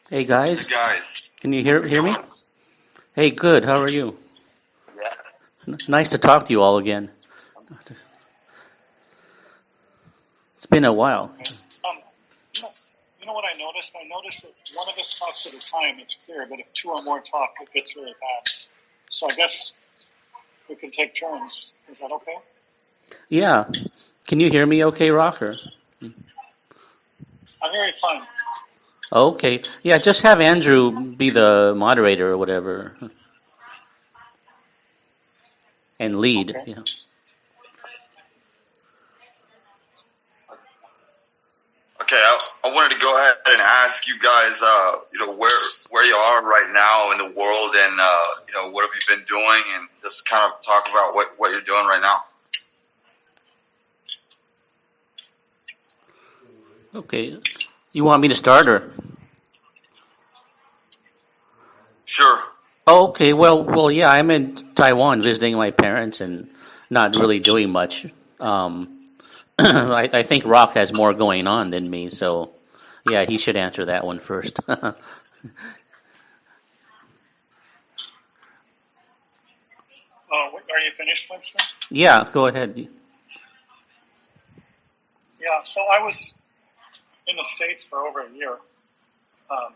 Hey Hey guys, guys, can you how hear we hear me? doing? Hey, good. How are you? Yeah. Nice to talk to you all again. It's been a while. Okay. You know, you know what I noticed? I noticed that one of us talks at a time. It's clear, but if two or more talk, it gets really bad. So I guess we can take turns. Is that okay? Yeah. Can you hear me okay, Rocker? I'm very fine. Okay. Yeah, just have Andrew be the moderator or whatever and lead. Okay. Yeah. Okay, I wanted to go ahead and ask you guys, where you are right now in the world, and what have you been doing, and just kind of talk about what you're doing right now. Okay. You want me to start or? Sure. Oh, okay. Well, yeah, I'm in Taiwan visiting my parents and not really doing much. I think Rock has more going on than me, so yeah, he should answer that one first. Are you finished, Winston? Yeah, go ahead. Yeah. So I was in the States for over a year. Um,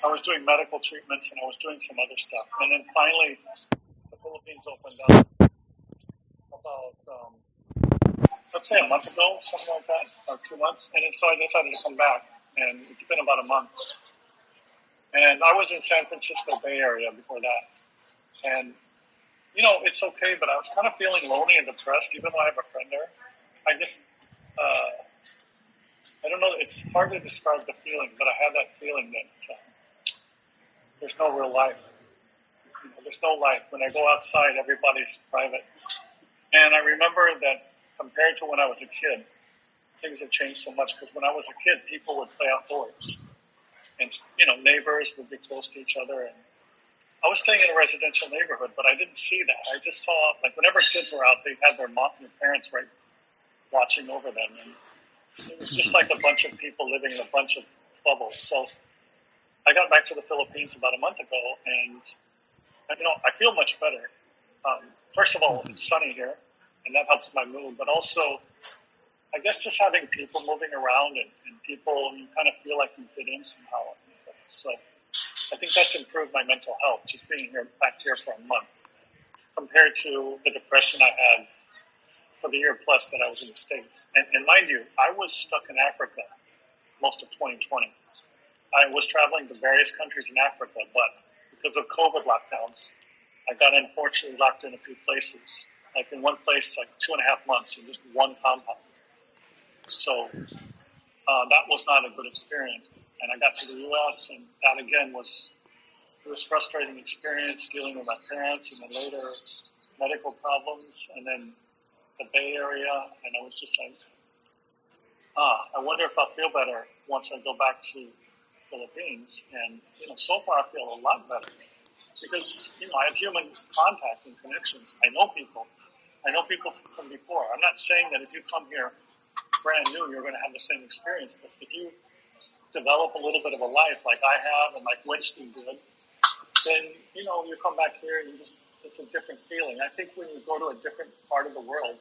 I was doing medical treatments and I was doing some other stuff. And then finally, the Philippines opened up about, let's say a month ago, something like that, or 2 months. And then, so I decided to come back. And it's been about a month. And I was in San Francisco Bay Area before that. And, it's okay, but I was kind of feeling lonely and depressed, even though I have a friend there. I just, I don't know, it's hard to describe the feeling, but I had that feeling that there's no real life. There's no life. When I go outside, everybody's private. And I remember that compared to when I was a kid, things have changed so much because when I was a kid, people would play outdoors. And, neighbors would be close to each other. And I was staying in a residential neighborhood, but I didn't see that. I just saw, like, whenever kids were out, they had their parents right watching over them. And it was just like a bunch of people living in a bunch of bubbles. So I got back to the Philippines about a month ago, and, I feel much better. First of all, it's sunny here, and that helps my mood. But also, I guess just having people moving around and people, you kind of feel like you fit in somehow. So I think that's improved my mental health, just being back here for a month, compared to the depression I had for the year plus that I was in the States. And mind you, I was stuck in Africa most of 2020. I was traveling to various countries in Africa, but because of COVID lockdowns, I got unfortunately locked in a few places. Like in one place, like 2.5 months in just one compound. So that was not a good experience. And I got to the U.S., and that again was it was a frustrating experience dealing with my parents, and then later medical problems, and then the Bay Area, and I was just like, I wonder if I'll feel better once I go back to Philippines. And so far I feel a lot better because I have human contact and connections. I know people from before. I'm not saying that if you come here brand new, you're going to have the same experience, but if you develop a little bit of a life like I have and like Winston did, then you come back here and it's a different feeling. I think when you go to a different part of the world,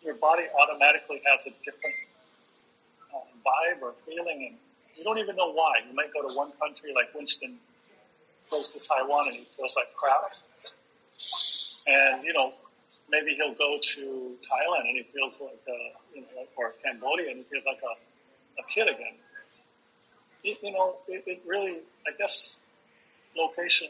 your body automatically has a different vibe or feeling, and you don't even know why. You might go to one country like Winston goes to Taiwan and he feels like crap, and maybe he'll go to Thailand and he feels like or Cambodia and he feels like a kid again. It really, I guess, location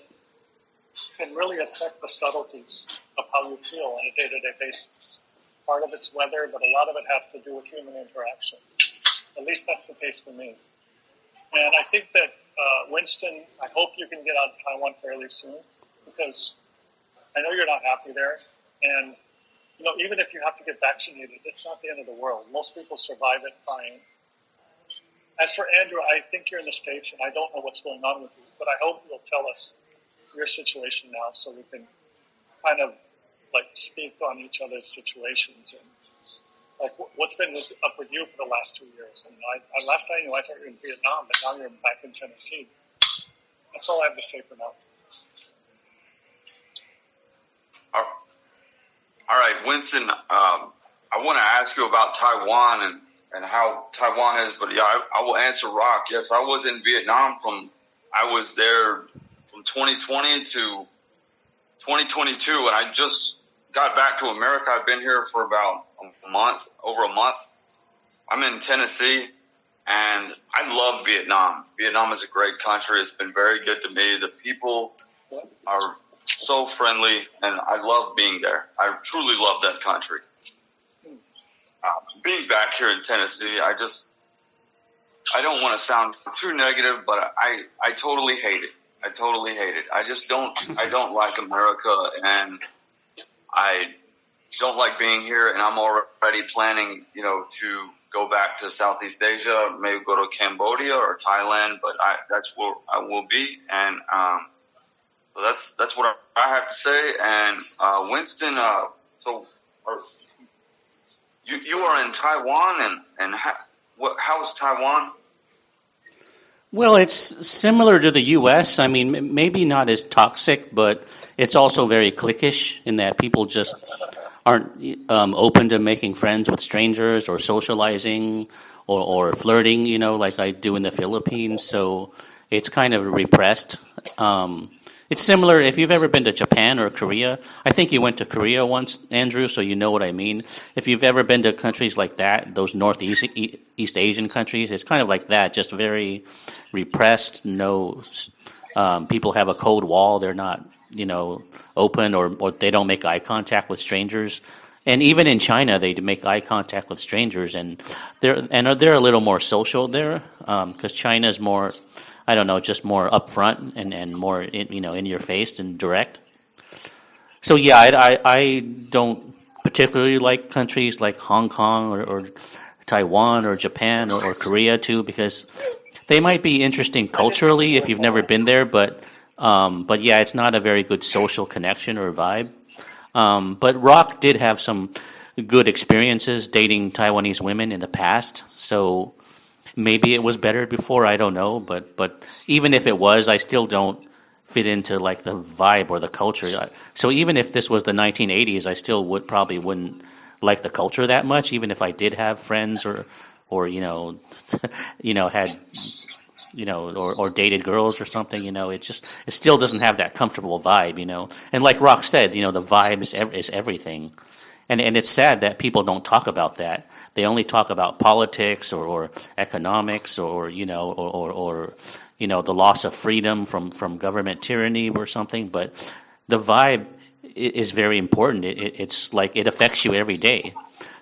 can really affect the subtleties of how you feel on a day-to-day basis. Part of it's weather, but a lot of it has to do with human interaction. At least that's the case for me. And I think that, Winston, I hope you can get out of Taiwan fairly soon because I know you're not happy there. And, even if you have to get vaccinated, it's not the end of the world. Most people survive it fine. As for Andrew, I think you're in the States and I don't know what's going on with you, but I hope you'll tell us your situation now so we can kind of like speak on each other's situations. And Like, what's been up with you for the last 2 years? And last time I thought you were in Vietnam, but now you're back in Tennessee. That's all I have to say for now. All right, Winston, I want to ask you about Taiwan and how Taiwan is, but yeah, I will answer Rock. Yes, I was in Vietnam I was there from 2020 to 2022, and I just got back to America. I've been here for about over a month. I'm in Tennessee, and I love Vietnam. Vietnam is a great country. It's been very good to me. The people are so friendly, and I love being there. I truly love that country. Being back here in Tennessee, I don't want to sound too negative, but I totally hate it. I totally hate it. I don't like America, and I don't like being here, and I'm already planning, to go back to Southeast Asia, maybe go to Cambodia or Thailand, but that's where I will be, and so that's what I have to say. And Winston, so you are in Taiwan, and how is Taiwan? Well, it's similar to the U.S. I mean, maybe not as toxic, but it's also very cliquish in that people just aren't open to making friends with strangers or socializing or flirting, like I do in the Philippines. So it's kind of repressed. It's similar if you've ever been to Japan or Korea. I think you went to Korea once, Andrew, so you know what I mean. If you've ever been to countries like that, those Northeast East Asian countries, it's kind of like that, just very repressed. No, people have a cold wall. They're not, open or they don't make eye contact with strangers. And even in China, they make eye contact with strangers, and they're a little more social there because China is more, I don't know, just more upfront and more in your face and direct. So yeah, I don't particularly like countries like Hong Kong or Taiwan or Japan or Korea too, because they might be interesting culturally if you've never been there, but yeah, it's not a very good social connection or vibe. But Rock did have some good experiences dating Taiwanese women in the past, so maybe it was better before. I don't know, but even if it was, I still don't fit into like the vibe or the culture. So even if this was the 1980s, I still probably wouldn't like the culture that much, even if I did have friends or had or dated girls or something. It still doesn't have that comfortable vibe. And like Rock said, the vibe is everything. And it's sad that people don't talk about that. They only talk about politics or economics or the loss of freedom from government tyranny or something. But the vibe is very important. It's like it affects you every day.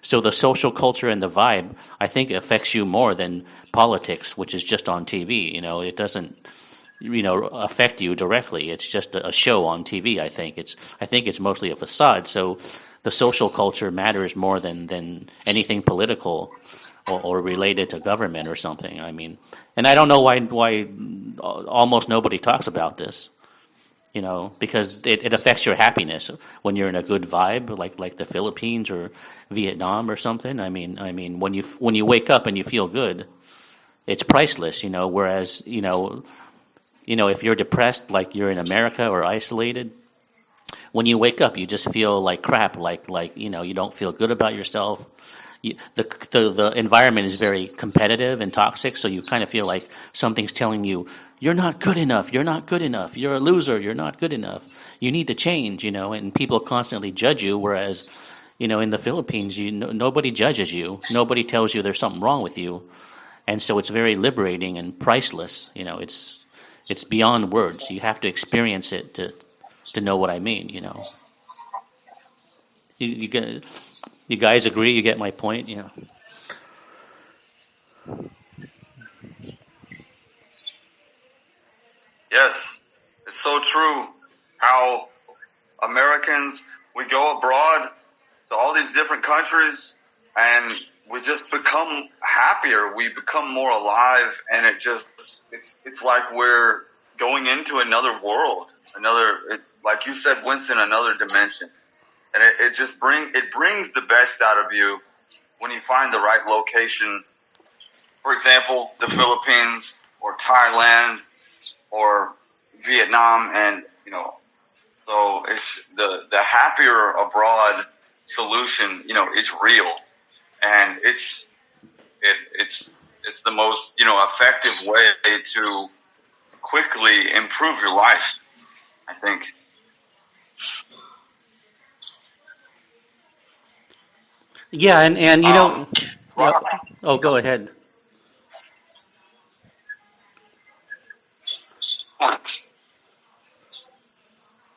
So the social culture and the vibe, I think, affects you more than politics, which is just on TV. It doesn't affect you directly. It's just a show on TV. I think it's mostly a facade. So the social culture matters more than anything political or related to government or something. I mean, and I don't know why almost nobody talks about this. Because it affects your happiness when you're in a good vibe, like the Philippines or Vietnam or something. I mean, when you wake up and you feel good, it's priceless. Whereas if you're depressed, like you're in America or isolated, when you wake up, you just feel like crap. Like you don't feel good about yourself. The environment is very competitive and toxic, so you kind of feel like something's telling you you're not good enough. You're not good enough. You're a loser. You're not good enough. You need to change. And people constantly judge you. Whereas, in the Philippines, nobody judges you. Nobody tells you there's something wrong with you, and so it's very liberating and priceless. It's beyond words. You have to experience it to know what I mean. You guys agree? You get my point? Yes, it's so true how Americans, we go abroad to all these different countries and we just become happier. We become more alive, and it's like we're going into another world, it's like you said, Winston, another dimension. And it brings the best out of you when you find the right location, for example, the Philippines or Thailand or Vietnam, and so it's the happier abroad solution, is real, and it's the most effective way to quickly improve your life, I think. Yeah, and yeah, Rob, oh, go ahead.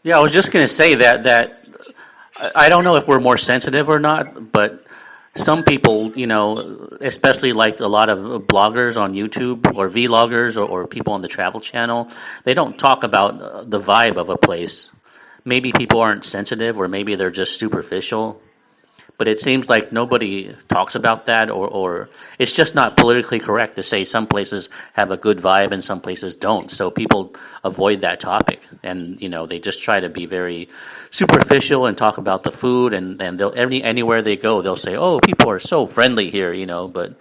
Yeah, I was just going to say that I don't know if we're more sensitive or not, but some people, especially like a lot of bloggers on YouTube or vloggers or people on the Travel Channel, they don't talk about the vibe of a place. Maybe people aren't sensitive, or maybe they're just superficial. But it seems like nobody talks about that, or it's just not politically correct to say some places have a good vibe and some places don't. So people avoid that topic, and they just try to be very superficial and talk about the food, and they'll anywhere they go they'll say, "Oh, people are so friendly here," But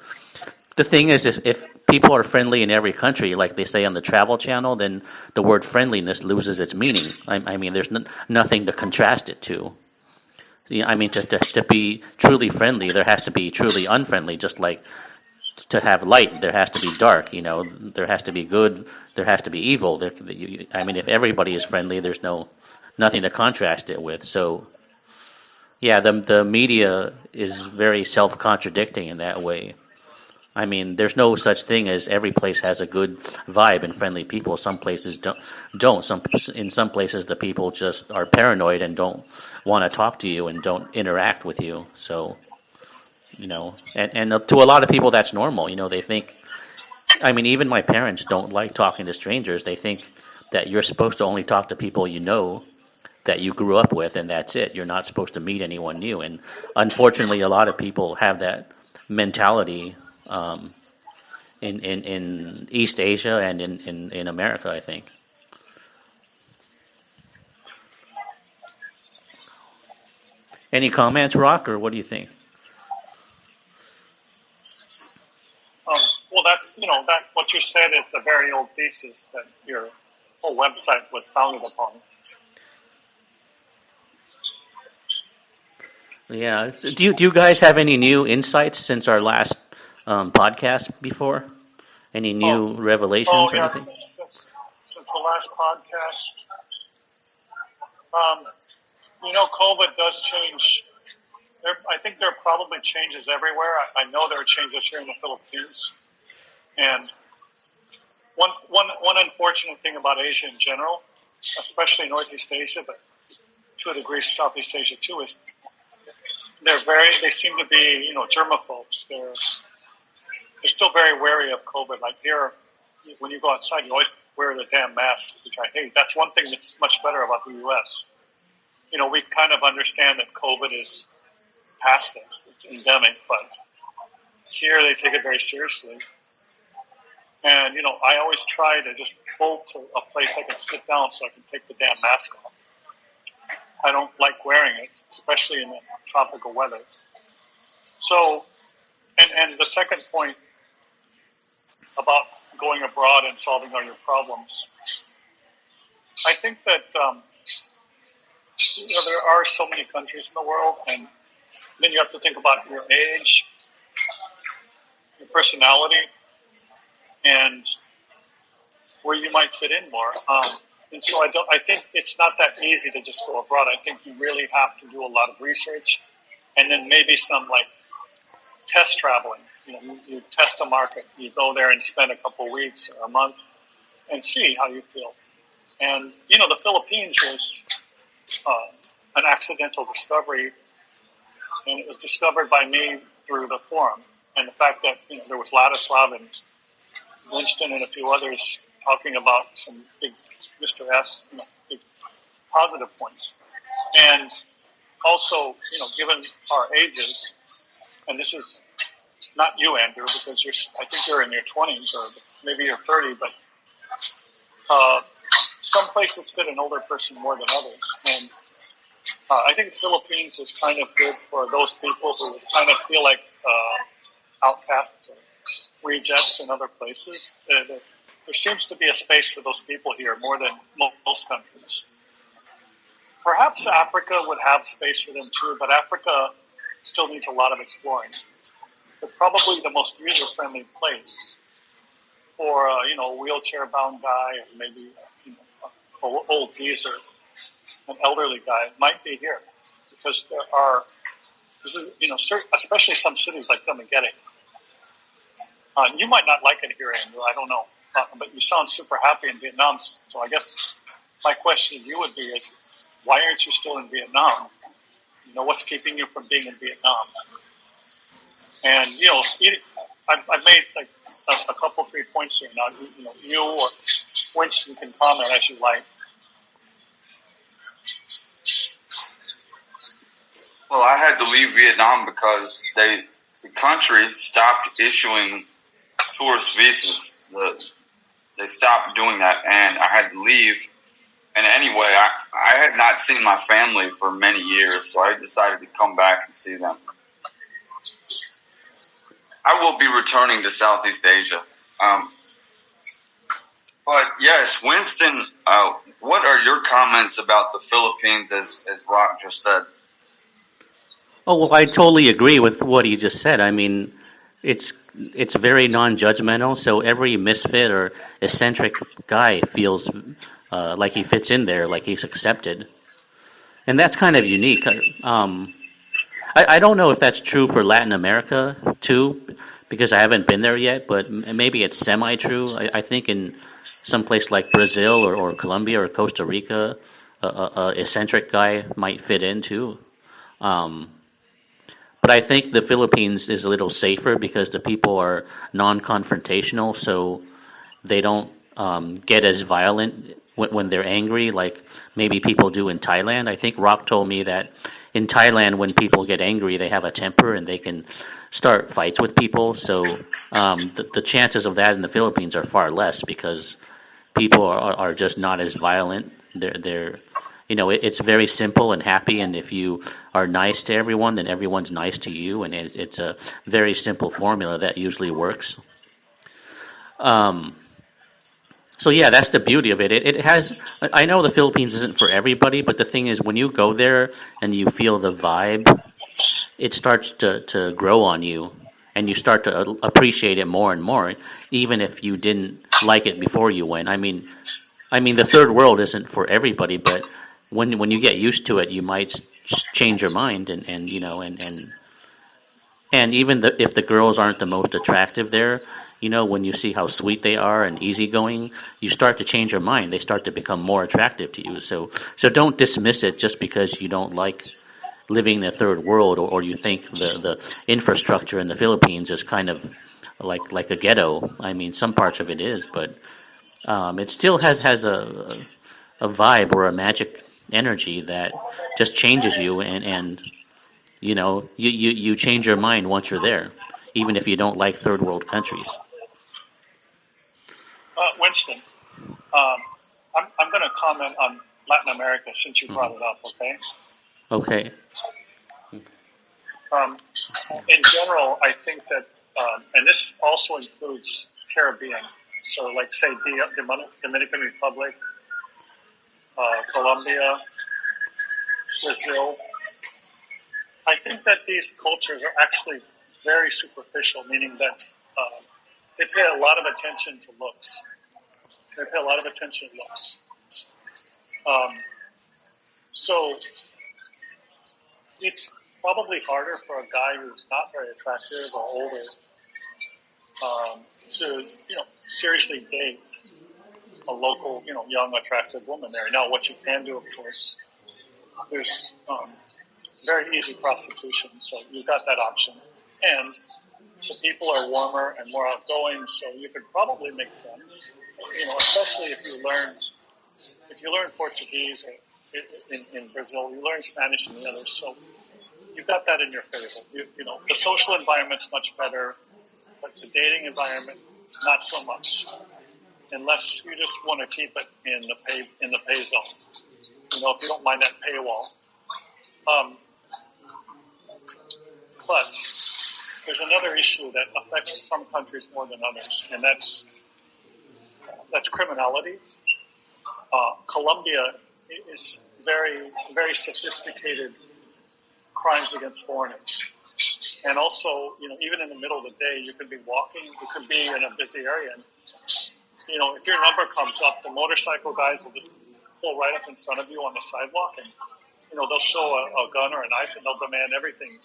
the thing is, if people are friendly in every country, like they say on the Travel Channel, then the word friendliness loses its meaning. I mean, there's nothing to contrast it to. Yeah, I mean, to be truly friendly, there has to be truly unfriendly. Just like to have light, there has to be dark. There has to be good, there has to be evil. I mean, if everybody is friendly, there's nothing to contrast it with. So, yeah, the media is very self-contradicting in that way. I mean, there's no such thing as every place has a good vibe and friendly people. Some places don't. In some places, the people just are paranoid and don't want to talk to you and don't interact with you. So, and to a lot of people, that's normal. They think. I mean, even my parents don't like talking to strangers. They think that you're supposed to only talk to people that you grew up with, and that's it. You're not supposed to meet anyone new. And unfortunately, a lot of people have that mentality. In East Asia and in America, I think. Any comments, Rock, or what do you think? Well, that's that what you said is the very old thesis that your whole website was founded upon. Yeah. So do you guys have any new insights since our last podcast before? Any new revelations or Yeah, anything? since the last podcast, um, COVID does change. I think there are probably changes everywhere. I know there are changes here in the Philippines, and one unfortunate thing about Asia in general, especially Northeast Asia, but to a degree Southeast Asia too, is they seem to be germaphobes. They're still very wary of COVID. Like here, when you go outside, you always wear the damn mask, which I hate. That's one thing that's much better about the U.S. We kind of understand that COVID is past us. It's endemic, but here they take it very seriously. And, I always try to just pull to a place I can sit down so I can take the damn mask off. I don't like wearing it, especially in the tropical weather. So, and the second point about going abroad and solving all your problems, I think that, there are so many countries in the world, and then you have to think about your age, your personality, and where you might fit in more. And so I think it's not that easy to just go abroad. I think you really have to do a lot of research, and then maybe some test traveling. You test a market. You go there and spend a couple of weeks or a month and see how you feel. And the Philippines was an accidental discovery, and it was discovered by me through the forum. And the fact that there was Ladislav and Winston and a few others talking about some big Mr. S, big positive points. And also, given our ages, and this is not you, Andrew, because I think you're in your 20s or maybe you're 30, but some places fit an older person more than others. And I think the Philippines is kind of good for those people who kind of feel like outcasts or rejects in other places. There seems to be a space for those people here more than most countries. Perhaps Africa would have space for them too, but Africa still needs a lot of exploring. But probably the most user-friendly place for a wheelchair-bound guy, or maybe an old geezer, an elderly guy, might be here, because especially some cities like Demageti. You might not like it here, Andrew. I don't know, but you sound super happy in Vietnam. So I guess my question to you would be: is why aren't you still in Vietnam? What's keeping you from being in Vietnam? And I've made like a couple 3 points here. Now, you or Winston can comment as you like. Well, I had to leave Vietnam because the country stopped issuing tourist visas. They stopped doing that, and I had to leave. And anyway, I had not seen my family for many years, so I decided to come back and see them. I will be returning to Southeast Asia. But yes, Winston, what are your comments about the Philippines, as Rock just said? Oh, well, I totally agree with what he just said. I mean, it's very non-judgmental, so every misfit or eccentric guy feels like he fits in there, like he's accepted. And that's kind of unique. I don't know if that's true for Latin America, too, because I haven't been there yet, but maybe it's semi-true. I think in some place like Brazil or Colombia or Costa Rica, a eccentric guy might fit in, too. But I think the Philippines is a little safer because the people are non-confrontational, so they don't get as violent when they're angry, like maybe people do in Thailand. I think Rock told me that in Thailand, when people get angry, they have a temper and they can start fights with people. So the chances of that in the Philippines are far less because people are just not as violent. They're it's very simple and happy, and if you are nice to everyone, then everyone's nice to you, and it's a very simple formula that usually works. So yeah, that's the beauty of it. It has. I know the Philippines isn't for everybody, but the thing is, when you go there and you feel the vibe, it starts to grow on you, and you start to appreciate it more and more, even if you didn't like it before you went. I mean, the third world isn't for everybody, but when you get used to it, you might change your mind, and even if the girls aren't the most attractive there, when you see how sweet they are and easygoing, you start to change your mind. They start to become more attractive to you. So don't dismiss it just because you don't like living in the third world, or you think the infrastructure in the Philippines is kind of like a ghetto. I mean, some parts of it is, but it still has a vibe or a magic energy that just changes you, and you change your mind once you're there, even if you don't like third world countries. Winston, I'm going to comment on Latin America since you brought it up, okay? Okay. In general, I think that, and this also includes Caribbean, so like say Dominican Republic, Colombia, Brazil. I think that these cultures are actually very superficial, meaning that they pay a lot of attention to looks. So it's probably harder for a guy who's not very attractive or older to seriously date a local young attractive woman there. Now, what you can do, of course, there's very easy prostitution, so you've got that option, and the people are warmer and more outgoing, so you could probably make friends. Especially if you learn Portuguese in Brazil, you learn Spanish in the others, so you've got that in your favor. The social environment's much better, but the dating environment, not so much, unless you just want to keep it in the pay zone. If you don't mind that paywall. But there's another issue that affects some countries more than others, and that's criminality. Colombia is very, very sophisticated crimes against foreigners. And also, even in the middle of the day, you could be walking, you could be in a busy area. And, if your number comes up, the motorcycle guys will just pull right up in front of you on the sidewalk and, they'll show a gun or a knife and they'll demand everything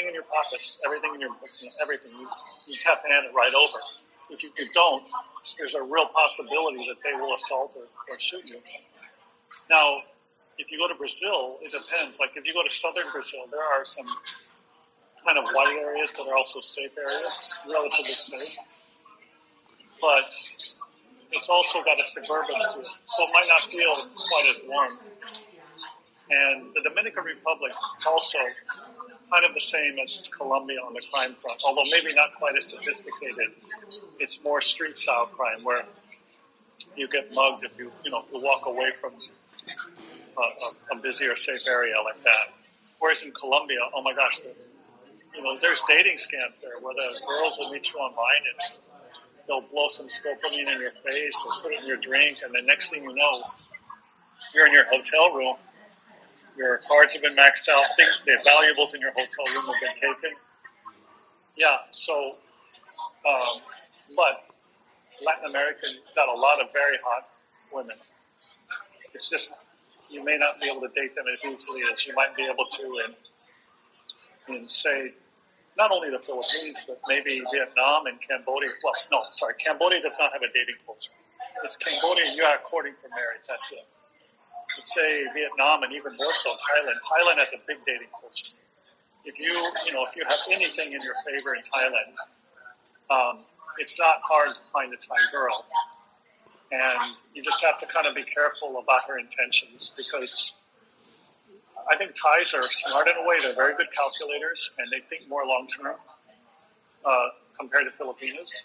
in your pockets, everything in your, everything. You tap hand it right over. If you don't, there's a real possibility that they will assault or shoot you. Now, if you go to Brazil, it depends. Like if you go to southern Brazil, there are some kind of white areas that are also safe areas, relatively safe. But it's also got a suburban feel, so it might not feel quite as warm. And the Dominican Republic also kind of the same as Colombia on the crime front, although maybe not quite as sophisticated. It's more street-style crime where you get mugged if you walk away from a busy or safe area like that. Whereas in Colombia, oh my gosh, there's dating scams there where the girls will meet you online and they'll blow some scopolamine in your face or put it in your drink, and the next thing you know, you're in your hotel room. Your cards have been maxed out. The valuables in your hotel room have been taken. Yeah, so, but Latin America got a lot of very hot women. It's just, you may not be able to date them as easily as you might be able to in say, not only the Philippines, but maybe Vietnam and Cambodia. Well, no, sorry, Cambodia does not have a dating culture. It's Cambodia, you are courting for marriage, that's it. I'd say Vietnam and even more so Thailand. Thailand has a big dating culture. If you have anything in your favor in Thailand, it's not hard to find a Thai girl. And you just have to kind of be careful about her intentions because I think Thais are smart in a way. They're very good calculators and they think more long term compared to Filipinos.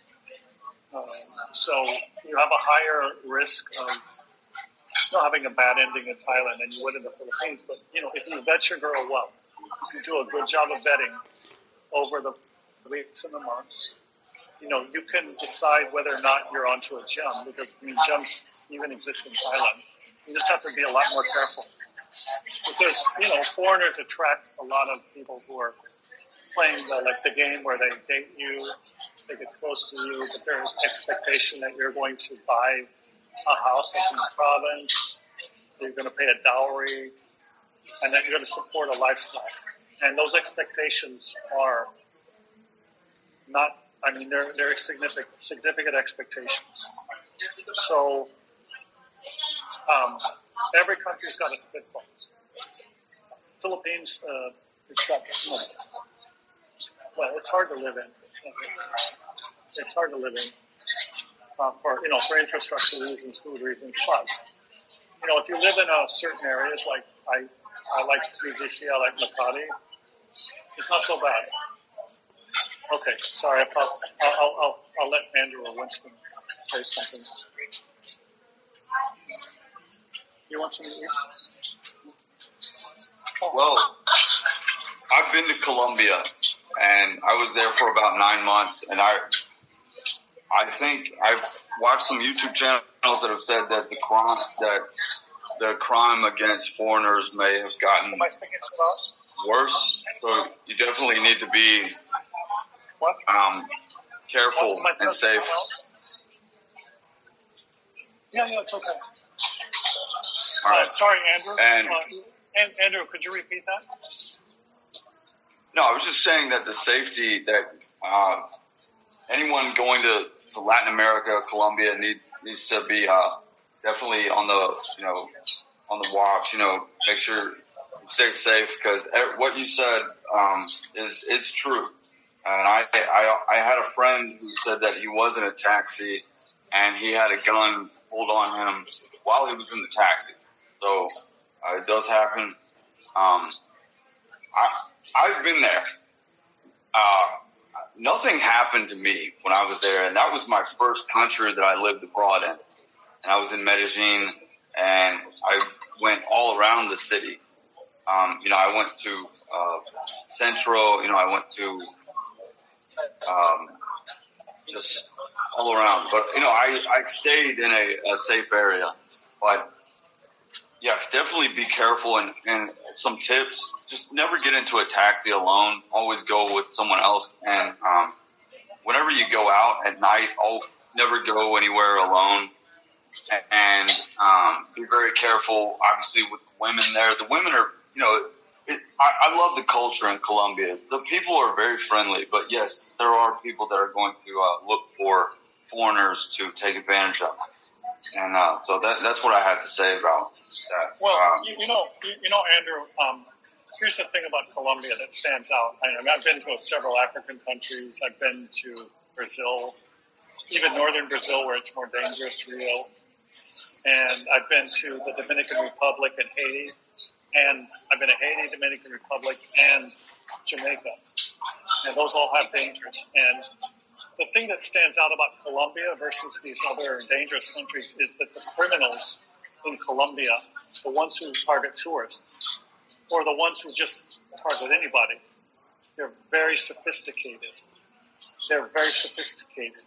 So you have a higher risk of having a bad ending in Thailand than you would in the Philippines. But, if you vet your girl well, if you do a good job of vetting over the weeks and the months, you can decide whether or not you're onto a gem because, gems even exist in Thailand. You just have to be a lot more careful because, foreigners attract a lot of people who are playing the game where they date you, they get close to you, but their expectation that you're going to buy a house up in the province, you're going to pay a dowry, and that you're going to support a lifestyle. And those expectations are not, they're significant expectations. So every country's got its pitfalls. Philippines, it's got, it's hard to live in. It's hard to live in. For infrastructure reasons, food reasons, but if you live in certain areas like I like CGC, I like Makati, it's not so bad. Okay, sorry, I'll let Andrew or Winston say something. You want some of these? Well, I've been to Colombia and I was there for about 9 months, and I think I've watched some YouTube channels that have said that the crime against foreigners may have gotten worse. So you definitely need to be careful and safe. Yeah, it's okay. All right. Sorry, Andrew. And Andrew, could you repeat that? No, I was just saying that the safety that anyone going to Latin America, Colombia needs to be definitely on the watch. Make sure you stay safe because what you said is true. And I had a friend who said that he was in a taxi and he had a gun pulled on him while he was in the taxi. So it does happen. I've been there. Nothing happened to me when I was there, and that was my first country that I lived abroad in. And I was in Medellin, and I went all around the city. I went to Central. I went to um, just all around. But I stayed in a safe area. But yes, definitely be careful, and some tips: just never get into a taxi alone. Always go with someone else, and whenever you go out at night, never go anywhere alone. And be very careful, obviously, with women there. The women are, I love the culture in Colombia. The people are very friendly, but yes, there are people that are going to look for foreigners to take advantage of. And so that's what I have to say about that. Well, Andrew, here's the thing about Colombia that stands out. I've been to several African countries. I've been to Brazil, even northern Brazil, where it's more dangerous, Rio. And I've been to the Dominican Republic and Haiti. And I've been to Haiti, Dominican Republic, and Jamaica. And those all have dangers. And the thing that stands out about Colombia versus these other dangerous countries is that the criminals in Colombia, the ones who target tourists, or the ones who just target anybody, they're very sophisticated. They're very sophisticated.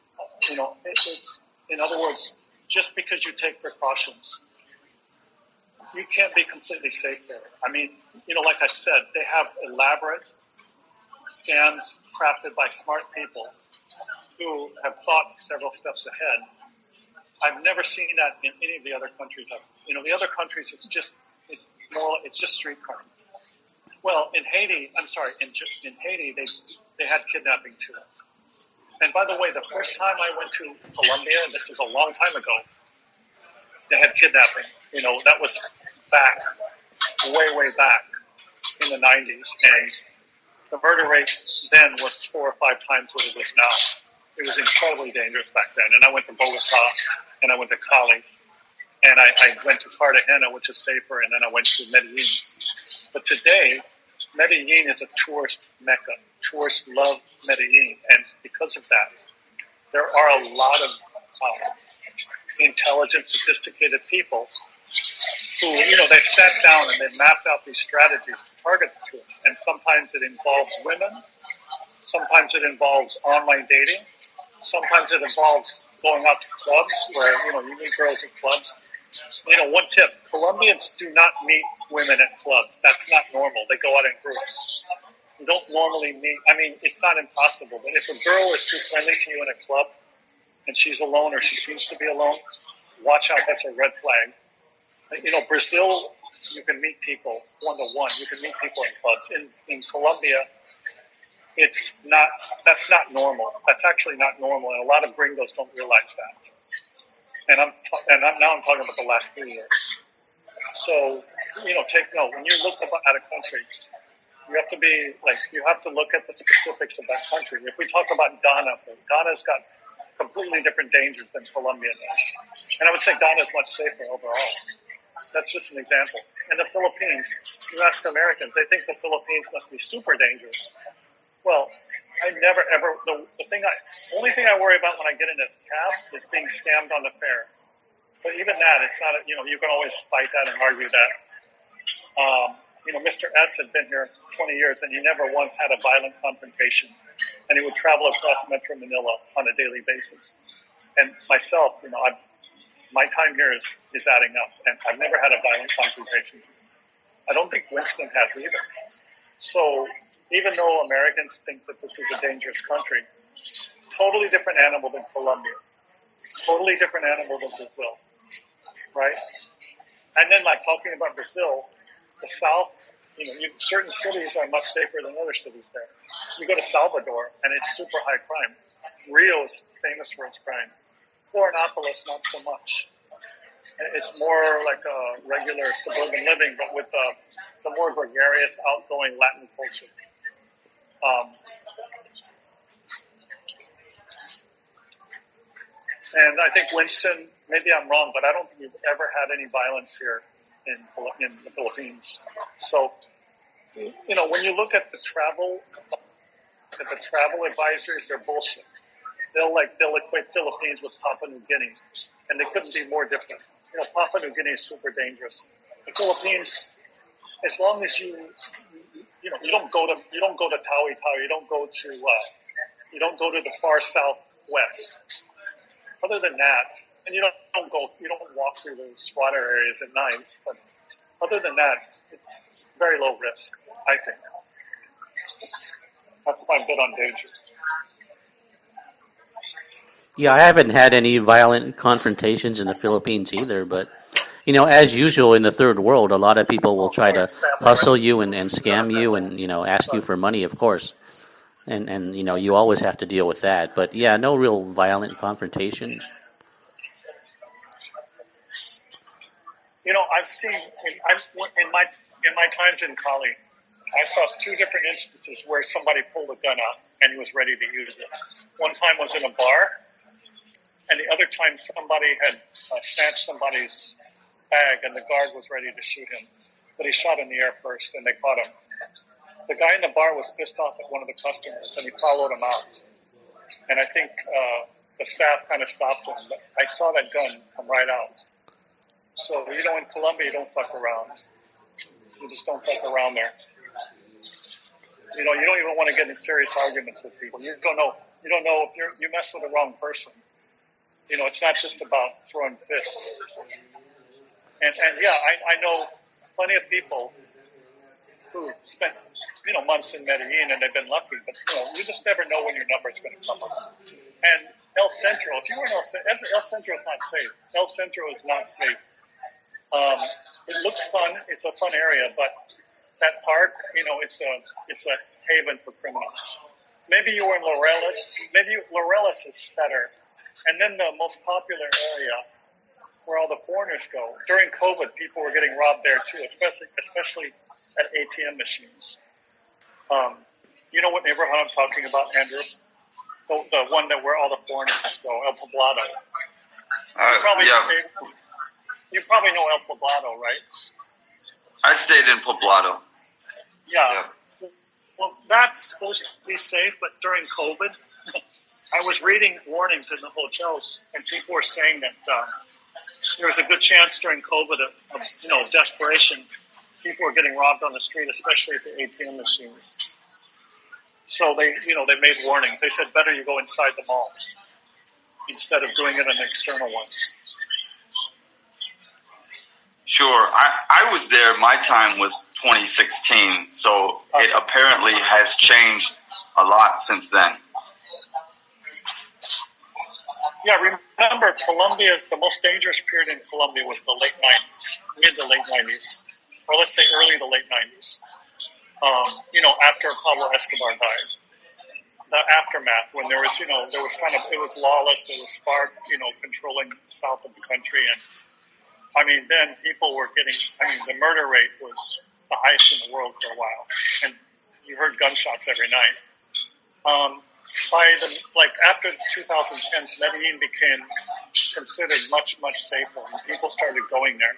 It's in other words, just because you take precautions, you can't be completely safe there. Like I said, they have elaborate scams crafted by smart people who have thought several steps ahead. I've never seen that in any of the other countries. The other countries, it's just street crime. Well, in Haiti, in Haiti, they had kidnapping too. And by the way, the first time I went to Colombia, this was a long time ago, they had kidnapping. That was back, way back in the 90s. And the murder rate then was 4 or 5 times what it is now. It was incredibly dangerous back then. And I went to Bogota, and I went to Cali, and I went to Cartagena, which is safer, and then I went to Medellin. But today, Medellin is a tourist mecca. Tourists love Medellin, and because of that, there are a lot of intelligent, sophisticated people who, they've sat down and they've mapped out these strategies to target the tourists. And sometimes it involves women, sometimes it involves online dating, sometimes it involves going out to clubs where, you meet girls at clubs. One tip, Colombians do not meet women at clubs. That's not normal. They go out in groups. You don't normally meet, it's not impossible, but if a girl is too friendly to you in a club and she's alone or she seems to be alone, watch out, that's a red flag. Brazil, you can meet people one-to-one. You can meet people in clubs. In Colombia, that's not normal. That's actually not normal, and a lot of gringos don't realize that. And I'm talking about the last 3 years. So, take note. When you look at a country, you have to look at the specifics of that country. If we talk about Ghana's got completely different dangers than Colombia does. And I would say Ghana is much safer overall. That's just an example. And the Philippines, you ask Americans, they think the Philippines must be super dangerous. Well, I never ever, the only thing I worry about when I get in this cab is being scammed on the fare. But even that, it's not, you can always fight that and argue that. Mr. S had been here 20 years and he never once had a violent confrontation. And he would travel across Metro Manila on a daily basis. And myself, my time here is adding up, and I've never had a violent confrontation. I don't think Winston has either. So even though Americans think that this is a dangerous country, totally different animal than Colombia, totally different animal than Brazil, right? And then talking about Brazil, the South, certain cities are much safer than other cities there. You go to Salvador, and it's super high crime. Rio is famous for its crime. Florianopolis, not so much. It's more like a regular suburban living, but with the more gregarious, outgoing Latin culture. And I think Winston, maybe I'm wrong, but I don't think we've ever had any violence here in the Philippines. So, when you look at the travel advisories, they're bullshit. They'll equate Philippines with Papua New Guinea, and they couldn't be more different. Papua New Guinea is super dangerous. The Philippines, as long as you don't go to Tawi Tawi, you don't go to You don't go to the far southwest. Other than that, and you don't walk through the squatter areas at night. But other than that, it's very low risk, I think. That's my bit on danger. Yeah, I haven't had any violent confrontations in the Philippines either, but as usual in the third world, a lot of people will Oh, try sorry, to it's family, hustle right? you and You're not scam you family. and ask you Sorry. for money, of course. And you always have to deal with that. But yeah, no real violent confrontations. I've seen in my times in Cali, I saw two different instances where somebody pulled a gun out and he was ready to use it. One time was in a bar, and the other time somebody had snatched somebody's bag and the guard was ready to shoot him. But he shot in the air first and they caught him. The guy in the bar was pissed off at one of the customers and he followed him out. And I think the staff kind of stopped him. But I saw that gun come right out. So, in Colombia, you don't fuck around. You just don't fuck around there. You don't even want to get in serious arguments with people. You don't know if you mess with the wrong person. It's not just about throwing fists. And yeah, I know plenty of people who spent, months in Medellin and they've been lucky, but, you just never know when your number is going to come up. And El Centro, if you were in El Centro is not safe. El Centro is not safe. It looks fun. It's a fun area, but that part, it's a haven for criminals. Maybe you were in Laureles. Maybe Laureles is better. And then the most popular area where all the foreigners go. During COVID, people were getting robbed there too, especially at ATM machines. You know what neighborhood I'm talking about, Andrew? The one where all the foreigners go, El Poblado. You probably know El Poblado, right? I stayed in Poblado. Yeah. Well, that's supposed to be safe, but during COVID, I was reading warnings in the hotels, and people were saying that there was a good chance during COVID of desperation. People were getting robbed on the street, especially at the ATM machines. So they made warnings. They said better you go inside the malls instead of doing it on the external ones. Sure. I was there. My time was 2016, so it apparently has changed a lot since then. Yeah, remember, the most dangerous period in Colombia was the late 90s, mid to late 90s, or let's say early to late 90s, after Pablo Escobar died. The aftermath, when there was it was lawless, there was FARC, controlling the south of the country, and then people were the murder rate was the highest in the world for a while. And you heard gunshots every night. After the 2010s, Medellin became considered much, much safer. And people started going there.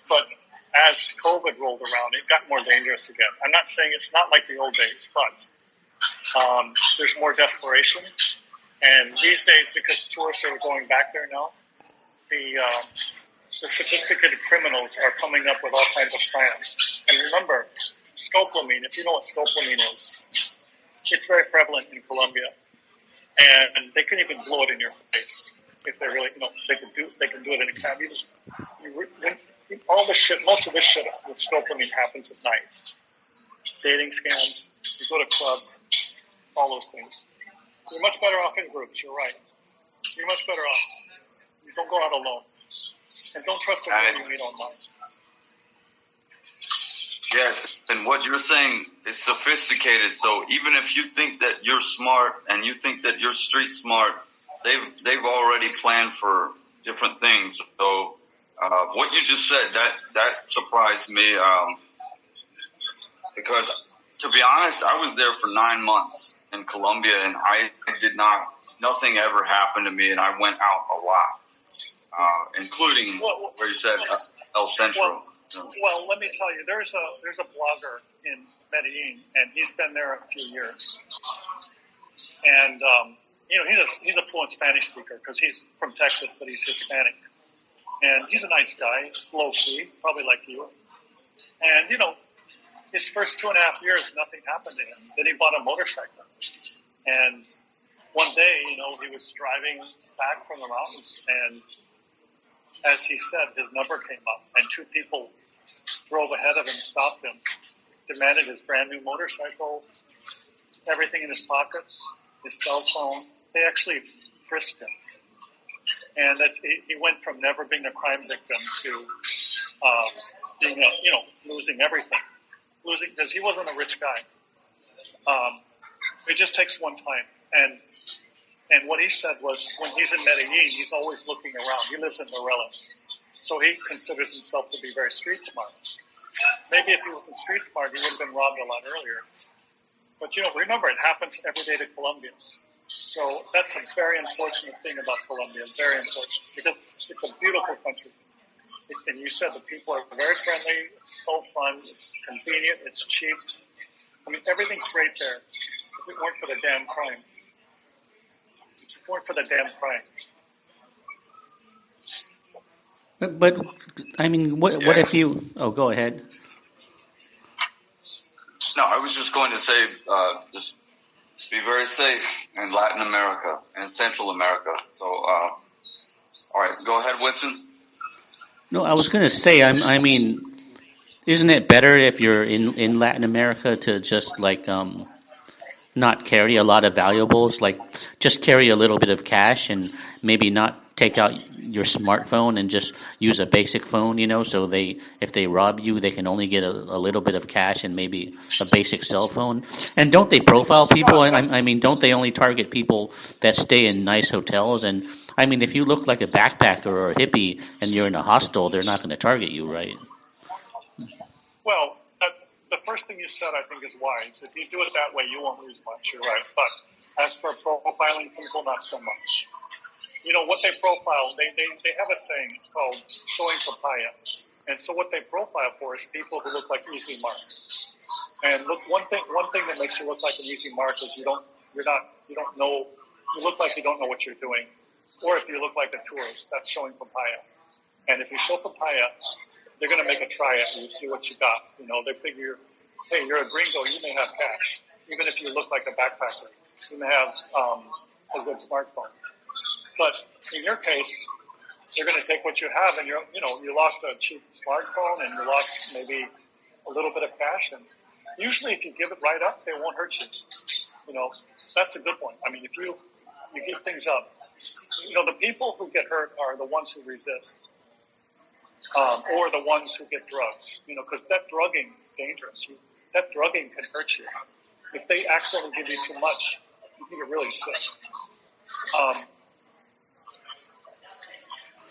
But as COVID rolled around, it got more dangerous again. I'm not saying it's not like the old days, but there's more desperation. And these days, because tourists are going back there now, the sophisticated criminals are coming up with all kinds of plans. And remember, scopolamine, if you know what scopolamine is, it's very prevalent in Colombia. And they can even blow it in your face if they really, they can do it in a cab. All the shit, most of this shit with scopolamine happens at night. Dating scams, you go to clubs, all those things. You're much better off in groups, you're right. You're much better off. You don't go out alone. And don't trust everyone you meet online. Yes, and what you're saying is sophisticated. So even if you think that you're smart and you think that you're street smart, they've already planned for different things. So what you just said, that surprised me because, to be honest, I was there for 9 months in Colombia, and nothing ever happened to me, and I went out a lot, including where you said El Centro. Well, let me tell you, there's a blogger in Medellin, and he's been there a few years. And, he's a fluent Spanish speaker because he's from Texas, but he's Hispanic. And he's a nice guy, low-key, probably like you. And, his first 2.5 years, nothing happened to him. Then he bought a motorcycle. And one day, he was driving back from the mountains, and as he said, his number came up, and two people drove ahead of him, stopped him, demanded his brand new motorcycle, everything in his pockets, his cell phone. They actually frisked him. And he went from never being a crime victim to being losing everything. Losing, because he wasn't a rich guy. It just takes one time. And what he said was, when he's in Medellin, he's always looking around. He lives in Morelos. So he considers himself to be very street smart. Maybe if he wasn't street smart, he would have been robbed a lot earlier. But, remember, it happens every day to Colombians. So that's a very unfortunate thing about Colombia, very unfortunate, because it's a beautiful country. And you said the people are very friendly, it's so fun, it's convenient, it's cheap. I mean, everything's great there. If it weren't for the damn crime. If it weren't for the damn crime. But I mean, what if you? Oh, go ahead. No, I was just going to say, just be very safe in Latin America and Central America. So, all right, go ahead, Winston. No, I was going to say, I mean, isn't it better if you're in Latin America to just like not carry a lot of valuables, like just carry a little bit of cash and maybe not take out your smartphone and just use a basic phone, so if they rob you, they can only get a little bit of cash and maybe a basic cell phone. And don't they profile people? I mean, don't they only target people that stay in nice hotels? And I mean, if you look like a backpacker or a hippie and you're in a hostel, they're not going to target you, right? Well, the first thing you said, I think, is wise. If you do it that way, you won't lose much. You're right. But as for profiling people, not so much. What they profile, they have a saying. It's called showing papaya. And so what they profile for is people who look like easy marks. And look, one thing that makes you look like an easy mark is you look like you don't know what you're doing. Or if you look like a tourist, that's showing papaya. And if you show papaya, they're going to make a try at you, see what you got. They figure, hey, you're a gringo, you may have cash. Even if you look like a backpacker, you may have a good smartphone. But in your case, they're going to take what you have, and you lost a cheap smartphone, and you lost maybe a little bit of cash. And usually, if you give it right up, they won't hurt you. So that's a good one. I mean, if you give things up, the people who get hurt are the ones who resist. Or the ones who get drugged, because that drugging is dangerous. That drugging can hurt you. If they accidentally give you too much, you can get really sick.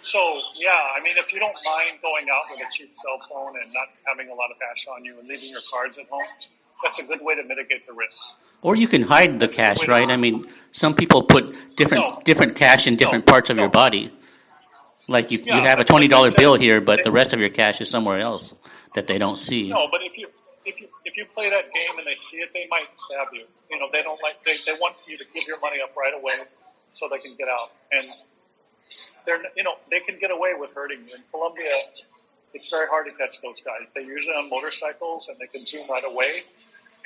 So, yeah, I mean, if you don't mind going out with a cheap cell phone and not having a lot of cash on you and leaving your cards at home, that's a good way to mitigate the risk. Or you can hide the cash, right? I mean, some people put different cash in different parts of your body. Like you have a $20 bill here, but the rest of your cash is somewhere else that they don't see. No, but if you play that game and they see it, they might stab you. They don't like they want you to give your money up right away so they can get out. And they can get away with hurting you. In Colombia, it's very hard to catch those guys. They're usually on motorcycles and they can zoom right away.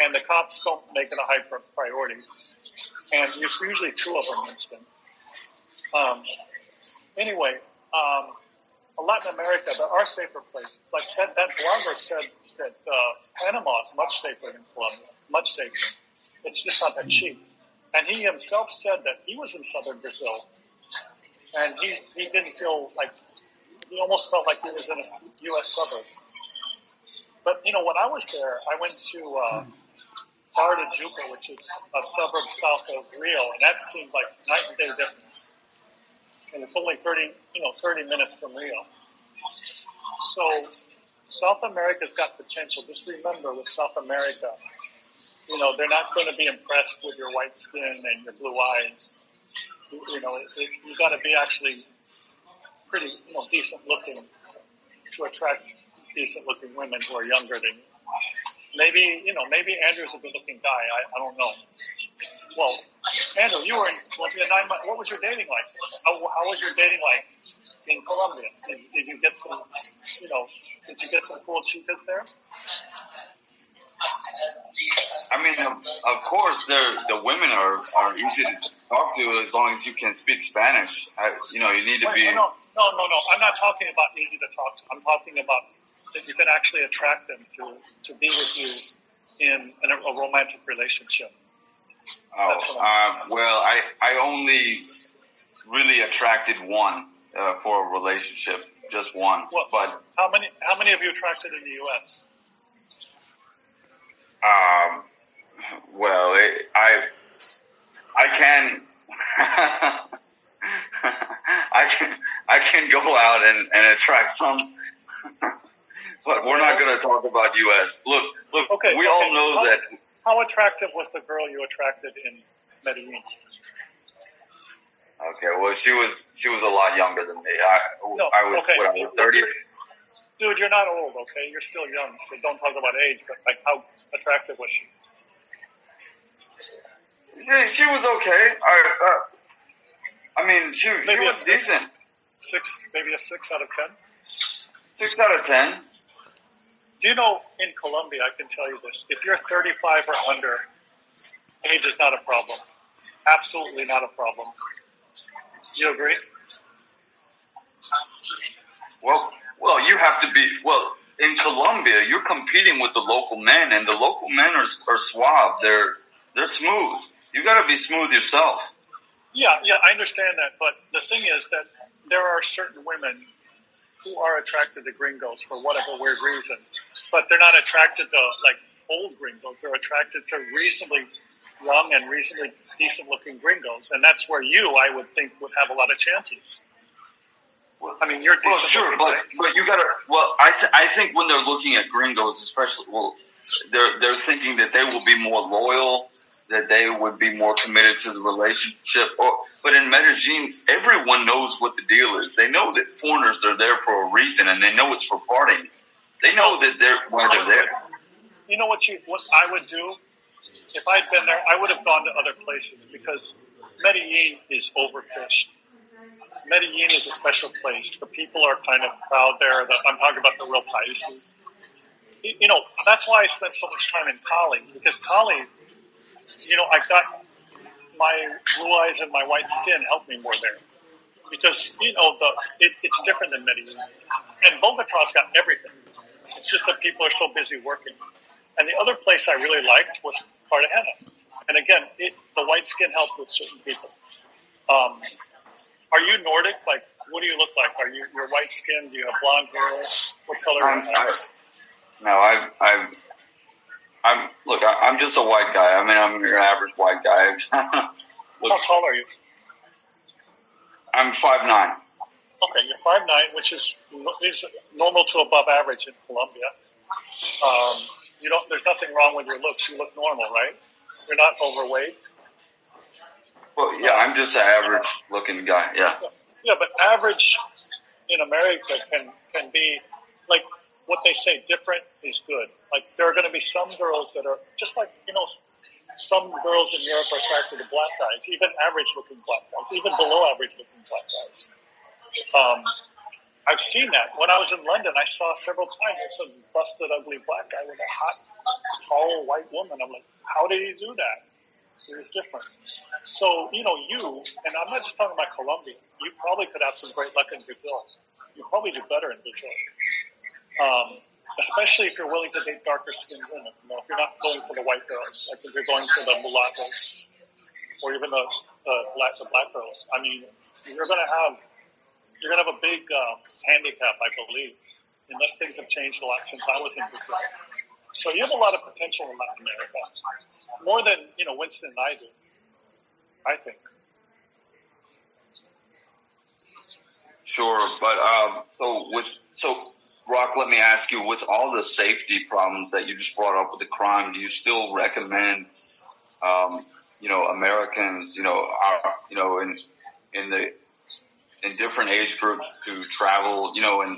And the cops don't make it a high priority. And there's usually two of them, Winston. Anyway. Latin America, there are safer places. Like that blogger said that Panama is much safer than Colombia, much safer. It's just not that cheap. And he himself said that he was in southern Brazil, and he didn't feel like, he almost felt like he was in a U.S. suburb. But, when I was there, I went to Barra de Juca, which is a suburb south of Rio, and that seemed like night and day difference. And it's only 30 minutes from Rio. So South America's got potential. Just remember, with South America, they're not going to be impressed with your white skin and your blue eyes. You got to be actually pretty, decent looking to attract decent looking women who are younger than you. Maybe Andrew's a good looking guy. I don't know. Well, Andrew, you were in Colombia 9 months. What was your dating like? How was your dating like in Colombia? Did you get some, did you get some cool chicas there? I mean, of course, the women are easy to talk to as long as you can speak Spanish. You need to be. No. I'm not talking about easy to talk to. I'm talking about that you can actually attract them to be with you in a romantic relationship. Well, I only really attracted one for a relationship, just one. Well, but how many have you attracted in the U.S.? Well, I can I can go out and attract some, but we're not going to talk about U.S. Look, Okay, we all know that. How attractive was the girl you attracted in Medellin? Okay, well, she was a lot younger than me. I was 30. Dude, you're not old, okay? You're still young, so don't talk about age. But like, how attractive was she? She was okay. I mean, she was decent. Maybe a 6 out of 10. 6 out of 10. Do you know, in Colombia, I can tell you this: if you're 35 or under, age is not a problem. Absolutely not a problem. You agree? Well, you have to be. Well, in Colombia, you're competing with the local men, and the local men are suave. They're smooth. You got to be smooth yourself. Yeah, I understand that, but the thing is that there are certain women who are attracted to gringos for whatever weird reason, but they're not attracted to like old gringos. They're attracted to reasonably young and reasonably decent-looking gringos, and that's where I would think, would have a lot of chances. Well, I mean, you're decent. Well, sure, but you gotta. Well, I think when they're looking at gringos, especially, they're thinking that they will be more loyal, that they would be more committed to the relationship. But in Medellin, everyone knows what the deal is. They know that foreigners are there for a reason, and they know it's for partying. They know that why they're there. You know what I would do if I'd been there? I would have gone to other places because Medellin is overfished. Medellin is a special place. The people are kind of proud there. I'm talking about the real países. That's why I spent so much time in Cali, because Cali, I got my blue eyes and my white skin helped me more there. Because, it's different than Medellin. And Bogota's got everything. It's just that people are so busy working. And the other place I really liked was Cartagena. And again, the white skin helped with certain people. Are you Nordic? Like, what do you look like? You're white skin? Do you have blonde hair? What color are you? No, I'm just a white guy. I mean, I'm your average white guy. How tall are you? I'm 5'9". Okay, you're 5'9", which is normal to above average in Colombia. There's nothing wrong with your looks. You look normal, right? You're not overweight. Well, yeah, I'm just an average-looking guy. Yeah. Yeah, but average in America can be like what they say. Different is good. Like there are going to be some girls that are just like some girls in Europe are attracted to black guys, even average-looking black guys, even below average-looking black guys. I've seen that. When I was in London, I saw several times some busted, ugly black guy with a hot, tall white woman. I'm like, how did he do that? It was different. So, and I'm not just talking about Colombia. You probably could have some great luck in Brazil. You probably do better in Brazil. Especially if you're willing to date darker skinned women. If you're not going for the white girls, like if you're going for the mulattoes or even the black girls. I mean, you're gonna have a big handicap, I believe, unless things have changed a lot since I was in Brazil. So you have a lot of potential in Latin America, more than Winston and I do, I think. Sure, but so Rock, let me ask you: with all the safety problems that you just brought up with the crime, do you still recommend, Americans, in different age groups to travel,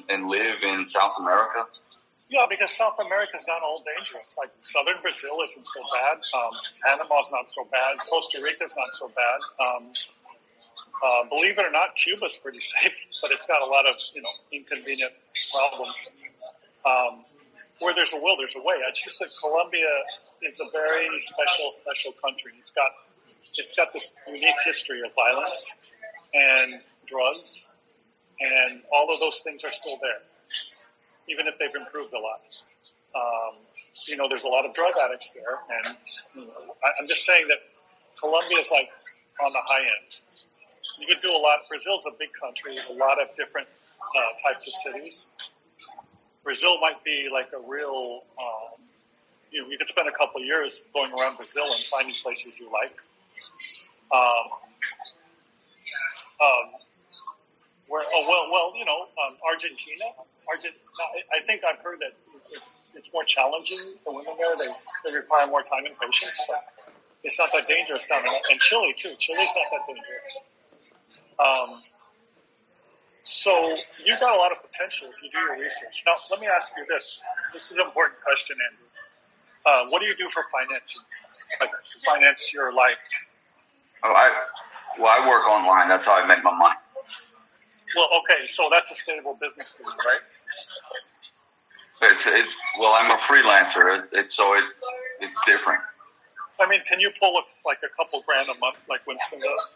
and live in South America? Yeah, because South America's not all dangerous. Like southern Brazil isn't so bad. Panama's not so bad. Costa Rica's not so bad. Believe it or not, Cuba's pretty safe, but it's got a lot of inconvenient problems. where there's a will, there's a way. It's just that Colombia is a very special country. It's got this unique history of violence and drugs, and all of those things are still there, even if they've improved a lot. There's a lot of drug addicts there, and I'm just saying that Colombia is like on the high end. You could do a lot. Brazil's a big country, a lot of different types of cities. Brazil might be like a real, you could spend a couple of years going around Brazil and finding places you like. Argentina. I think I've heard that it's more challenging for women there. They require more time and patience, but it's not that dangerous down there. And Chile too. Chile's not that dangerous. So you've got a lot of potential if you do your research. Now, let me ask you this. This is an important question, Andrew. What do you do for financing? Like to finance your life? I work online. That's how I make my money. Well, okay, so that's a stable business for you, right? I'm a freelancer. It's different. I mean, can you pull like a couple grand a month like Winston does?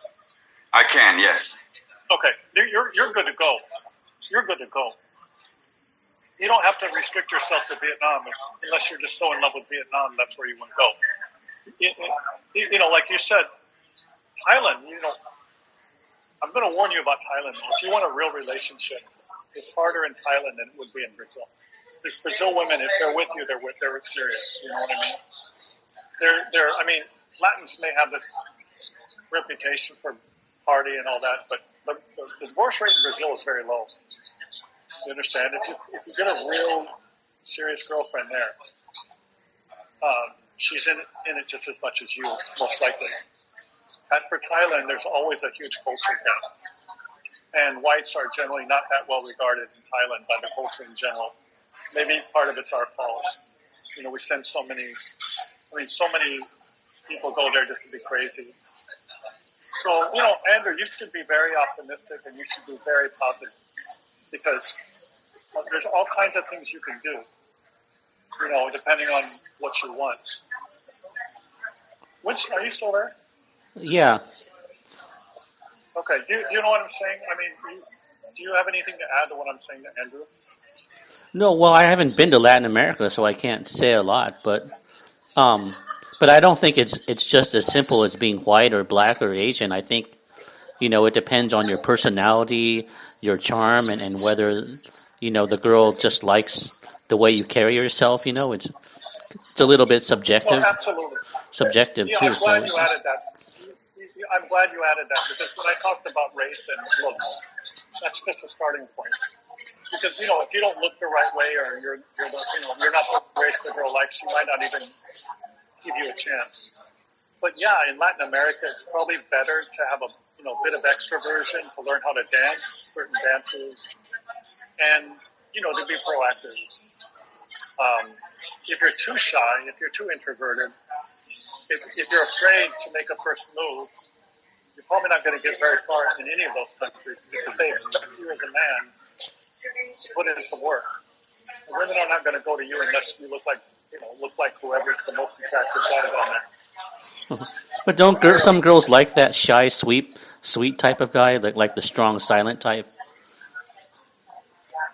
I can, yes. Okay, you're good to go. You're good to go. You don't have to restrict yourself to Vietnam unless you're just so in love with Vietnam. That's where you want to go. Like you said, Thailand. I'm going to warn you about Thailand. If you want a real relationship, it's harder in Thailand than it would be in Brazil. Because Brazil women, if they're with you, they're serious. You know what I mean? Latins may have this reputation for party and all that, but the divorce rate in Brazil is very low. You understand? If you get a real serious girlfriend there, she's in it just as much as you, most likely. As for Thailand, there's always a huge culture gap. And whites are generally not that well regarded in Thailand by the culture in general. Maybe part of it's our fault. We send so many people go there just to be crazy. So, Andrew, you should be very optimistic and you should be very positive because there's all kinds of things you can do, depending on what you want. Winston, are you still there? Yeah. Okay. Do you know what I'm saying? I mean, do you have anything to add to what I'm saying to Andrew? No, well, I haven't been to Latin America, so I can't say a lot, but I don't think it's just as simple as being white or black or Asian. I think, it depends on your personality, your charm, and whether, the girl just likes the way you carry yourself. It's a little bit subjective. Well, absolutely. Subjective Yeah, too. I'm glad you added that. I'm glad you added that because when I talked about race and looks, that's just a starting point. Because if you don't look the right way or you're not the race the girl likes, she might not even give you a chance. But yeah, in Latin America, it's probably better to have a bit of extroversion, to learn how to dance certain dances, and to be proactive. If you're too shy, if you're too introverted, if you're afraid to make a first move, you're probably not going to get very far in any of those countries because they expect you as a man to put in some work. The women are not going to go to you unless you look like whoever's the most attractive guy down there. But don't some girls like that shy, sweet type of guy, like the strong, silent type?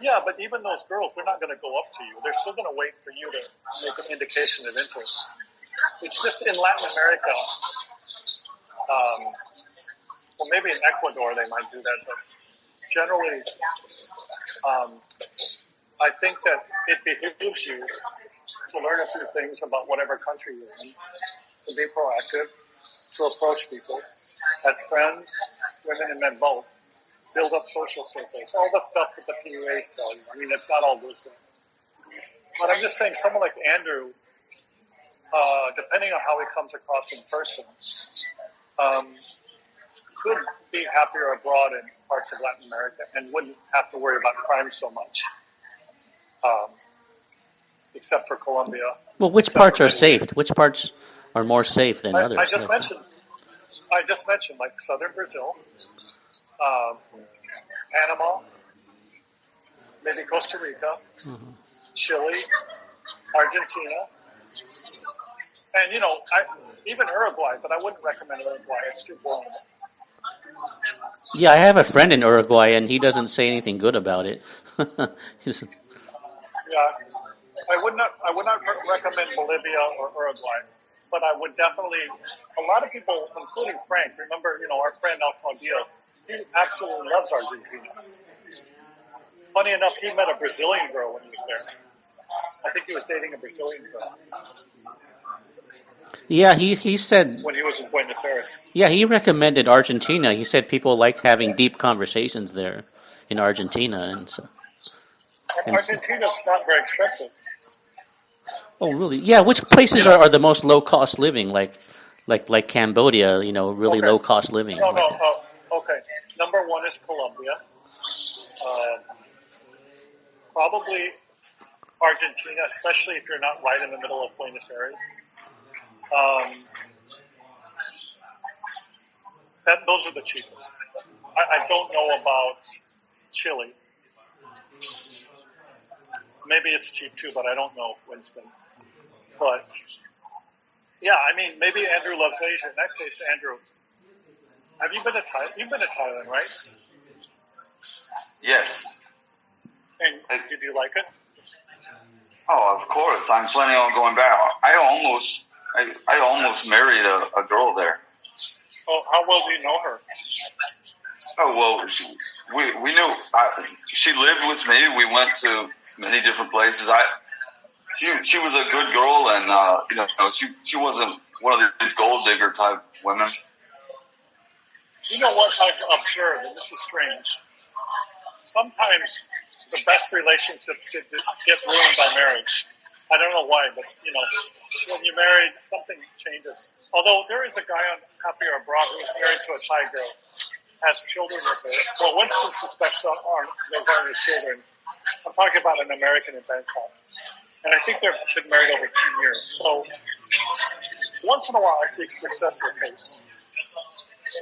Yeah, but even those girls, they're not going to go up to you. They're still going to wait for you to make an indication of interest. It's just in Latin America, well, maybe in Ecuador they might do that, but generally, I think that it behooves you to learn a few things about whatever country you're in, to be proactive, to approach people as friends, women and men both, build up social circles, all the stuff that the PUAs tell you. I mean, it's not all wisdom. But I'm just saying someone like Andrew, depending on how he comes across in person, could be happier abroad in parts of Latin America and wouldn't have to worry about crime so much, except for Colombia. Well, which parts are safe? Which parts are more safe than others? I just mentioned like southern Brazil, Panama, maybe Costa Rica, Chile, Argentina, and even Uruguay, but I wouldn't recommend Uruguay. It's too boring. Yeah, I have a friend in Uruguay, and he doesn't say anything good about it. He's- Yeah, I would not recommend Bolivia or Uruguay, but I would definitely. A lot of people, including Frank, remember, our friend Al Claudio, he absolutely loves Argentina. Funny enough, he met a Brazilian girl when he was there. I think he was dating a Brazilian girl yeah, he said. when he was in Buenos Aires. Yeah, he recommended Argentina. He said people like having deep conversations there in Argentina, And and so, Argentina's not very expensive. oh really? Yeah, which places are the most low cost living? Like Cambodia, really Okay. low cost living. No, no. Okay. Number one is Colombia. Probably Argentina, especially if you're not right in the middle of Buenos Aires. Those are the cheapest. I don't know about Chile. Maybe it's cheap too, but I don't know, Winston. But yeah, I mean, maybe Andrew loves Asia. In that case, Andrew, have you been to Thailand? You've been to Thailand, right? Yes. And did you like it? Oh, of course. I'm planning on going back. I almost married a girl there. Oh, how well do you know her? Oh well, we knew. She lived with me. We went to many different places. She was a good girl, and she wasn't one of these gold digger type women. You know what I've observed, and this is strange. Sometimes the best relationships get ruined by marriage. I don't know why, but when you're married, something changes. Although there is a guy on Happy or Abroad who's married to a Thai girl, has children with her. Well, Winston suspects those aren't his children. I'm talking about an American in Bangkok, and I think they've been married over 10 years. So once in a while, I see a successful case.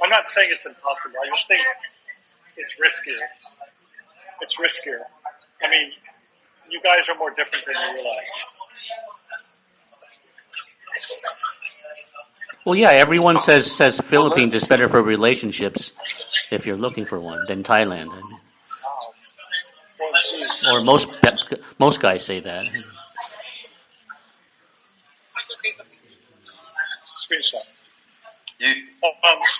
I'm not saying it's impossible. I just think it's riskier. It's riskier. I mean, you guys are more different than you realize. Well, yeah, everyone says Philippines is better for relationships if you're looking for one than Thailand. I mean, Wow. Well, geez. or most guys say that. Screenshot.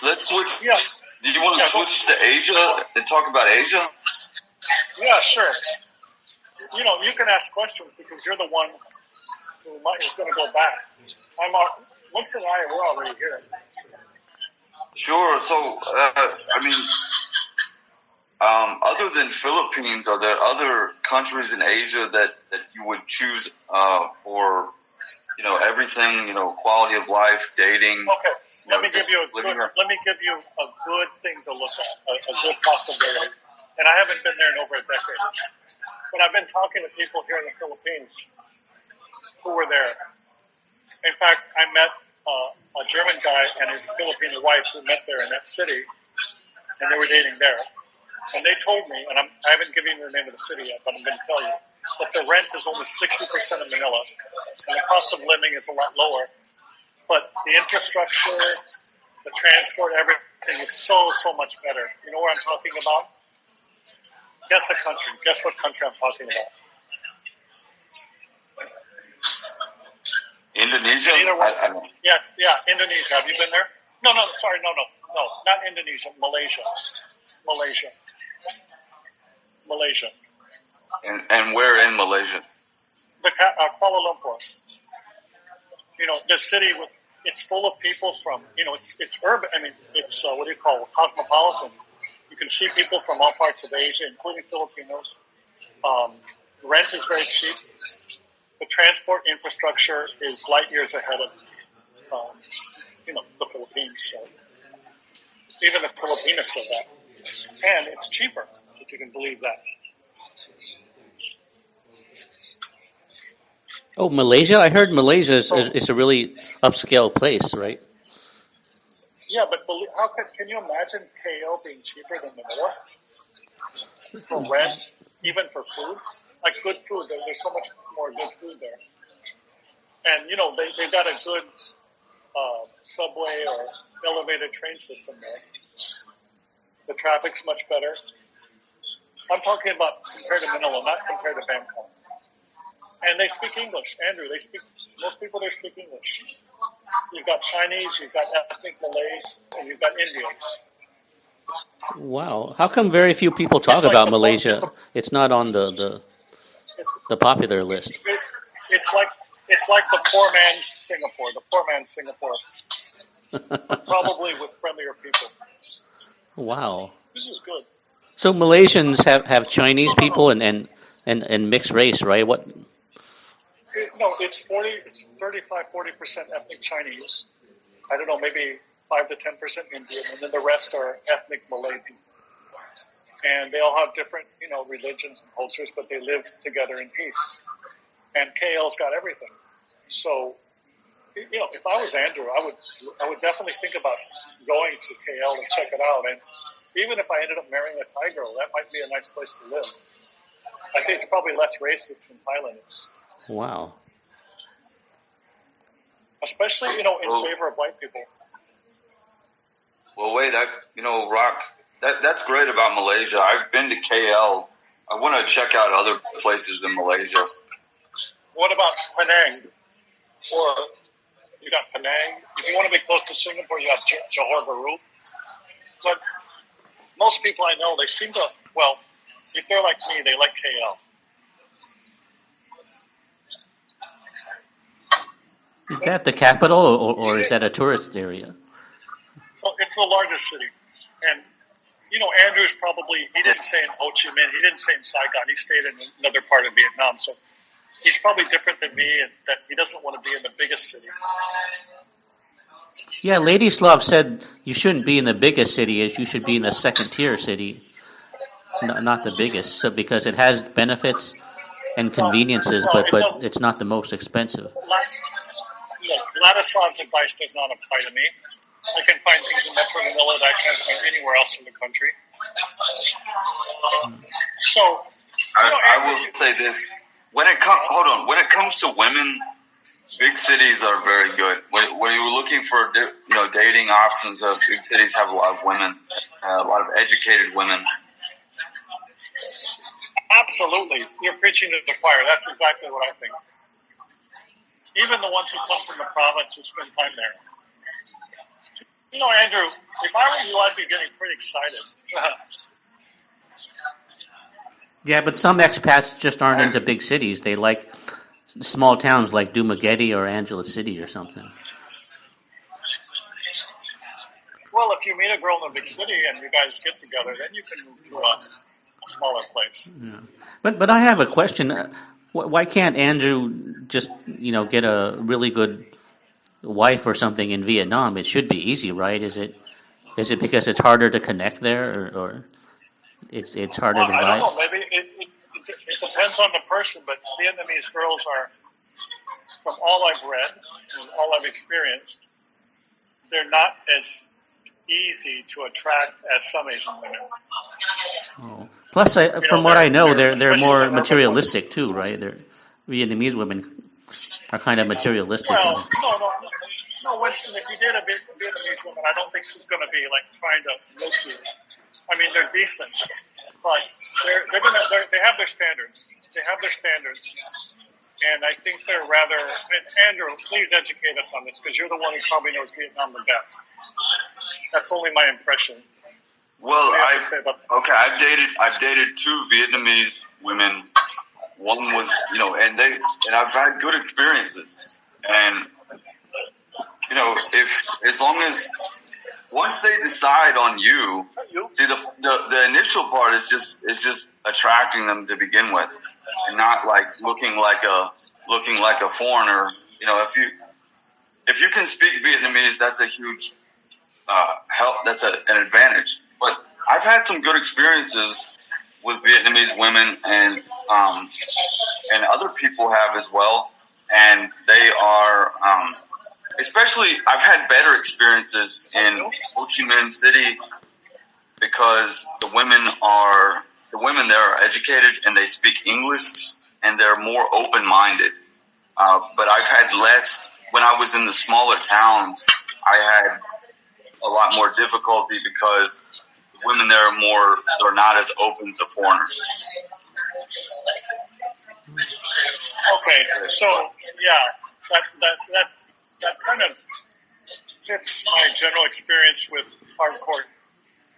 Let's switch. Yeah. Do you want to switch to Asia and talk about Asia? Yeah, sure. You can ask questions because you're the one who is going to go back. Winston and I, we're already here. Sure. So, other than Philippines, are there other countries in Asia that you would choose for, everything, quality of life, dating? Okay. Let me give you a good thing to look at, a good possibility. And I haven't been there in over a decade. But I've been talking to people here in the Philippines who were there. In fact, I met a German guy and his Filipino wife who met there in that city, and they were dating there. And they told me, and I haven't given you the name of the city yet, but I'm going to tell you, that the rent is only 60% of Manila, and the cost of living is a lot lower. But the infrastructure, the transport, everything is so much better. You know what I'm talking about? Guess a country. Guess what country I'm talking about. Indonesia? I don't. Yes, Indonesia. Have you been there? No, sorry, no, not Indonesia. Malaysia. And where in Malaysia? Kuala Lumpur. The city it's full of people from, it's urban. I mean, it's what do you call it? Cosmopolitan. You can see people from all parts of Asia, including Filipinos. Rent is very cheap. The transport infrastructure is light years ahead of, the Philippines. So even the Filipinos said that. And it's cheaper, if you can believe that. Oh, Malaysia! I heard Malaysia is a really upscale place, right? Yeah, but can you imagine KL being cheaper than Manila? For rent, even for food? Like good food, there's so much more good food there. And they've got a good subway or elevated train system there. The traffic's much better. I'm talking about compared to Manila, not compared to Bangkok. And they speak English, Andrew. Most people there speak English. You've got Chinese, you've got ethnic Malays, and you've got Indians. Wow. How come very few people talk like about the- Malaysia? it's a- It's not on the popular list. It's like the poor man's Singapore. The poor man's Singapore, but probably with friendlier people. Wow. This is good. So Malaysians have Chinese people and mixed race, right? What? No, it's 35-40% ethnic Chinese. I don't know, maybe 5 to 10% Indian, and then the rest are ethnic Malay people. And they all have different, religions and cultures, but they live together in peace. And KL's got everything. So, if I was Andrew, I would definitely think about going to KL and check it out. And even if I ended up marrying a Thai girl, that might be a nice place to live. I think it's probably less racist than Thailand is. Wow. Especially, in favor of white people. Well, wait, Rock, that's great about Malaysia. I've been to KL. I want to check out other places in Malaysia. What about Penang? Or you got Penang. If you want to be close to Singapore, you have Johor Bahru. But most people I know, they seem to, if they're like me, they like KL. Is that the capital, or is that a tourist area? So it's the largest city. And, Andrew's he didn't stay in Ho Chi Minh, he didn't stay in Saigon, he stayed in another part of Vietnam. So he's probably different than me, and that he doesn't want to be in the biggest city. Yeah, Ladislav said you shouldn't be in the biggest city, you should be in the second-tier city, not the biggest, so because it has benefits and conveniences, but it's not the most expensive. Ladislav's advice does not apply to me. I can find things in Metro Manila that I can't find anywhere else in the country. So, I will say this: when it comes to women, big cities are very good. When you're looking for dating options, big cities have a lot of women, a lot of educated women. Absolutely, you're preaching to the choir. That's exactly what I think. Even the ones who come from the province who spend time there. Andrew, if I were you, I'd be getting pretty excited. Yeah, but some expats just aren't into big cities. They like small towns like Dumaguete or Angela City or something. Well, if you meet a girl in a big city and you guys get together, then you can move to a smaller place. Yeah. But I have a question. Why can't Andrew just, get a really good wife or something in Vietnam? It should be easy, right? Is it because it's harder to connect there, or it's harder to I find? don't know. Maybe it depends on the person, but Vietnamese girls are, from all I've read and all I've experienced, they're not as easy to attract as some Asian women. Oh. Plus, from what I know, they're more especially materialistic too, right? Vietnamese women are kind of materialistic. Well, no, Winston, if you date a Vietnamese woman, I don't think she's going to be trying to milk you. I mean, they're decent, but they have their standards. They have their standards, and I think they're rather. And Andrew, please educate us on this because you're the one who probably knows Vietnam the best. That's only my impression. Well, I've dated two Vietnamese women. One was, and I've had good experiences. And, as long as once they decide on you, see the initial part is just attracting them to begin with, and not looking like a foreigner. If you can speak Vietnamese, that's a huge help. That's an advantage. But I've had some good experiences with Vietnamese women, and other people have as well. And they are, especially I've had better experiences in Ho Chi Minh City because the women there are educated and they speak English and they're more open-minded. but I've had less when I was in the smaller towns. I had a lot more difficulty because the women there they're not as open to foreigners. Okay, so yeah, that kind of fits my general experience with hardcore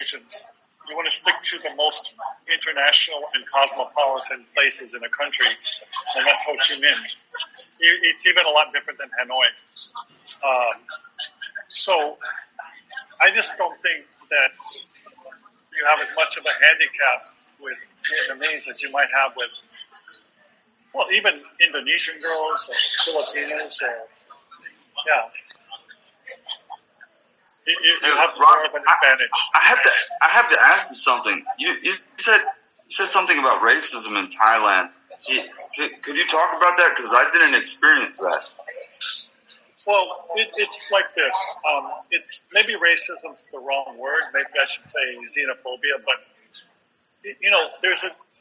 Asians. You want to stick to the most international and cosmopolitan places in a country, and that's Ho Chi Minh. It's even a lot different than Hanoi. So I just don't think that you have as much of a handicap with Vietnamese as you might have with, well, even Indonesian girls or Filipinos or, yeah. You have more of an advantage. I have to ask you something. You said something about racism in Thailand. Could you talk about that? Because I didn't experience that. Well, it's like this. It's maybe racism's the wrong word. Maybe I should say xenophobia. But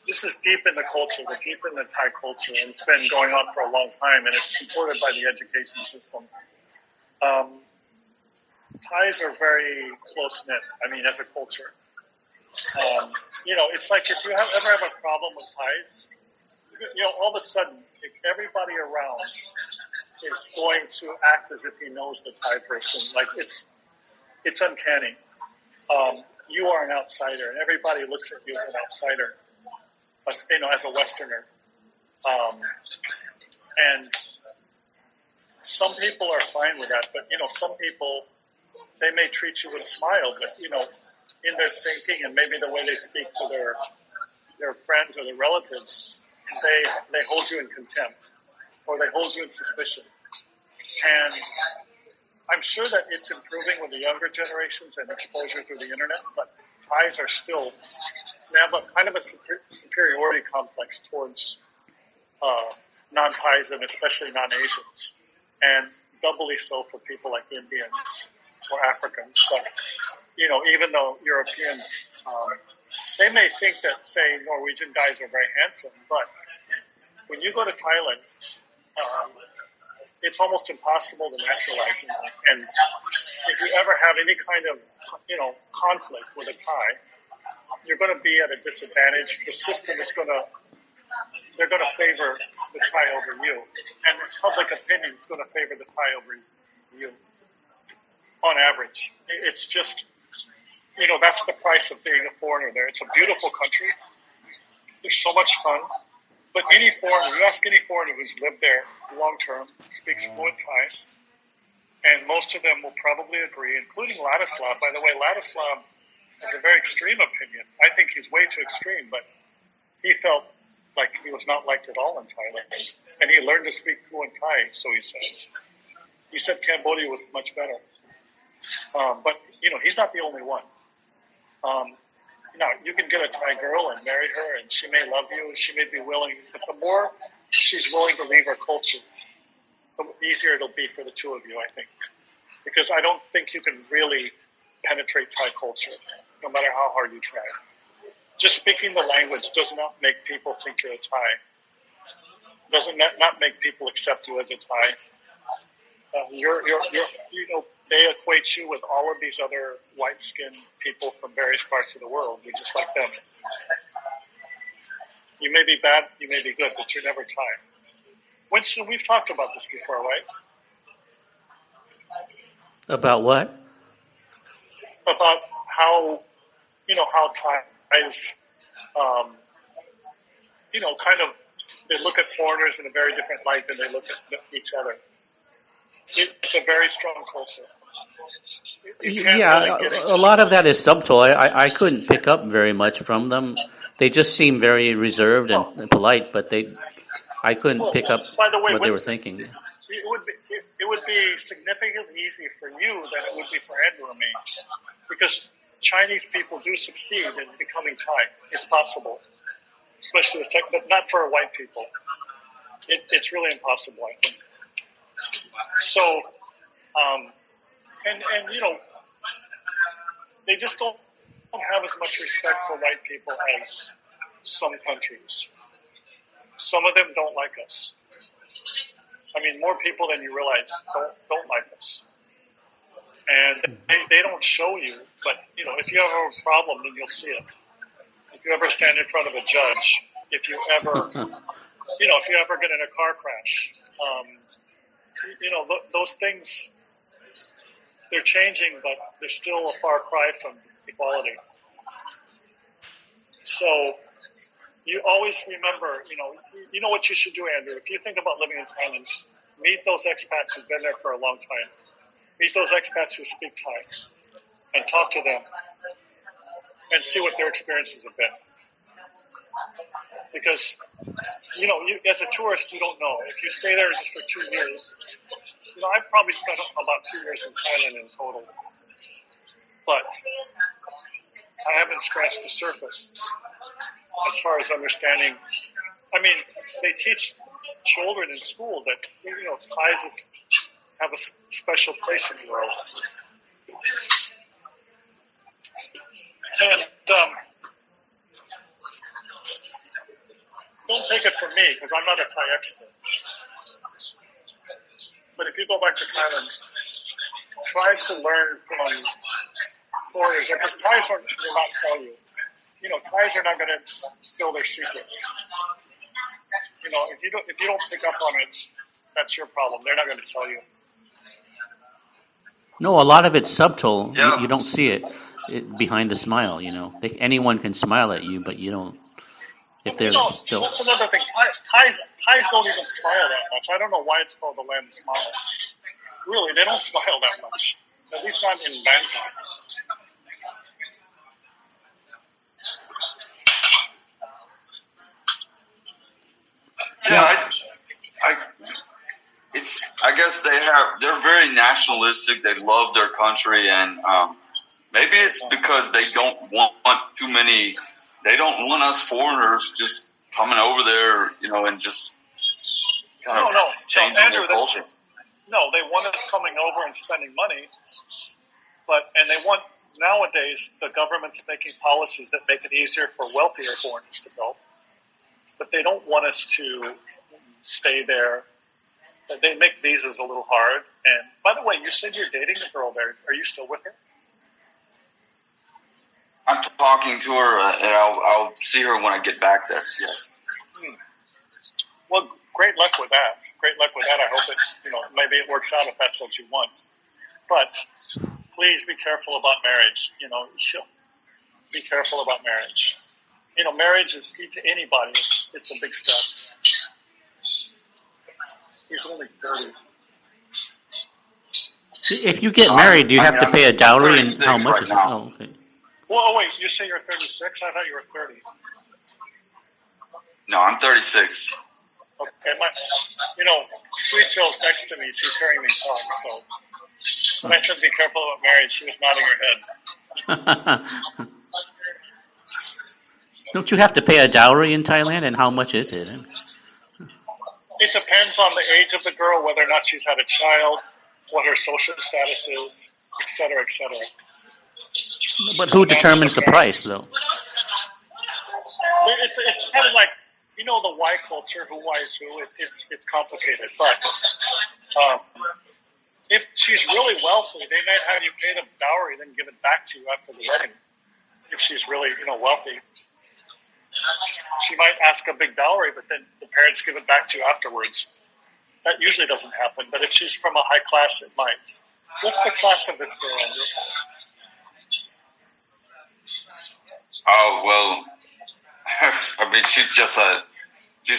this is deep in the culture, deep in the Thai culture, and it's been going on for a long time, and it's supported by the education system. Thais are very close knit. I mean, as a culture, it's like if you ever have a problem with Thais, all of a sudden, everybody around is going to act as if he knows the Thai person. Like it's uncanny. You are an outsider, and everybody looks at you as an outsider, as a Westerner. And some people are fine with that, but some people, they may treat you with a smile, but in their thinking and maybe the way they speak to their friends or their relatives, they hold you in contempt or they hold you in suspicion. And I'm sure that it's improving with the younger generations and exposure through the internet, but Thais are still, they have a kind of a superiority complex towards non-Thais and especially non-Asians, and doubly so for people like Indians or Africans. But, even though Europeans, they may think that, say, Norwegian guys are very handsome, but when you go to Thailand, it's almost impossible to naturalize them. And if you ever have any kind of, conflict with a Thai, you're going to be at a disadvantage. The system is they're going to favor the Thai over you. And public opinion is going to favor the Thai over you. On average. It's just, that's the price of being a foreigner there. It's a beautiful country. There's so much fun. But any foreigner, you ask any foreigner who's lived there long term, speaks fluent Thai, and most of them will probably agree, including Ladislav. By the way, Ladislav has a very extreme opinion. I think he's way too extreme, but he felt like he was not liked at all in Thailand. And he learned to speak fluent Thai, so he says. He said Cambodia was much better. But, he's not the only one. You can get a Thai girl and marry her, and she may love you, she may be willing, but the more she's willing to leave her culture, the easier it'll be for the two of you, I think. Because I don't think you can really penetrate Thai culture, no matter how hard you try. Just speaking the language does not make people think you're a Thai. Doesn't not make people accept you as a Thai. They equate you with all of these other white-skinned people from various parts of the world. You're just like them. You may be bad, you may be good, but you're never Thai. Winston, we've talked about this before, right? About what? About how Thais, kind of, they look at foreigners in a very different light than they look at each other. It's a very strong culture. Yeah, a lot of that is subtle. I couldn't pick up very much from them. They just seem very reserved and polite, but I couldn't pick up by the way, what they were Winston, thinking. It would be significantly easier for you than it would be for Andrew and me, because Chinese people do succeed in becoming Thai. It's possible, especially but not for white people. It's really impossible, I think. So, and they just don't have as much respect for white people as some countries. Some of them don't like us. I mean, more people than you realize don't like us. And they don't show you, but, if you have a problem, then you'll see it. If you ever stand in front of a judge, if you ever get in a car crash, those things, they're changing, but they're still a far cry from equality. So you always remember, you know what you should do, Andrew. If you think about living in Thailand, meet those expats who've been there for a long time. Meet those expats who speak Thai and talk to them and see what their experiences have been. Because, you, as a tourist, you don't know. If you stay there just for 2 years, I've probably spent about 2 years in Thailand in total. But I haven't scratched the surface as far as understanding. I mean, they teach children in school that, Thais have a special place in the world. And don't take it from me, because I'm not a Thai expert. But if you go back to Thailand, try to learn from foreigners, because Thais will not tell you. Thais are not going to spill their secrets. If you don't pick up on it, that's your problem. They're not going to tell you. No, a lot of it's subtle. Yeah. You don't see it behind the smile. Anyone can smile at you, but you don't. If they're still. That's another thing. Thais don't even smile that much. I don't know why it's called the land of smiles. Really, they don't smile that much. At least not in Bangkok. Yeah, I guess they're very nationalistic. They love their country, and maybe it's because they don't want they don't want us foreigners just coming over there, and just kind of changing their culture. No, they want us coming over and spending money, and they want, nowadays, the government's making policies that make it easier for wealthier foreigners to go. But they don't want us to stay there. They make visas a little hard. And by the way, you said you're dating a girl there. Are you still with her? I'm talking to her, and I'll see her when I get back there. Yes. Well, great luck with that. Great luck with that. I hope it, maybe it works out if that's what you want. But please be careful about marriage. Be careful about marriage. Marriage is to anybody. It's a big step. He's only 30. If you get married, do you have to pay a dowry, and how much is it? Oh, okay. Well, wait, you say you're 36? I thought you were 30. No, I'm 36. Okay, Sweet Joe's next to me. She's hearing me talk, so when I said be careful about marriage, she was nodding her head. Don't you have to pay a dowry in Thailand, and how much is it? It depends on the age of the girl, whether or not she's had a child, what her social status is, et cetera, et cetera. But who determines the price, though? It's kind of like, the why culture, who why's who. It's complicated, but if she's really wealthy, they might have you pay the dowry, then give it back to you after the wedding. If she's really, wealthy, she might ask a big dowry, but then the parents give it back to you afterwards. That usually doesn't happen, but if she's from a high class, it might. What's the class of this girl, Andrew? Oh, well, I mean, she's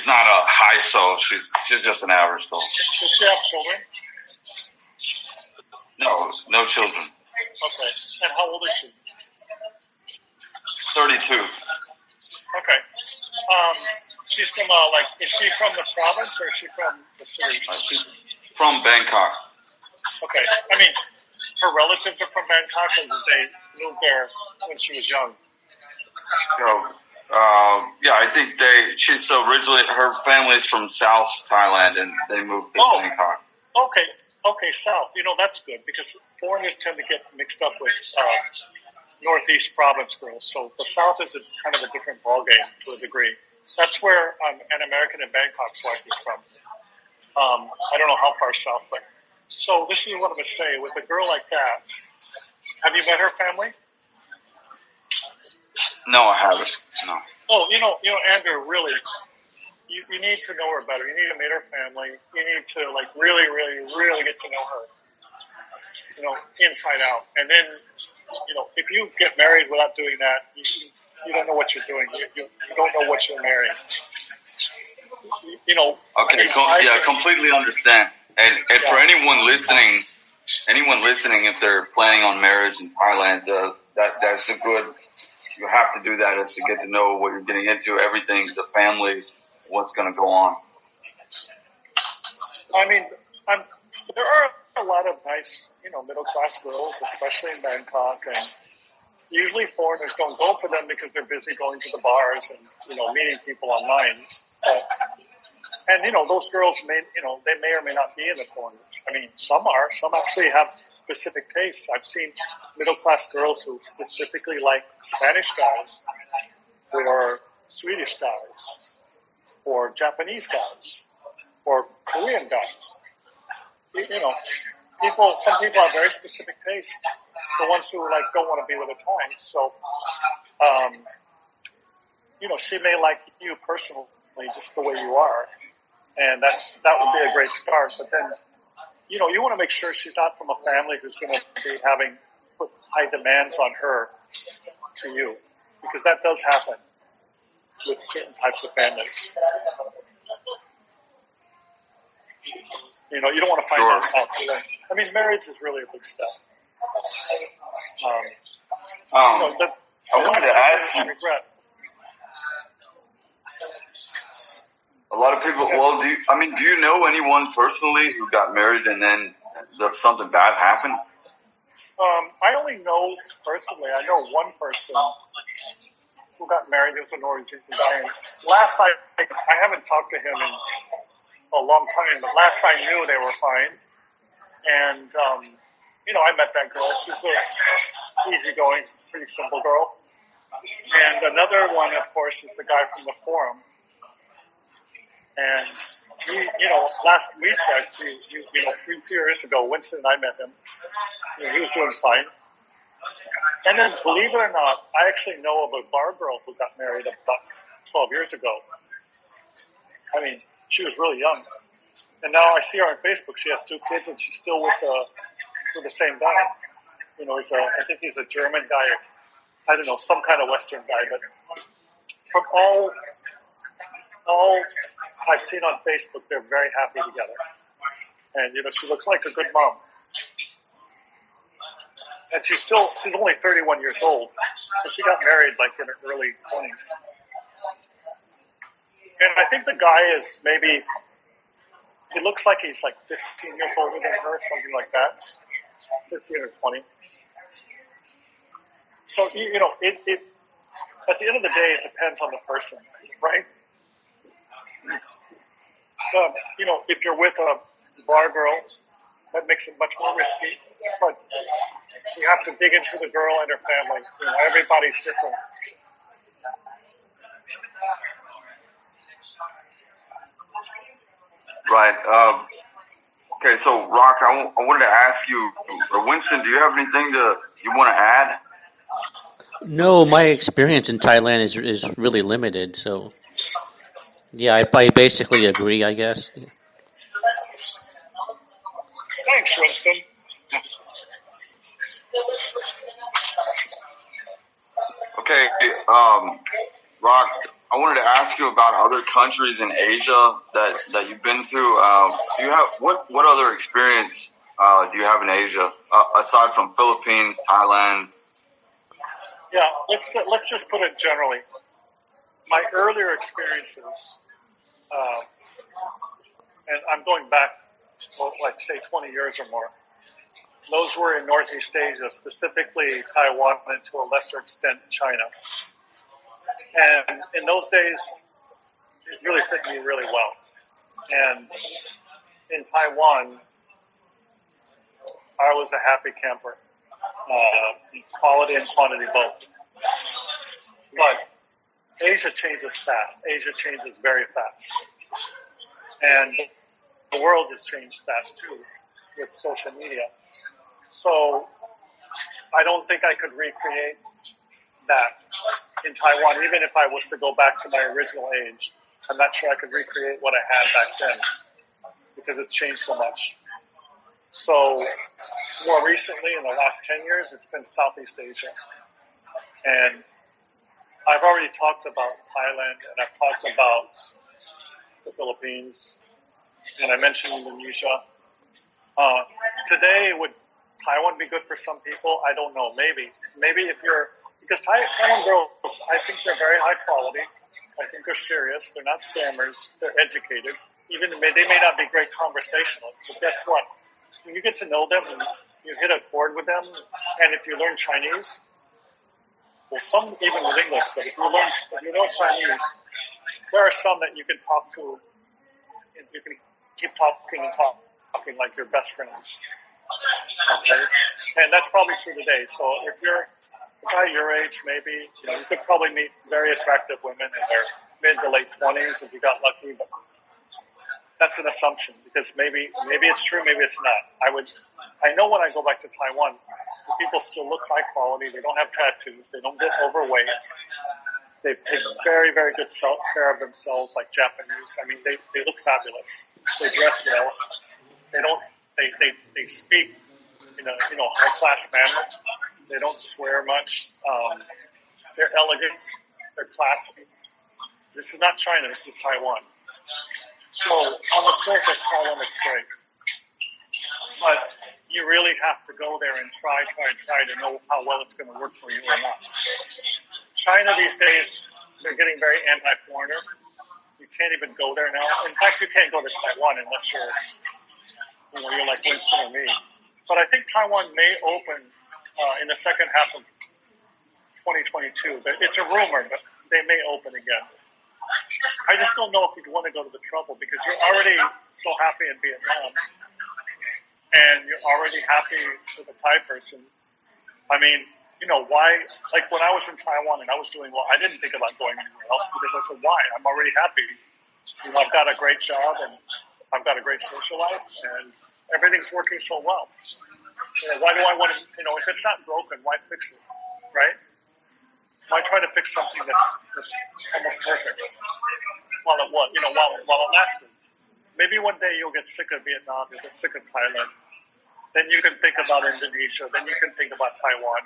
not a high soul. She's just an average soul. Does she have children? No children. Okay. And how old is she? 32. Okay. She's from is she from the province or is she from the city? She's from Bangkok. Okay. I mean, her relatives are from Bangkok, or did they move there when she was young? Yeah, I think she's originally, her family's from South Thailand, and they moved to Bangkok. Okay, South. That's good, because foreigners tend to get mixed up with Northeast province girls. So the South is kind of a different ballgame to a degree. That's where an American in Bangkok's wife is from. I don't know how far south, but so this is what I'm going to say. With a girl like that, have you met her family? No, I haven't. No. Oh, Andrew, really, you need to know her better. You need to meet her family. You need to like really, really, really get to know her, inside out. And then, if you get married without doing that, you don't know what you're doing. You don't know what you're marrying. Okay, completely understand. And for anyone listening, if they're planning on marriage in Thailand, that's a good. You have to do that is to get to know what you're getting into, everything, the family, what's going to go on. I mean, there are a lot of nice, middle class girls, especially in Bangkok, and usually foreigners don't go for them because they're busy going to the bars and meeting people online. And those girls they may or may not be into foreigners. I mean, some are. Some actually have specific tastes. I've seen middle class girls who specifically like Spanish guys, or Swedish guys, or Japanese guys, or Korean guys. Some people have very specific tastes. The ones who don't want to be with a Thai. So, she may like you personally, just the way you are. And that would be a great start. But then, you want to make sure she's not from a family who's going to be put high demands on her to you, because that does happen with certain types of families. You don't want to find that out. I mean, marriage is really a big step. I wanted to ask you. A lot of people. Well, do you know anyone personally who got married and then something bad happened? I only know personally. I know one person who got married. It was a Norwegian guy. And last I haven't talked to him in a long time, but last I knew they were fine. And I met that girl. She's an easygoing, pretty simple girl. And another one, of course, is the guy from the forum. And last we checked, 3 years ago, Winston and I met him. He was doing fine. And then, believe it or not, I actually know of a bar girl who got married about 12 years ago. I mean, she was really young. And now I see her on Facebook. She has 2 kids, and she's still with the same guy. I think he's a German guy, or I don't know, some kind of Western guy. But from all I've seen on Facebook, they're very happy together. And, she looks like a good mom. And she's only 31 years old. So she got married in her early 20s. And I think the guy is he looks like he's 15 years older than her, something like that. 15 or 20. So, at the end of the day, it depends on the person, right? If you're with a bar girl, that makes it much more risky. But you have to dig into the girl and her family. Everybody's different. Right. Okay, so Rock, I wanted to ask you, or Winston, do you have anything you want to add? No, my experience in Thailand is really limited. So, yeah, I basically agree, I guess. Thanks, Winston. Okay, Rock, I wanted to ask you about other countries in Asia that you've been to. Do you have what other experience do you have in Asia aside from Philippines, Thailand? Yeah, let's just put it generally. My earlier experiences, and I'm going back, say 20 years or more. Those were in Northeast Asia, specifically Taiwan, and to a lesser extent China. And in those days, it really fit me really well. And in Taiwan, I was a happy camper, quality and quantity both. But Asia changes fast. Asia changes very fast. And the world has changed fast too with social media. So I don't think I could recreate that in Taiwan, even if I was to go back to my original age. I'm not sure I could recreate what I had back then because it's changed so much. So more recently, in the last 10 years, it's been Southeast Asia. And I've already talked about Thailand, and I've talked about the Philippines, and I mentioned Indonesia. Today, would Taiwan be good for some people? I don't know. Maybe if you're, because Taiwan girls, I think they're very high quality. I think they're serious. They're not scammers. They're educated. Even they may not be great conversationalists, but guess what? When you get to know them and you hit a chord with them, and if you learn Chinese, well, some even with English, but if you know Chinese, there are some that you can talk to, and you can keep talking and talking like your best friends. Okay, and that's probably true today. So if you're a guy your age, maybe you could probably meet very attractive women in their mid to late 20s if you got lucky, but that's an assumption because maybe it's true, maybe it's not. I know when I go back to Taiwan, the people still look high quality. They don't have tattoos. They don't get overweight. They take very, very good care of themselves, like Japanese. I mean, they look fabulous. They dress well. They speak in a high class manner. They don't swear much. They're elegant. They're classy. This is not China. This is Taiwan. So on the surface, Taiwan looks great, but you really have to go there and try to know how well it's going to work for you or not. China these days, they're getting very anti-foreigner. You can't even go there now. In fact, you can't go to Taiwan unless you're like Winston or me. But I think Taiwan may open in the second half of 2022. It's a rumor, but they may open again. I just don't know if you'd want to go to the trouble because you're already so happy in Vietnam and you're already happy with a Thai person. I mean, why? Like when I was in Taiwan and I was doing well, I didn't think about going anywhere else because I said, why? I'm already happy. I've got a great job and I've got a great social life and everything's working so well. Why do I want to, if it's not broken, why fix it, right? Why try to fix something that's almost perfect while it lasted? Maybe one day you'll get sick of Vietnam, you'll get sick of Thailand. Then you can think about Indonesia. Then you can think about Taiwan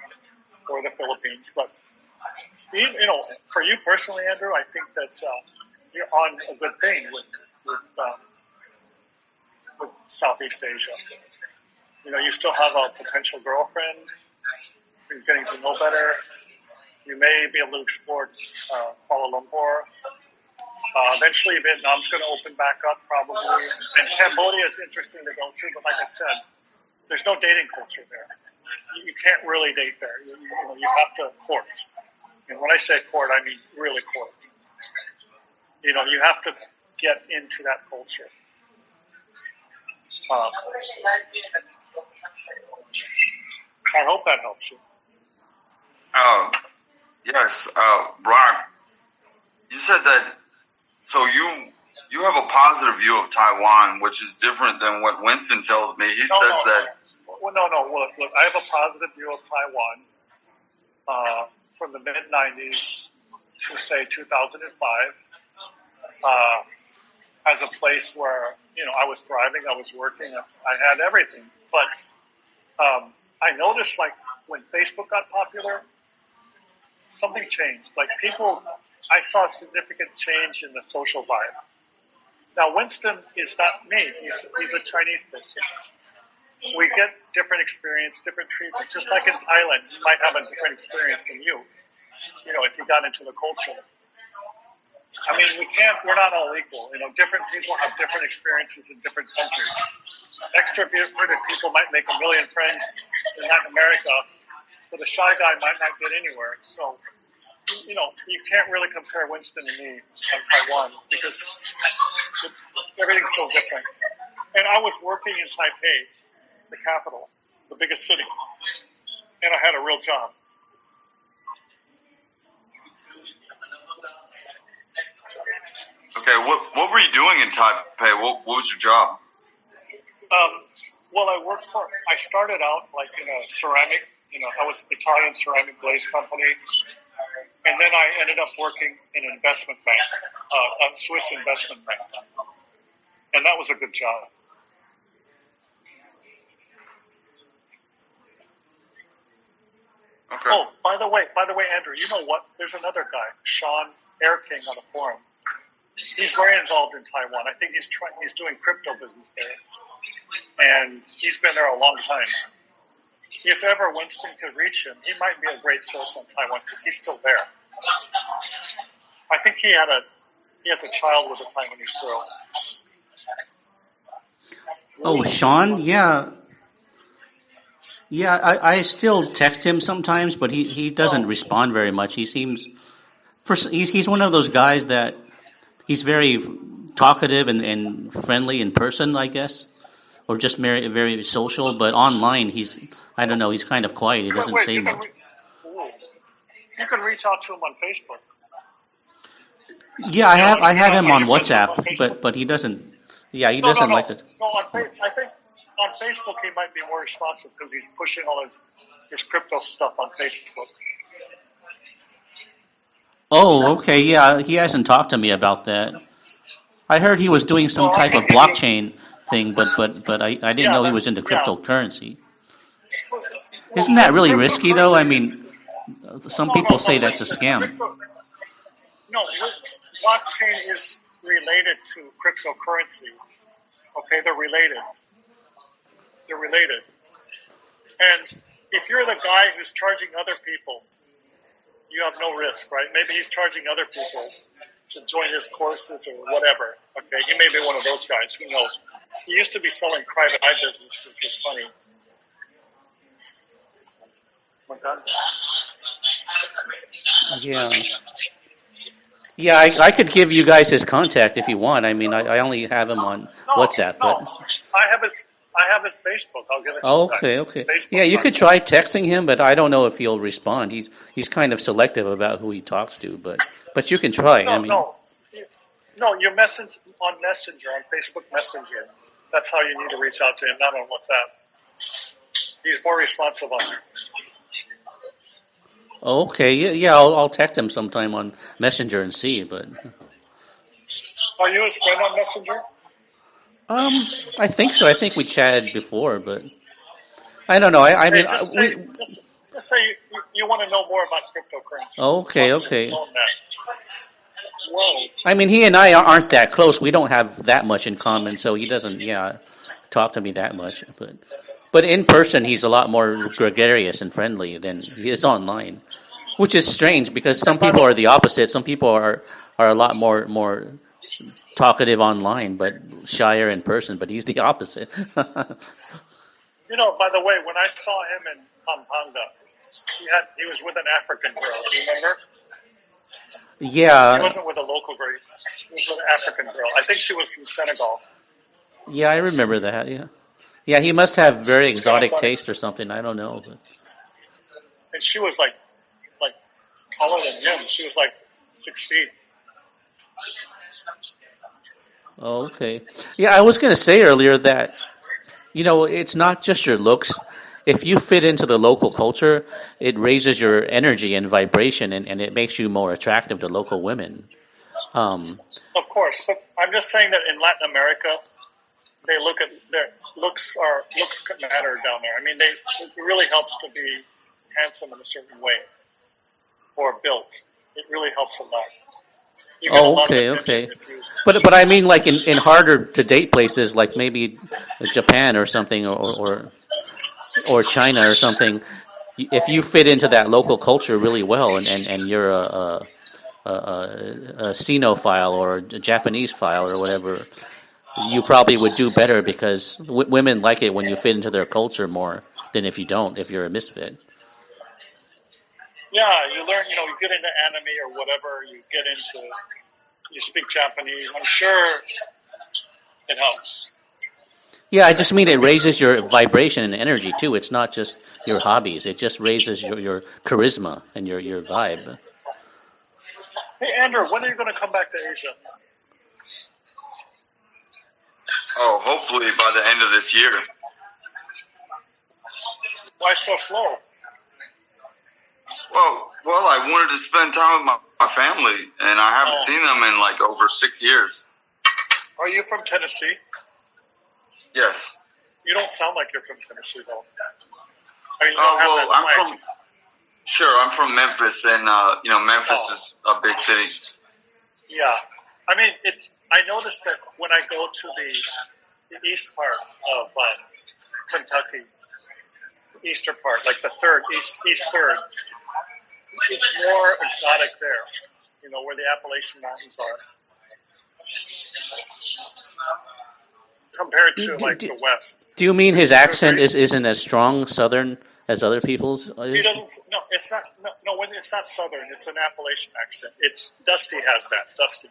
or the Philippines. But for you personally, Andrew, I think that you're on a good thing with Southeast Asia. You still have a potential girlfriend. You're getting to know better. You may be able to explore Kuala Lumpur. Eventually, Vietnam's going to open back up, probably. And Cambodia is interesting to go to, but like I said, there's no dating culture there. You can't really date there. You have to court. And when I say court, I mean really court. You have to get into that culture. I hope that helps you. Yes, Brock, you said that, so you have a positive view of Taiwan, which is different than what Winston tells me. He says that. Well, no. Look, I have a positive view of Taiwan from the mid-90s to, say, 2005 as a place where, I was thriving, I was working, I had everything. But I noticed, like, when Facebook got popular, something changed. Like I saw a significant change in the social vibe. Now, Winston is not me. He's a Chinese person. We get different experience, different treatment. Just like in Thailand, you might have a different experience than you, if you got into the culture. I mean, we're not all equal. Different people have different experiences in different countries. Extroverted people might make a million friends in Latin America, so the shy guy might not get anywhere. So, you can't really compare Winston and me in Taiwan because everything's so different. And I was working in Taipei, the capital, the biggest city, and I had a real job. Okay, what were you doing in Taipei? What was your job? Well, I started out like in a ceramic, I was Italian ceramic glaze company. And then I ended up working in an investment bank, a Swiss investment bank. And that was a good job. Okay. Oh, by the way, Andrew, you know what? There's another guy, Sean Air King on the forum. He's very involved in Taiwan. I think he's doing crypto business there. And he's been there a long time. If ever Winston could reach him, he might be a great source on Taiwan because he's still there. I think he has a child with a Taiwanese girl. Oh, Sean, yeah. Yeah, I still text him sometimes, but he doesn't respond very much. He seems he's one of those guys that he's very talkative and friendly in person, I guess, or just very very social. But online, I don't know, he's kind of quiet. He doesn't say much. You can reach out to him on Facebook. Yeah, I have him on WhatsApp, but he doesn't. Yeah, he doesn't like to. No, I think on Facebook he might be more responsive because he's pushing all his crypto stuff on Facebook. Oh, okay, yeah, he hasn't talked to me about that. I heard he was doing some type of blockchain thing, but I didn't know he was into cryptocurrency. Isn't that really risky, though? I mean, some people say that's a scam. No, blockchain is related to cryptocurrency. Okay, they're related. And if you're the guy who's charging other people, you have no risk, right? Maybe he's charging other people to join his courses or whatever. Okay, he may be one of those guys. Who knows? He used to be selling private eye business, which is funny. Yeah. Yeah, I could give you guys his contact if you want. I mean, I only have him on WhatsApp, but I have his Facebook. I'll give it to you. Okay. Yeah, you could try texting him, but I don't know if he'll respond. He's kind of selective about who he talks to, but you can try. You message on Messenger, on Facebook Messenger. That's how you need to reach out to him, not on WhatsApp. He's more responsive on there. Okay, yeah, I'll text him sometime on Messenger and see, but. Are you his friend on Messenger? I think so. I think we chatted before, but I don't know. I mean, just say you want to know more about cryptocurrency. Okay. Whoa. I mean, he and I aren't that close. We don't have that much in common, so he doesn't, talk to me that much. But in person, he's a lot more gregarious and friendly than he is online, which is strange because some people are the opposite. Some people are a lot more talkative online, but shyer in person. But he's the opposite. By the way, when I saw him in Pampanga, he was with an African girl. Do you remember? Yeah. He wasn't with a local girl. He was with an African girl. I think she was from Senegal. Yeah, I remember that. Yeah. Yeah, he must have very exotic taste or something. I don't know. But. And she was like taller than him. She was like 6 feet. Oh, okay. Yeah, I was going to say earlier that, it's not just your looks. If you fit into the local culture, it raises your energy and vibration, and it makes you more attractive to local women. Of course, but I'm just saying that in Latin America, they look at their looks matter down there. I mean, it really helps to be handsome in a certain way or built. It really helps a lot. Okay. But I mean, like in harder to date places, like maybe Japan or something, or China or something. If you fit into that local culture really well, and you're a Xenophile or a Japanese file or whatever, you probably would do better because women like it when you fit into their culture more than if you don't, if you're a misfit. Yeah, you learn, you get into anime or whatever, you speak Japanese. I'm sure it helps. Yeah, I just mean it raises your vibration and energy too. It's not just your hobbies. It just raises your charisma and your vibe. Hey, Andrew, when are you going to come back to Asia? Oh, hopefully by the end of this year. Why so slow? Well, I wanted to spend time with my family, and I haven't seen them in like over 6 years. Are you from Tennessee? Yes. You don't sound like you're from Tennessee, though. I mean, you don't have Well, that I'm twang. I'm from Memphis, and Memphis is a big city. Yeah. I mean, I noticed that when I go to the east part of Kentucky, eastern part, like the east third, it's more exotic there, where the Appalachian Mountains are, compared to like the west. Do you mean his accent isn't as strong Southern as other people's? He doesn't. No, it's not. No, when it's not Southern, it's an Appalachian accent. It's Dusty has that. Dusty.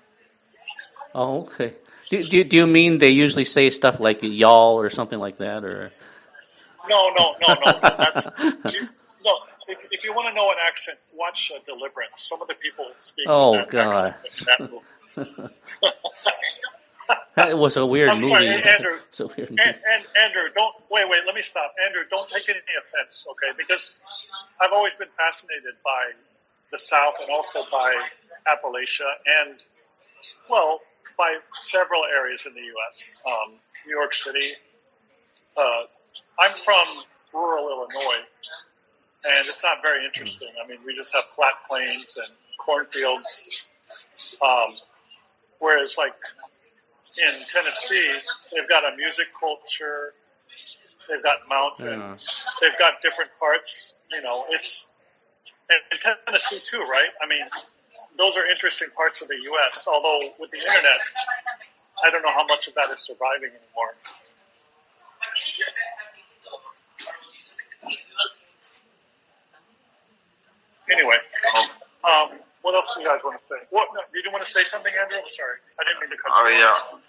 Oh, okay. Do you mean they usually say stuff like y'all or something like that, or? No. That's no. If you want to know an accent, watch Deliverance. Some of the people speak with that accent. That was a weird movie. I'm sorry, Andrew. So weird. And Andrew, don't wait. Let me stop. Andrew, don't take any offense, okay? Because I've always been fascinated by the South and also by Appalachia and, well, by several areas in the U.S. New York City. I'm from rural Illinois, and it's not very interesting. I mean, we just have flat plains and cornfields, whereas, like, in Tennessee, they've got a music culture, they've got mountains, they've got different parts, it's, and Tennessee too, right? I mean, those are interesting parts of the U.S., although with the internet, I don't know how much of that is surviving anymore. Anyway, what else do you guys want to say? Did you want to say something, Andrew? I'm sorry. I didn't mean to cut you off. Oh,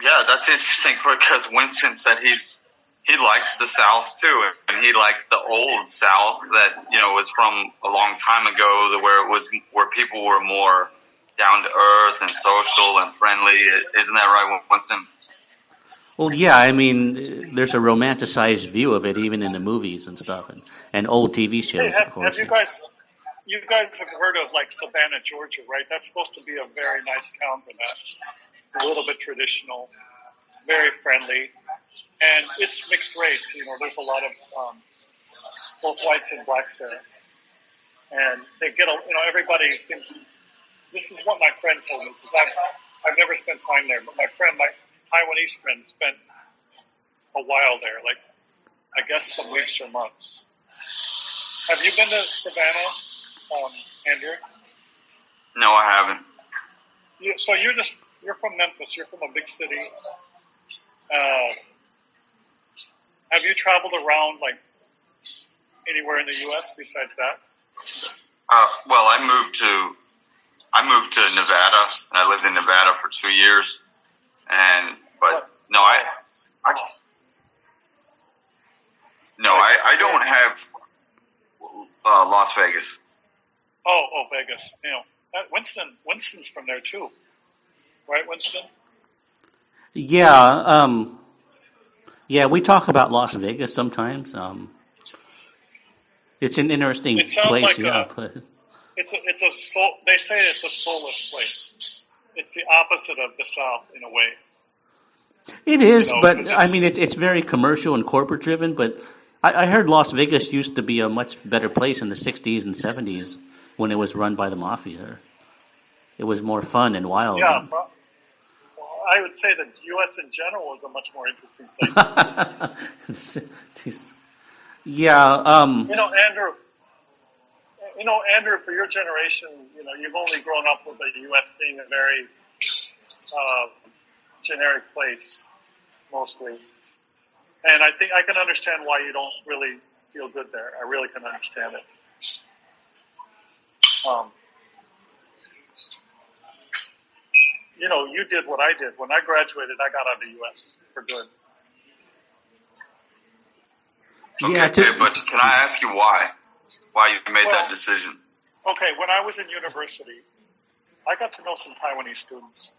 yeah. Yeah, that's interesting because Winston said he likes the South too, and he likes the old South that, was from a long time ago, where people were more down to earth and social and friendly. Isn't that right, Winston? Well, yeah, I mean, there's a romanticized view of it even in the movies and stuff, and old TV shows, of course. Have you guys have heard of like Savannah, Georgia, right? That's supposed to be a very nice town for that. A little bit traditional, very friendly, and it's mixed race. There's a lot of both whites and blacks there, and they get everybody thinks. This is what my friend told me because I've never spent time there, but my Taiwanese friend spent a while there, like I guess some weeks or months. Have you been to Savannah, Andrew? No, I haven't. So you're from Memphis. You're from a big city. Have you traveled around like anywhere in the U.S. besides that? Well, I moved to Nevada. I lived in Nevada for 2 years, but no, I don't have Las Vegas. Oh, Vegas. Winston's from there too, right, Winston? Yeah, yeah, we talk about Las Vegas sometimes. It's an interesting place, like but they say it's a soulless place. It's the opposite of the South in a way. It is, but I mean, it's very commercial and corporate driven. But I heard Las Vegas used to be a much better place in the '60s and '70s when it was run by the mafia. It was more fun and wild. Yeah, I would say the U.S. in general is a much more interesting place. Yeah. Andrew, for your generation, you've only grown up with the U.S. being a very generic place, mostly. And I think I can understand why you don't really feel good there. I really can understand it. You did what I did. When I graduated, I got out of the U.S. for good. Okay, but can I ask you why? Why you made that decision? Okay, when I was in university, I got to know some Taiwanese students,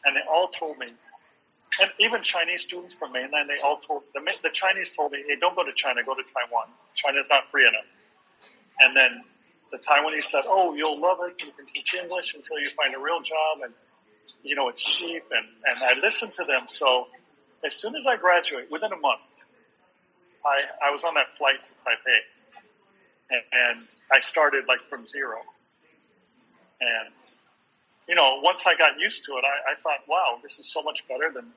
and they all told me And even Chinese students from mainland, they all told the Chinese told me, "Hey, don't go to China, go to Taiwan. China's not free enough." And then the Taiwanese said, "Oh, you'll love it. You can teach English until you find a real job, and it's cheap." And I listened to them. So as soon as I graduate, within a month, I was on that flight to Taipei, and I started like from zero. And once I got used to it, I thought, wow, this is so much better than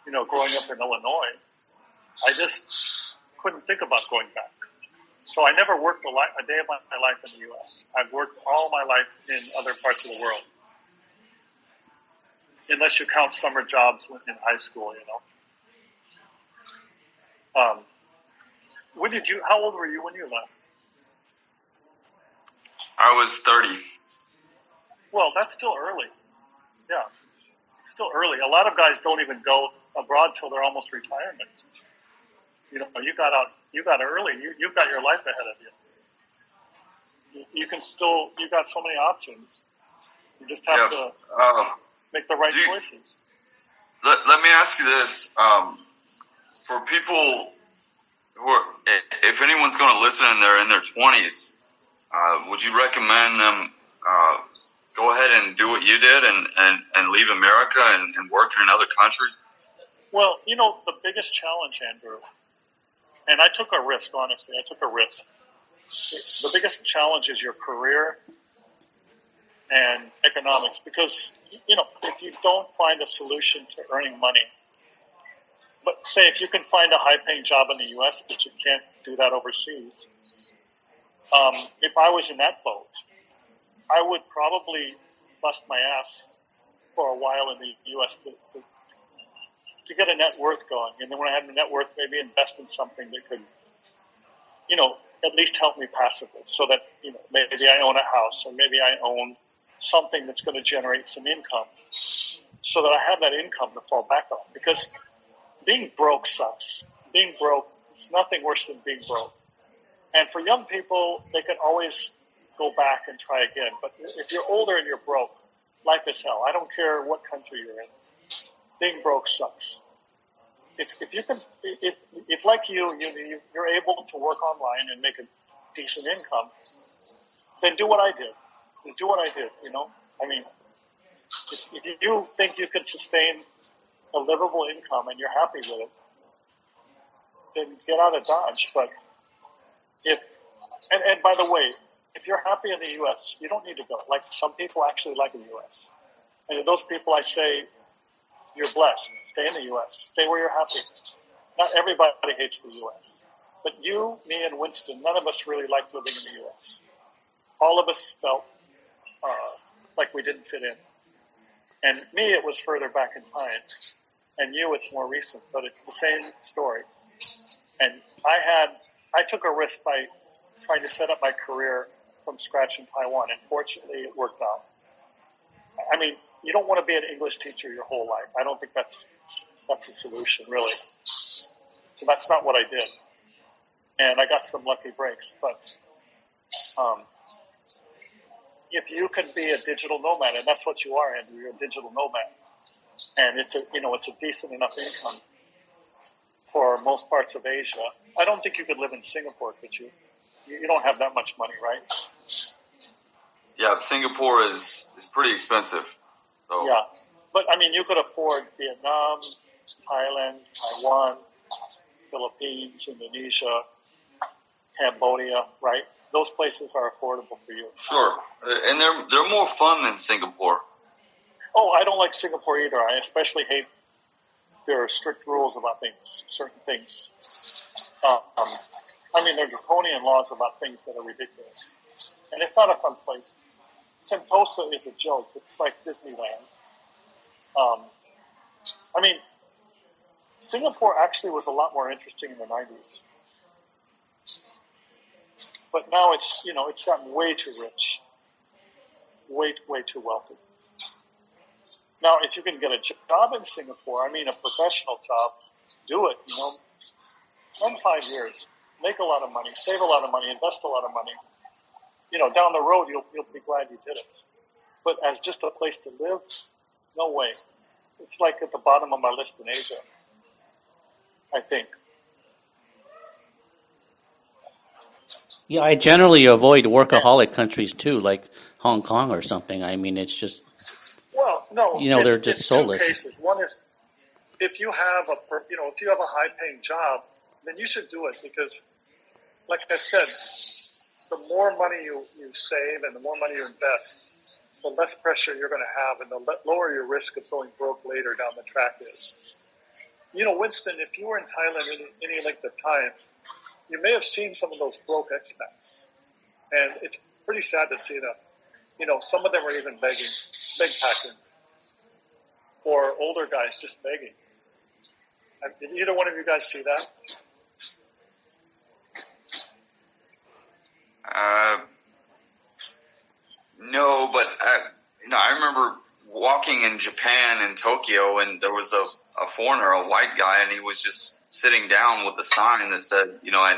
growing up in Illinois. I just couldn't think about going back. So I never worked a day of my life in the U.S. I've worked all my life in other parts of the world, unless you count summer jobs in high school. How old were you when you left? I was 30. Well, that's still early. Yeah, still early. A lot of guys don't even go abroad till they're almost retirement. You got out. You got early. You've got your life ahead of you. You got so many options. You just have to make the right choices. Let me ask you this: for people who are, if anyone's going to listen and they're in their 20s, would you recommend them go ahead and do what you did and leave America and work in another country? Well, the biggest challenge, Andrew, and I took a risk, honestly. I took a risk. The biggest challenge is your career and economics, because, if you don't find a solution to earning money, but say if you can find a high-paying job in the U.S., but you can't do that overseas, if I was in that boat, I would probably bust my ass for a while in the U.S. to get a net worth going. And then when I had the net worth, maybe invest in something that could, at least help me passively, so that, maybe I own a house, or maybe I own something that's going to generate some income, so that I have that income to fall back on. Because being broke sucks. Being broke is nothing worse than being broke. And for young people, they can always go back and try again. But if you're older and you're broke, life is hell. I don't care what country you're in. Being broke sucks. If like you're able to work online and make a decent income, then do what I did. Do what I did. I mean, if you think you can sustain a livable income and you're happy with it, then get out of Dodge. But and by the way, if you're happy in the U.S., you don't need to go. Like, some people actually like the U.S. And to those people, I say, you're blessed. Stay in the U.S. Stay where you're happy. Not everybody hates the U.S. But you, me, and Winston, none of us really liked living in the U.S. All of us felt like we didn't fit in. And me, it was further back in time. And you, it's more recent. But it's the same story. And I took a risk by trying to set up my career from scratch in Taiwan. And fortunately, it worked out. I mean, you don't want to be an English teacher your whole life. I don't think that's a solution, really. So that's not what I did. And I got some lucky breaks. But if you can be a digital nomad, and that's what you are, Andrew, you're a digital nomad, and it's a decent enough income for most parts of Asia. I don't think you could live in Singapore, could you? You don't have that much money, right? Yeah, Singapore is pretty expensive. So. Yeah, but I mean, you could afford Vietnam, Thailand, Taiwan, Philippines, Indonesia, Cambodia, right? Those places are affordable for you. Sure, and they're more fun than Singapore. Oh, I don't like Singapore either. I especially hate their strict rules about certain things. I mean, there are draconian laws about things that are ridiculous. And it's not a fun place. Sentosa is a joke. It's like Disneyland. I mean, Singapore actually was a lot more interesting in the 90s. But now it's gotten way too rich. Way too wealthy. Now, if you can get a job in Singapore, I mean a professional job, do it, 5 years, make a lot of money, save a lot of money, invest a lot of money. Down the road, you'll be glad you did it. But as just a place to live, no way. it's like at the bottom of my list in Asia, I think. Yeah, I generally avoid workaholic countries too, like Hong Kong or something. I mean, it's just, Well, no, they're just it's two soulless. cases. One is if you have if you have a high paying job, then you should do it because, like I said, the more money you save and the more money you invest, the less pressure you're going to have and the lower your risk of going broke later down the track is. Winston, if you were in Thailand any length of time, you may have seen some of those broke expats. And it's pretty sad to see them. Some of them are even beg packing, or older guys just begging. Did either one of you guys see that? No, but I remember walking in Japan in Tokyo, and there was a foreigner, a white guy, and he was just sitting down with a sign that said, I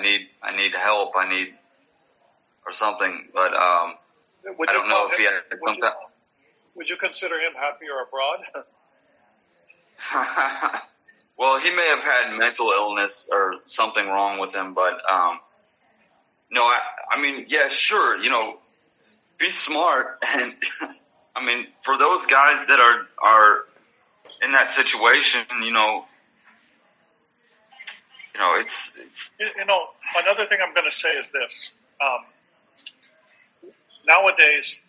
need help, or something. But I don't know if he had something. Would you consider him happy or abroad? Well, he may have had mental illness or something wrong with him, but no, I mean, yeah, sure, be smart, and I mean, for those guys that are in that situation, it's. Another thing I'm going to say is this. Nowadays,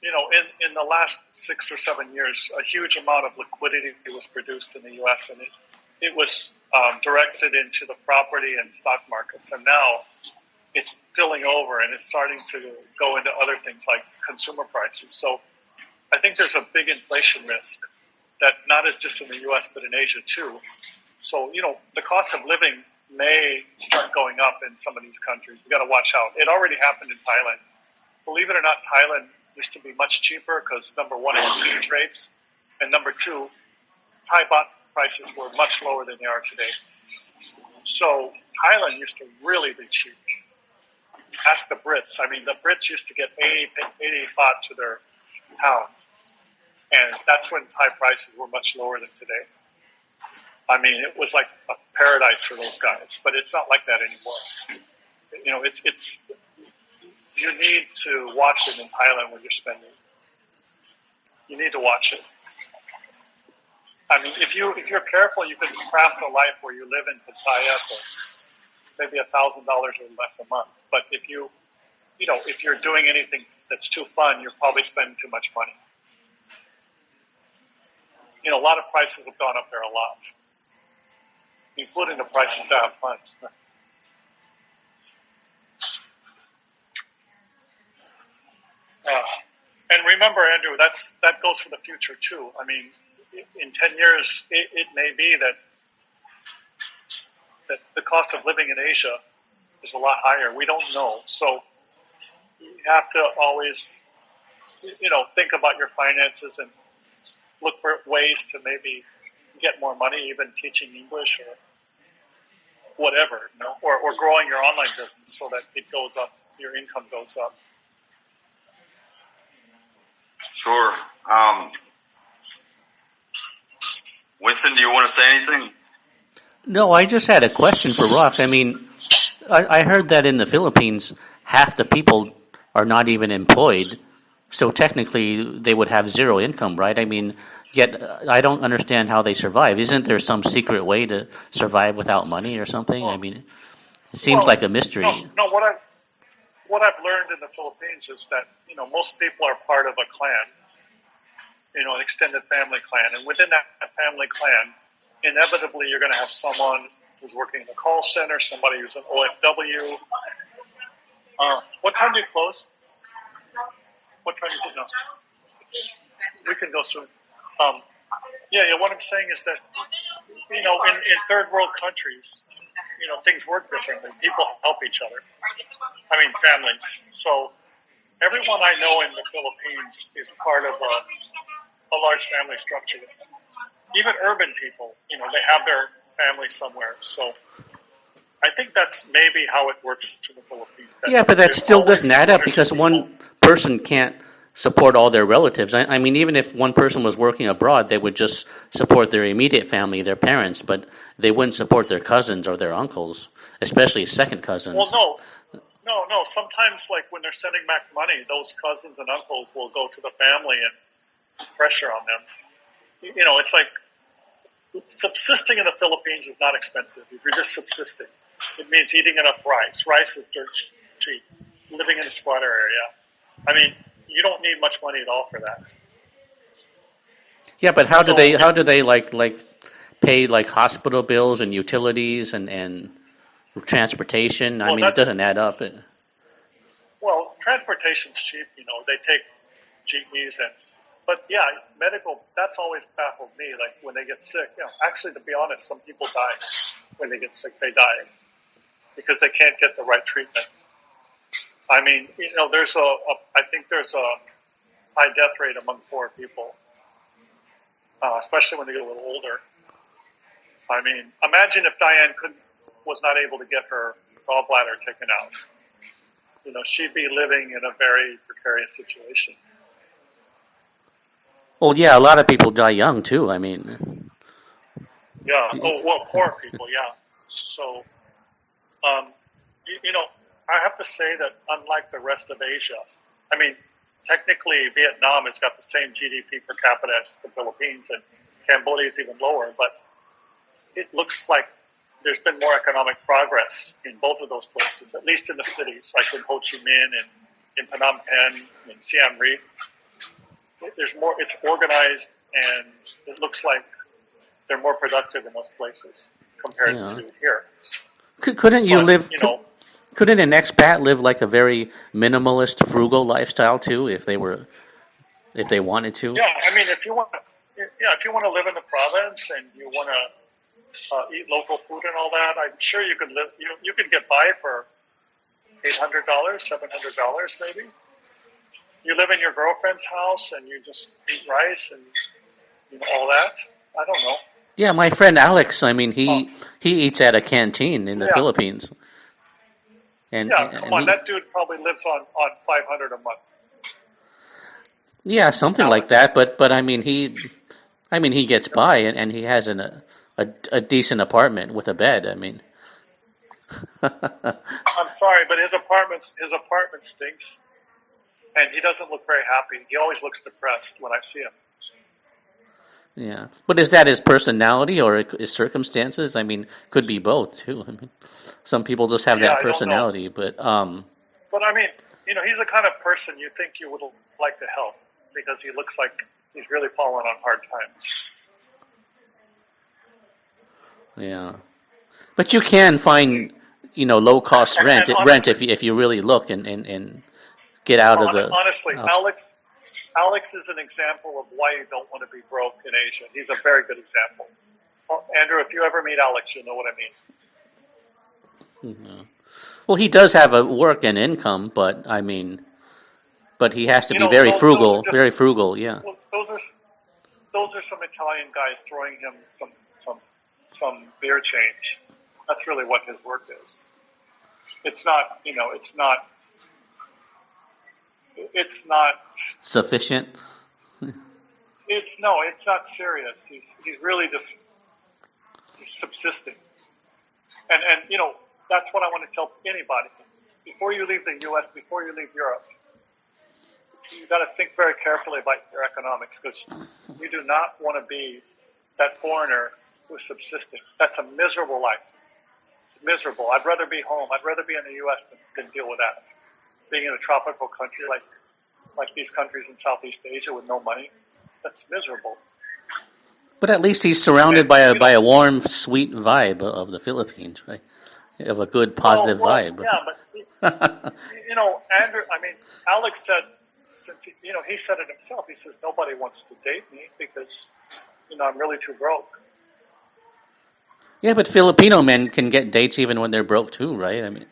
in the last 6 or 7 years, a huge amount of liquidity was produced in the U.S. and it was directed into the property and stock markets, and now it's spilling over and it's starting to go into other things like consumer prices. So I think there's a big inflation risk that not is just in the U.S. but in Asia too. So the cost of living may start going up in some of these countries. We got to watch out. It already happened in Thailand. Believe it or not, Thailand used to be much cheaper because, number one, exchange rates, and number two, Thai baht prices were much lower than they are today. So Thailand used to really be cheap. Ask the Brits. I mean, the Brits used to get 80 baht to their pounds, and that's when Thai prices were much lower than today. I mean, it was like a paradise for those guys, but it's not like that anymore. It's you need to watch it in Thailand when you're spending. You need to watch it. I mean, if you're careful, you can craft a life where you live in Pattaya for maybe $1,000 or less a month. But if you're doing anything that's too fun, you're probably spending too much money. A lot of prices have gone up there a lot, including the prices to have fun. And remember, Andrew, that goes for the future too. I mean, in 10 years, it may be that the cost of living in Asia is a lot higher. We don't know. So you have to always, think about your finances and look for ways to maybe get more money, even teaching English or whatever, or growing your online business so that it goes up, your income goes up. Sure. Winston, do you want to say anything? No, I just had a question for Rock. I mean, I heard that in the Philippines, half the people are not even employed, so technically they would have zero income, right? I mean, yet I don't understand how they survive. Isn't there some secret way to survive without money or something? I mean, it seems like a mystery. No. What I've learned in the Philippines is that most people are part of a clan, an extended family clan, and within that family clan, inevitably you're going to have someone who's working in a call center, somebody who's an OFW. What time do you close? What time is it now? We can go soon. What I'm saying is that, in third world countries, things work differently. People help each other. I mean, families. So everyone I know in the Philippines is part of a large family structure. Even urban people, they have their family somewhere. So I think that's maybe how it works in the Philippines. Yeah, but that still doesn't add up because one person can't support all their relatives. I mean, even if one person was working abroad, they would just support their immediate family, their parents, but they wouldn't support their cousins or their uncles, especially second Well, cousins. no. Sometimes, like when they're sending back money, those cousins and uncles will go to the family and pressure on them. You know, it's like subsisting in the Philippines is not expensive. If you're just subsisting, it means eating enough rice. Rice is dirt cheap. Living in a squatter area. I mean, you don't need much money at all for that. Yeah, but how do So, they like pay like hospital bills and utilities and transportation? I well, mean, it doesn't add up. transportation's cheap. You know, they take jeepneys but yeah, medical. That's always baffled me. Like when they get sick. You know, actually, to be honest, some people die when they get sick. They die because they can't get the right treatment. I mean, you know, I think there's a high death rate among poor people, especially when they get a little older. I mean, imagine if Diane was not able to get her gallbladder taken out. You know, she'd be living in a very precarious situation. Well, yeah, a lot of people die young too. I mean, Yeah. Oh, well, poor people. Yeah. So, you know, I have to say that unlike the rest of Asia, I mean, technically Vietnam has got the same GDP per capita as the Philippines, and Cambodia is even lower, but it looks like there's been more economic progress in both of those places, at least in the cities, like in Ho Chi Minh and in Phnom Penh and Siem Reap. There's more, it's organized, and it looks like they're more productive in those places compared to here. Couldn't you live? You know, Couldn't an expat live like a very minimalist, frugal lifestyle too, if they wanted to? yeah, I mean, if you want to live in the province and you want to eat local food and all that, I'm sure you could live. You could get by for $800, $700 maybe. You live in your girlfriend's house and you just eat rice and all that. I don't know. Yeah, my friend Alex. I mean, he eats at a canteen in the Philippines. And come on, that dude probably lives on $500 a month. Yeah, something Alex. like that. But I mean, he gets by and he has a decent apartment with a bed. I mean. I'm sorry, but his apartment stinks, and he doesn't look very happy. He always looks depressed when I see him. Yeah, but is that his personality or his circumstances? I mean, could be both too. I mean, some people just have that personality, but But I mean, he's the kind of person you think you would like to help because he looks like he's really fallen on hard times. Yeah, but you can find low cost rent if you really look and get out of the. Honestly, Alex is an example of why you don't want to be broke in Asia. He's a very good example. Well, Andrew, if you ever meet Alex, you'll know what I mean. Mm-hmm. Well, he does have a work and income, but he has to be very frugal, very frugal. Yeah. Well, those are some Italian guys throwing him some beer change. That's really what his work is. It's not, it's not sufficient. It's not serious. He's really just subsisting. And that's what I want to tell anybody. Before you leave the U.S., before you leave Europe, you got to think very carefully about your economics because you do not want to be that foreigner who's subsisting. That's a miserable life. It's miserable. I'd rather be home. I'd rather be in the U.S. than deal with that. Being in a tropical country like these countries in Southeast Asia with no money, that's miserable. But at least he's surrounded by a warm, sweet vibe of the Philippines, right? Of a good, positive vibe. Yeah, but Andrew. I mean, Alex said, since he said it himself. He says nobody wants to date me because I'm really too broke. Yeah, but Filipino men can get dates even when they're broke too, right? I mean.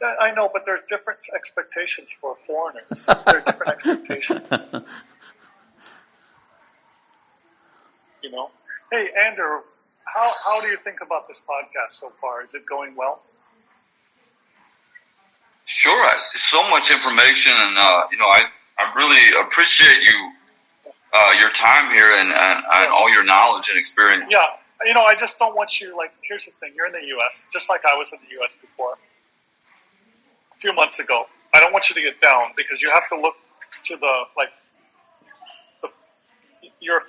I know, but there are different expectations for foreigners. There are different expectations. Hey, Andrew, how do you think about this podcast so far? Is it going well? Sure. So much information, and I I really appreciate your time here and all your knowledge and experience. Yeah, I just don't want you, like, here's the thing. You're in the U.S., just like I was in the U.S. before, a few months ago. I don't want you to get down because you have to look to your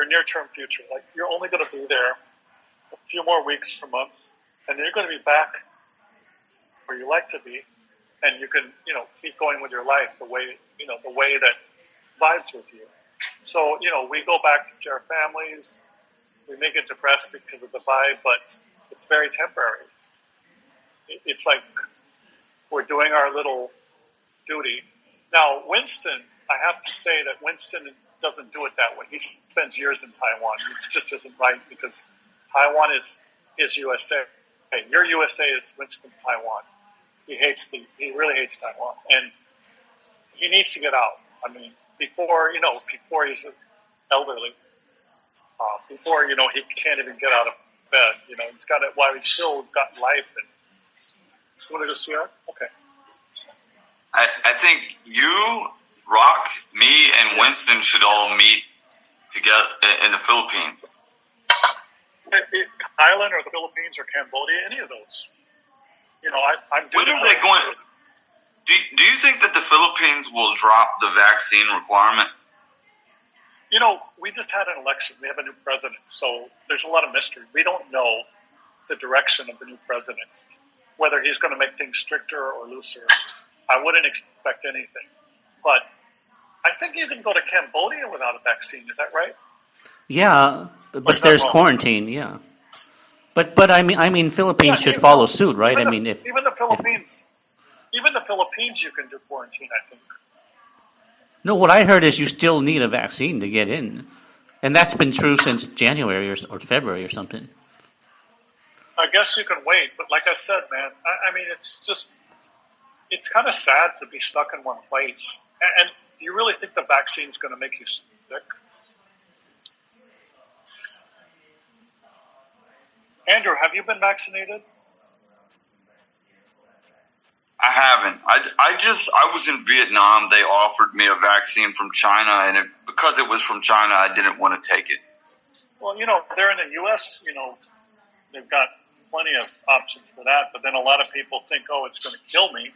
near-term future. Like, you're only going to be there a few more weeks or months, and then you're going to be back where you like to be, and you can, keep going with your life the way that vibes with you. So, we go back to see our families. We may get depressed because of the vibe, but it's very temporary. It's like we're doing our little duty. Now, Winston, I have to say that Winston doesn't do it that way. He spends years in Taiwan. It just isn't right because Taiwan is USA. Your USA is Winston's Taiwan. He really hates Taiwan, and he needs to get out. I mean, before he's elderly, before he can't even get out of bed. He's got it while he's still got life. And you want to go see her? Okay. I think you, Rock, me, and Winston should all meet together in the Philippines. Thailand or the Philippines or Cambodia, any of those. I'm doing. When are they going? Do you think that the Philippines will drop the vaccine requirement? We just had an election. We have a new president, so there's a lot of mystery. We don't know the direction of the new president, whether he's going to make things stricter or looser. I wouldn't expect anything, but I think you can go to Cambodia without a vaccine. Is that right? Yeah, but there's quarantine. Yeah, but I mean, Philippines should follow suit, right? Even the Philippines, you can do quarantine. I think. No, what I heard is you still need a vaccine to get in, and that's been true since January or February or something. I guess you can wait, but like I said, man, I mean, it's kind of sad to be stuck in one place. And do you really think the vaccine's going to make you sick? Andrew, have you been vaccinated? I haven't. I was in Vietnam. They offered me a vaccine from China, and because it was from China, I didn't want to take it. Well, they're in the U.S., they've got plenty of options for that, but then a lot of people think, oh, it's going to kill me.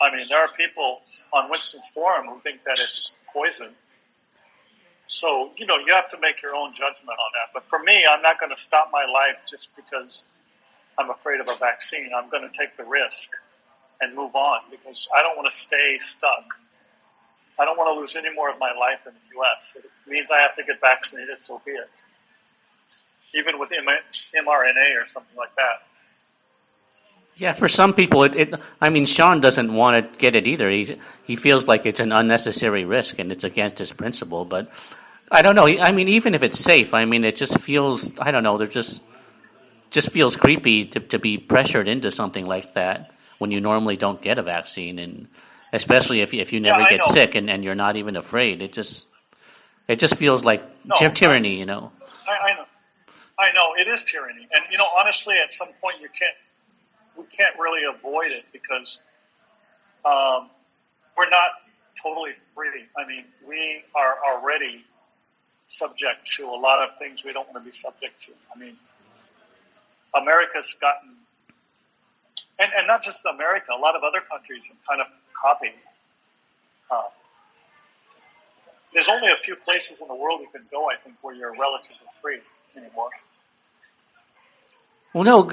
I mean, there are people on Winston's forum who think that it's poison. So, you have to make your own judgment on that. But for me, I'm not going to stop my life just because I'm afraid of a vaccine. I'm going to take the risk and move on because I don't want to stay stuck. I don't want to lose any more of my life in the U.S. It means I have to get vaccinated, so be it. Even with mRNA or something like that. Yeah, for some people, I mean, Sean doesn't want to get it either. He feels like it's an unnecessary risk and it's against his principle. But I don't know. I mean, even if it's safe, I mean, it just feels, I don't know, there just feels creepy to be pressured into something like that when you normally don't get a vaccine, and especially if you never get sick and you're not even afraid. It just feels like tyranny, I know. I know it is tyranny, and honestly, at some point we can't really avoid it because we're not totally free. I mean, we are already subject to a lot of things we don't want to be subject to. I mean, America's gotten, and not just America, a lot of other countries have kind of copied. There's only a few places in the world you can go, I think, where you're relatively free anymore. Well, no,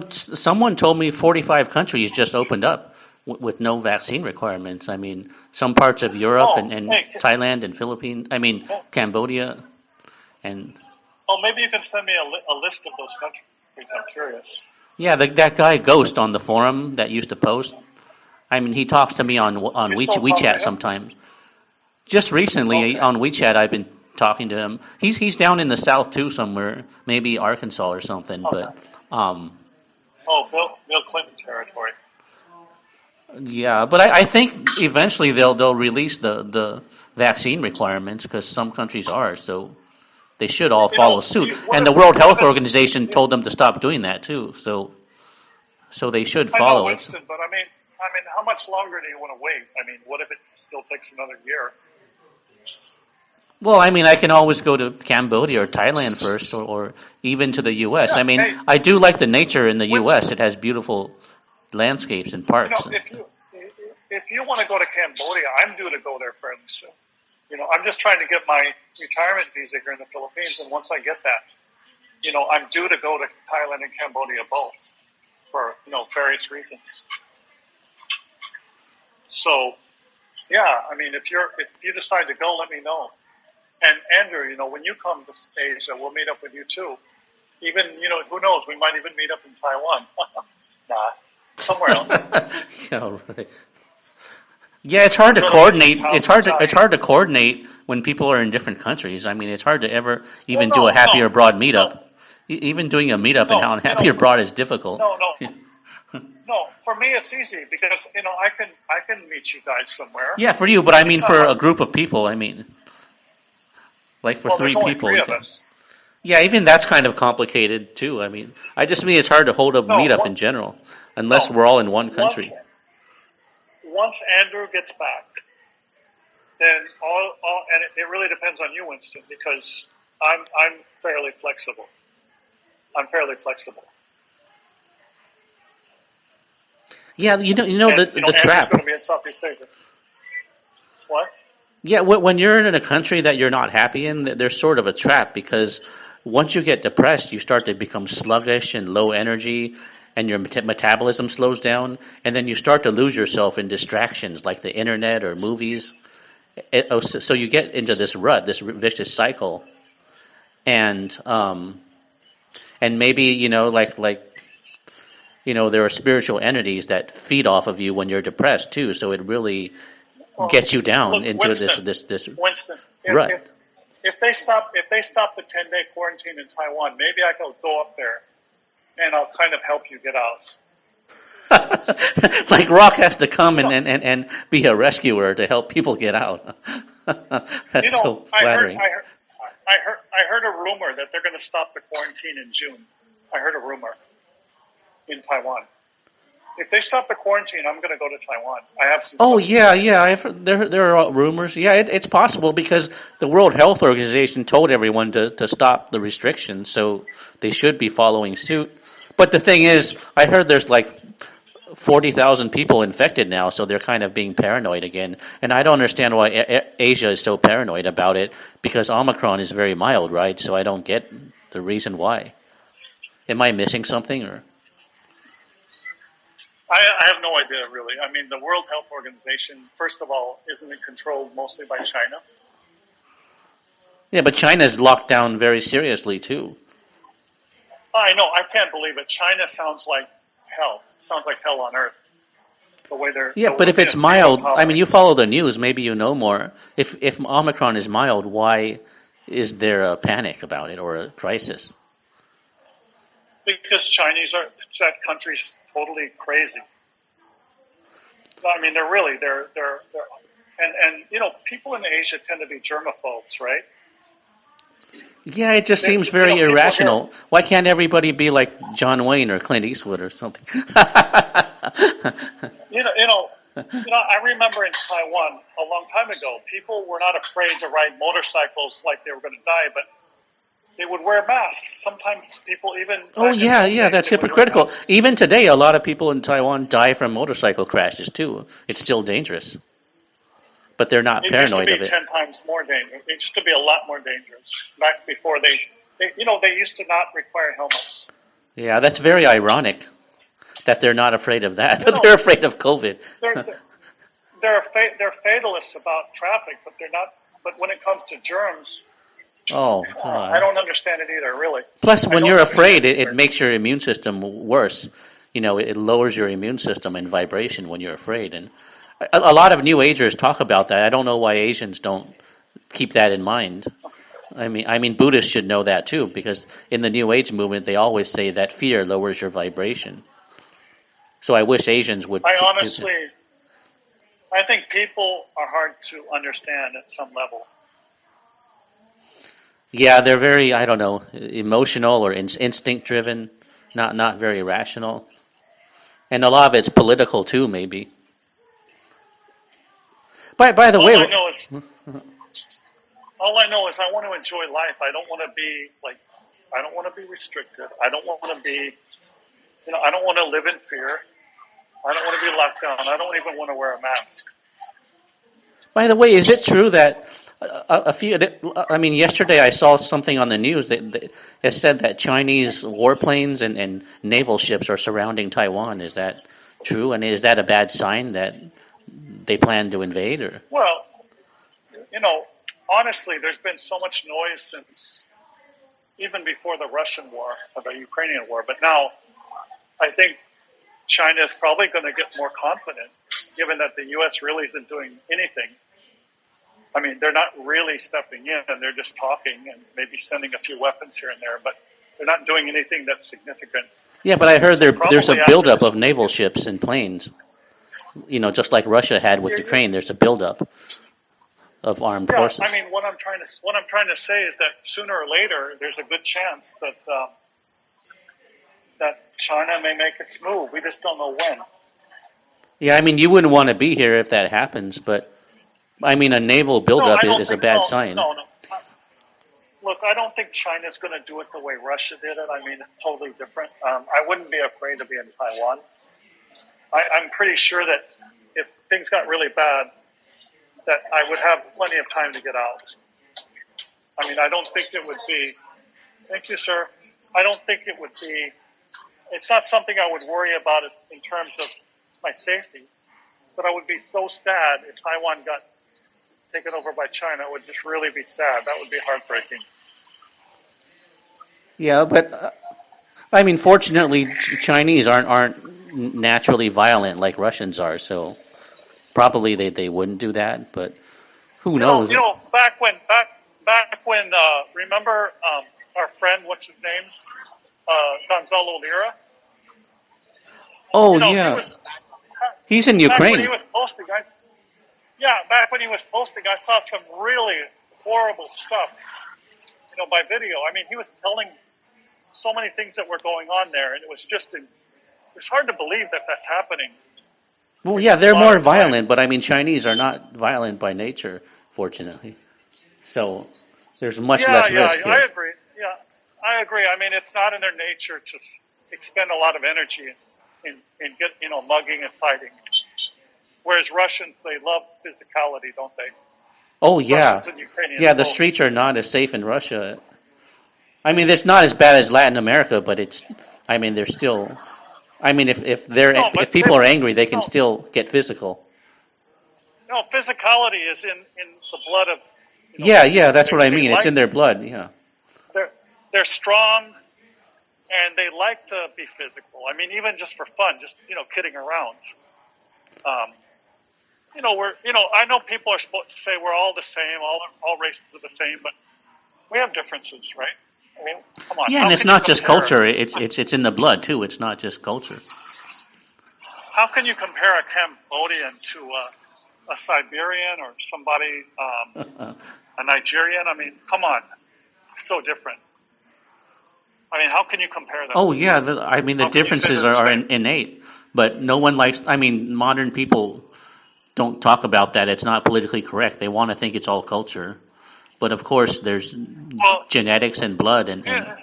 someone told me 45 countries just opened up with no vaccine requirements. I mean, some parts of Europe and Thailand and Philippines, Cambodia. And maybe you can send me a list of those countries. I'm curious. Yeah, that guy Ghost on the forum that used to post. I mean, he talks to me on WeChat sometimes. Just recently on WeChat, I've been talking to him. He's down in the south too, somewhere, maybe Arkansas or something. Okay. But Bill Clinton territory. Yeah, but I think eventually they'll release the vaccine requirements because some countries are, so they should all follow suit. And the World Health Organization told them to stop doing that too, so they should follow it. Winston, but how much longer do you want to wait? I mean, what if it still takes another year? Well, I mean, I can always go to Cambodia or Thailand first, or even to the U.S. Yeah. I mean, Hey, I do like the nature in the Winston, U.S. It has beautiful landscapes and you know, parks. if you want to go to Cambodia, I'm due to go there fairly soon. You know, I'm just trying to get my retirement visa here in the Philippines, and once I get that, you know, I'm due to go to Thailand and Cambodia both for, you know, various reasons. So, yeah, I mean, if you decide to go, let me know. And Andrew, you know, when you come to Asia, we'll meet up with you too. Even, you know, who knows? We might even meet up in Taiwan. Nah, somewhere else. Yeah, right. Yeah, it's hard to Go to coordinate. Winston's house It's hard to coordinate when people are in different countries. I mean, it's hard to ever Well, even do a happy or broad no, meetup. Even doing a meetup in no. how You happy know, or broad is difficult. no, no, no. For me, it's easy because you know I can meet you guys somewhere. Yeah, for you, but I It's mean not for a hard. group of people. I mean, like for Well, three there's only people, three you of can. us. Yeah, even that's kind of complicated too. I mean, I just mean it's hard to hold a No, meetup in general unless no. we're all in one country. Once once Andrew gets back, then all and it really depends on you, Winston, because I'm fairly flexible. I'm fairly flexible, Yeah, you know and you know the Andrew's trap. going to be in Southeast Asia. What? Yeah, when you're in a country that you're not happy in, there's sort of a trap because once you get depressed, you start to become sluggish and low energy, and your metabolism slows down, and then you start to lose yourself in distractions like the internet or movies. So you get into this rut, this vicious cycle, and maybe there are spiritual entities that feed off of you when you're depressed too. So it really Well, gets you down look, into this Winston. rut. If they stop the 10-day quarantine in Taiwan, maybe I can go up there and I'll kind of help you get out. Like Rock has to come You know, and be a rescuer to help people get out. you That's know, so flattering. I heard a rumor that they're going to stop the quarantine in June. I heard a rumor in Taiwan. If they stop the quarantine, I'm going to go to Taiwan. I have some Oh stuff to do yeah, there. yeah. There are rumors. Yeah, it's possible because the World Health Organization told everyone to stop the restrictions, so they should be following suit. But the thing is, I heard there's like 40,000 people infected now, so they're kind of being paranoid again. And I don't understand why Asia is so paranoid about it because Omicron is very mild, right? So I don't get the reason why. Am I missing something or? I have no idea, really. I mean, the World Health Organization, first of all, isn't it controlled mostly by China? Yeah, but China's locked down very seriously too. I know. I can't believe it. China sounds like hell. Sounds like hell on earth. The way they're, Yeah, but if they it's have zero mild, I mean, you tolerance. follow the news, maybe you know more. If Omicron is mild, why is there a panic about it or a crisis? Because that country's totally crazy. I mean, and you know, people in Asia tend to be germaphobes, right? Yeah, it just seems You know, very people here, irrational. Why can't everybody be like John Wayne or Clint Eastwood or something? you know, you know, I remember in Taiwan a long time ago, people were not afraid to ride motorcycles like they were going to die, but they would wear masks. Sometimes people, even Oh back in the yeah, old yeah, days, that's they would wear hypocritical. masks. Even today, a lot of people in Taiwan die from motorcycle crashes too. It's still dangerous, but they're not It used to paranoid be of it. 10 times more dangerous. It used to be a lot more dangerous back before they used to not require helmets. Yeah, that's very ironic that they're not afraid of that, You but know, they're afraid of COVID. they're they're fatalists about traffic, but they're not. But when it comes to germs, Oh, I don't understand it either. Really, plus, I when don't you're afraid, understand it it either. makes your immune system worse. You know, it lowers your immune system and vibration when you're afraid. And a lot of New Agers talk about that. I don't know why Asians don't keep that in mind. I mean, Buddhists should know that too, because in the New Age movement, they always say that fear lowers your vibration. So I wish Asians would I do that. honestly, I think people are hard to understand at some level. Yeah, they're very, I don't know, emotional or instinct driven, not very rational. And a lot of it's political too, maybe. By the way, all I know is I want to enjoy life. I don't want to be I don't want to be restricted. I don't want to be, I don't want to live in fear. I don't want to be locked down. I don't even want to wear a mask. by the way, is it true that yesterday I saw something on the news that it said that Chinese warplanes and naval ships are surrounding Taiwan. Is that true? And is that a bad sign that they plan to invade? Or Well, honestly, there's been so much noise since even before the Russian war or the Ukrainian war. But now I think China is probably going to get more confident, given that the U.S. really isn't doing anything. I mean, they're not really stepping in, and they're just talking and maybe sending a few weapons here and there, but they're not doing anything that's significant. yeah, but I heard there's a Probably buildup after of naval ships and planes. Just like Russia had with this. Ukraine, there's a buildup of armed Yeah, forces. I mean, what I'm trying to say is that sooner or later, there's a good chance that that China may make its move. We just don't know when. Yeah, I mean, you wouldn't want to be here if that happens, but I mean, a naval No, buildup I don't is a think. bad No, sign. no, no. Look, I don't think China's going to do it the way Russia did it. I mean, it's totally different. I wouldn't be afraid to be in Taiwan. I'm pretty sure that if things got really bad, that I would have plenty of time to get out. I mean, I don't think it would be. Thank you, sir. I don't think it would be. It's not something I would worry about in terms of my safety. But I would be so sad if Taiwan got taken over by China. It would just really be sad. That would be heartbreaking. Yeah, but I mean, fortunately, Chinese aren't naturally violent like Russians are, so probably they wouldn't do that. But who knows? Back when, remember our friend, what's his name, Gonzalo Lira? Oh He yeah, was, he's in back when he Ukraine. was posting, back when he was posting, I saw some really horrible stuff, by video. I mean, he was telling so many things that were going on there, and it was hard to believe that that's happening. Well, yeah, they're more Modern time. violent, but I mean, Chinese are not violent by nature, fortunately. So there's much less risk here. I agree. Yeah, I agree. I mean, it's not in their nature to expend a lot of energy in get mugging and fighting. Whereas Russians, they love physicality, don't they? Oh yeah, Russians and Ukrainians yeah. The both. streets are not as safe in Russia. I mean, it's not as bad as Latin America, but it's. I mean, they're still. I mean, if people are angry, they can still get physical. No, physicality is in the blood of. Yeah, that's what I mean. It's like- in their blood. Yeah. They're strong, and they like to be physical. I mean, even just for fun, just kidding around. I know people are supposed to say we're all the same, all races are the same, but we have differences, right? I mean, come on. Yeah, How and it's can you not just compare- culture. It's in the blood too. It's not just culture. How can you compare a Cambodian to a Siberian or somebody, a Nigerian? I mean, come on, so different. I mean, how can you compare them? Oh yeah, the How can you say differences they're the are same? innate, but no one likes. I mean, modern people don't talk about that. It's not politically correct. They want to think it's all culture, but of course, there's Well, genetics and blood and yeah,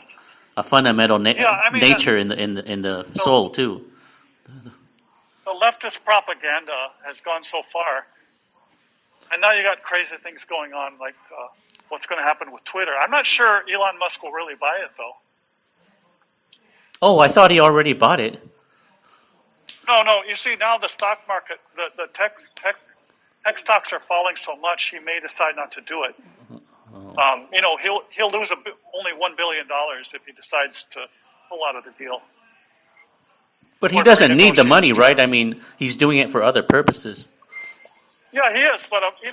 a fundamental I mean, nature in the soul too. the leftist propaganda has gone so far, and now you got crazy things going on, like what's going to happen with Twitter. I'm not sure Elon Musk will really buy it, though. Oh, I thought he already bought it. No. You see, now the stock market, the tech stocks are falling so much, he may decide not to do it. He'll lose only $1 billion if he decides to pull out of the deal. But he Or doesn't need the renegotiate money, the right? I terms. mean, he's doing it for other purposes. Yeah, he is, but he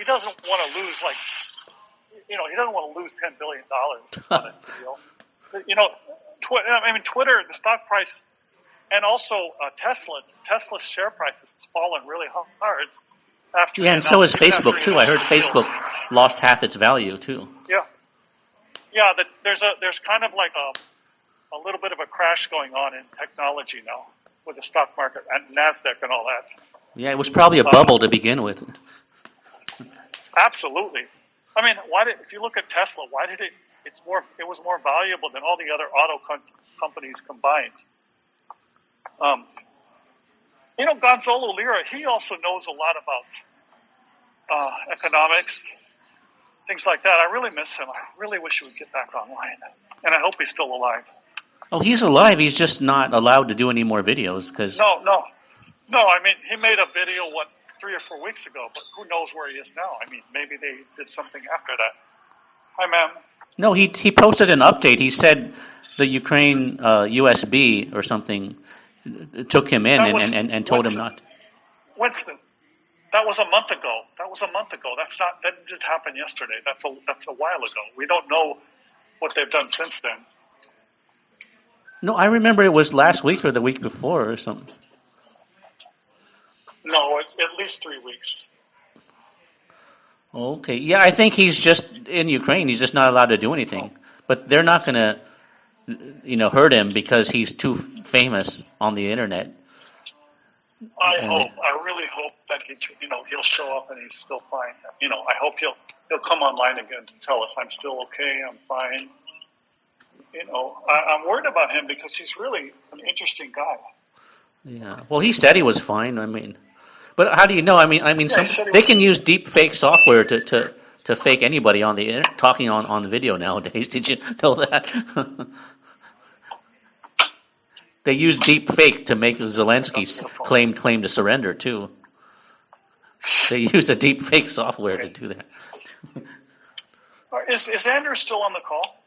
doesn't want to lose he doesn't want to lose $10 billion on a deal. Twitter, the stock price, and also Tesla's share price has fallen really hard after. Yeah, and so is Facebook too. I heard Facebook lost half its value too. Yeah. There's kind of like a little bit of a crash going on in technology now. with the stock market and NASDAQ and all that. Yeah, it was probably a bubble to begin with. Absolutely. I mean, if you look at Tesla, why did it? It was more valuable than all the other auto companies combined. Gonzalo Lira, he also knows a lot about economics, things like that. I really miss him. I really wish he would get back online, and I hope he's still alive. Oh, he's alive. He's just not allowed to do any more videos because. No. I mean, he made a video 3 or 4 weeks ago, but who knows where he is now? I mean, maybe they did something after that. Hi, ma'am. No, he posted an update. He said the Ukraine USB or something took him in and told him not. Winston, that was a month ago. That didn't happen yesterday. That's a while ago. We don't know what they've done since then. No, I remember it was last week or the week before or something. No, it's at least 3 weeks. Okay. Yeah, I think he's just in Ukraine. He's just not allowed to do anything. But they're not going to, hurt him because he's too famous on the internet. I really hope that he'll show up and he's still fine. I hope he'll come online again to tell us I'm still okay, I'm fine. I'm worried about him because he's really an interesting guy. Yeah. Well, he said he was fine. I mean, but how do you know? They can use deep fake software to fake anybody on the internet, talking on the video nowadays. Did you know that? They use deep fake to make Zelensky claim to surrender too. They use a deep fake software to do that. Is Andrew still on the call?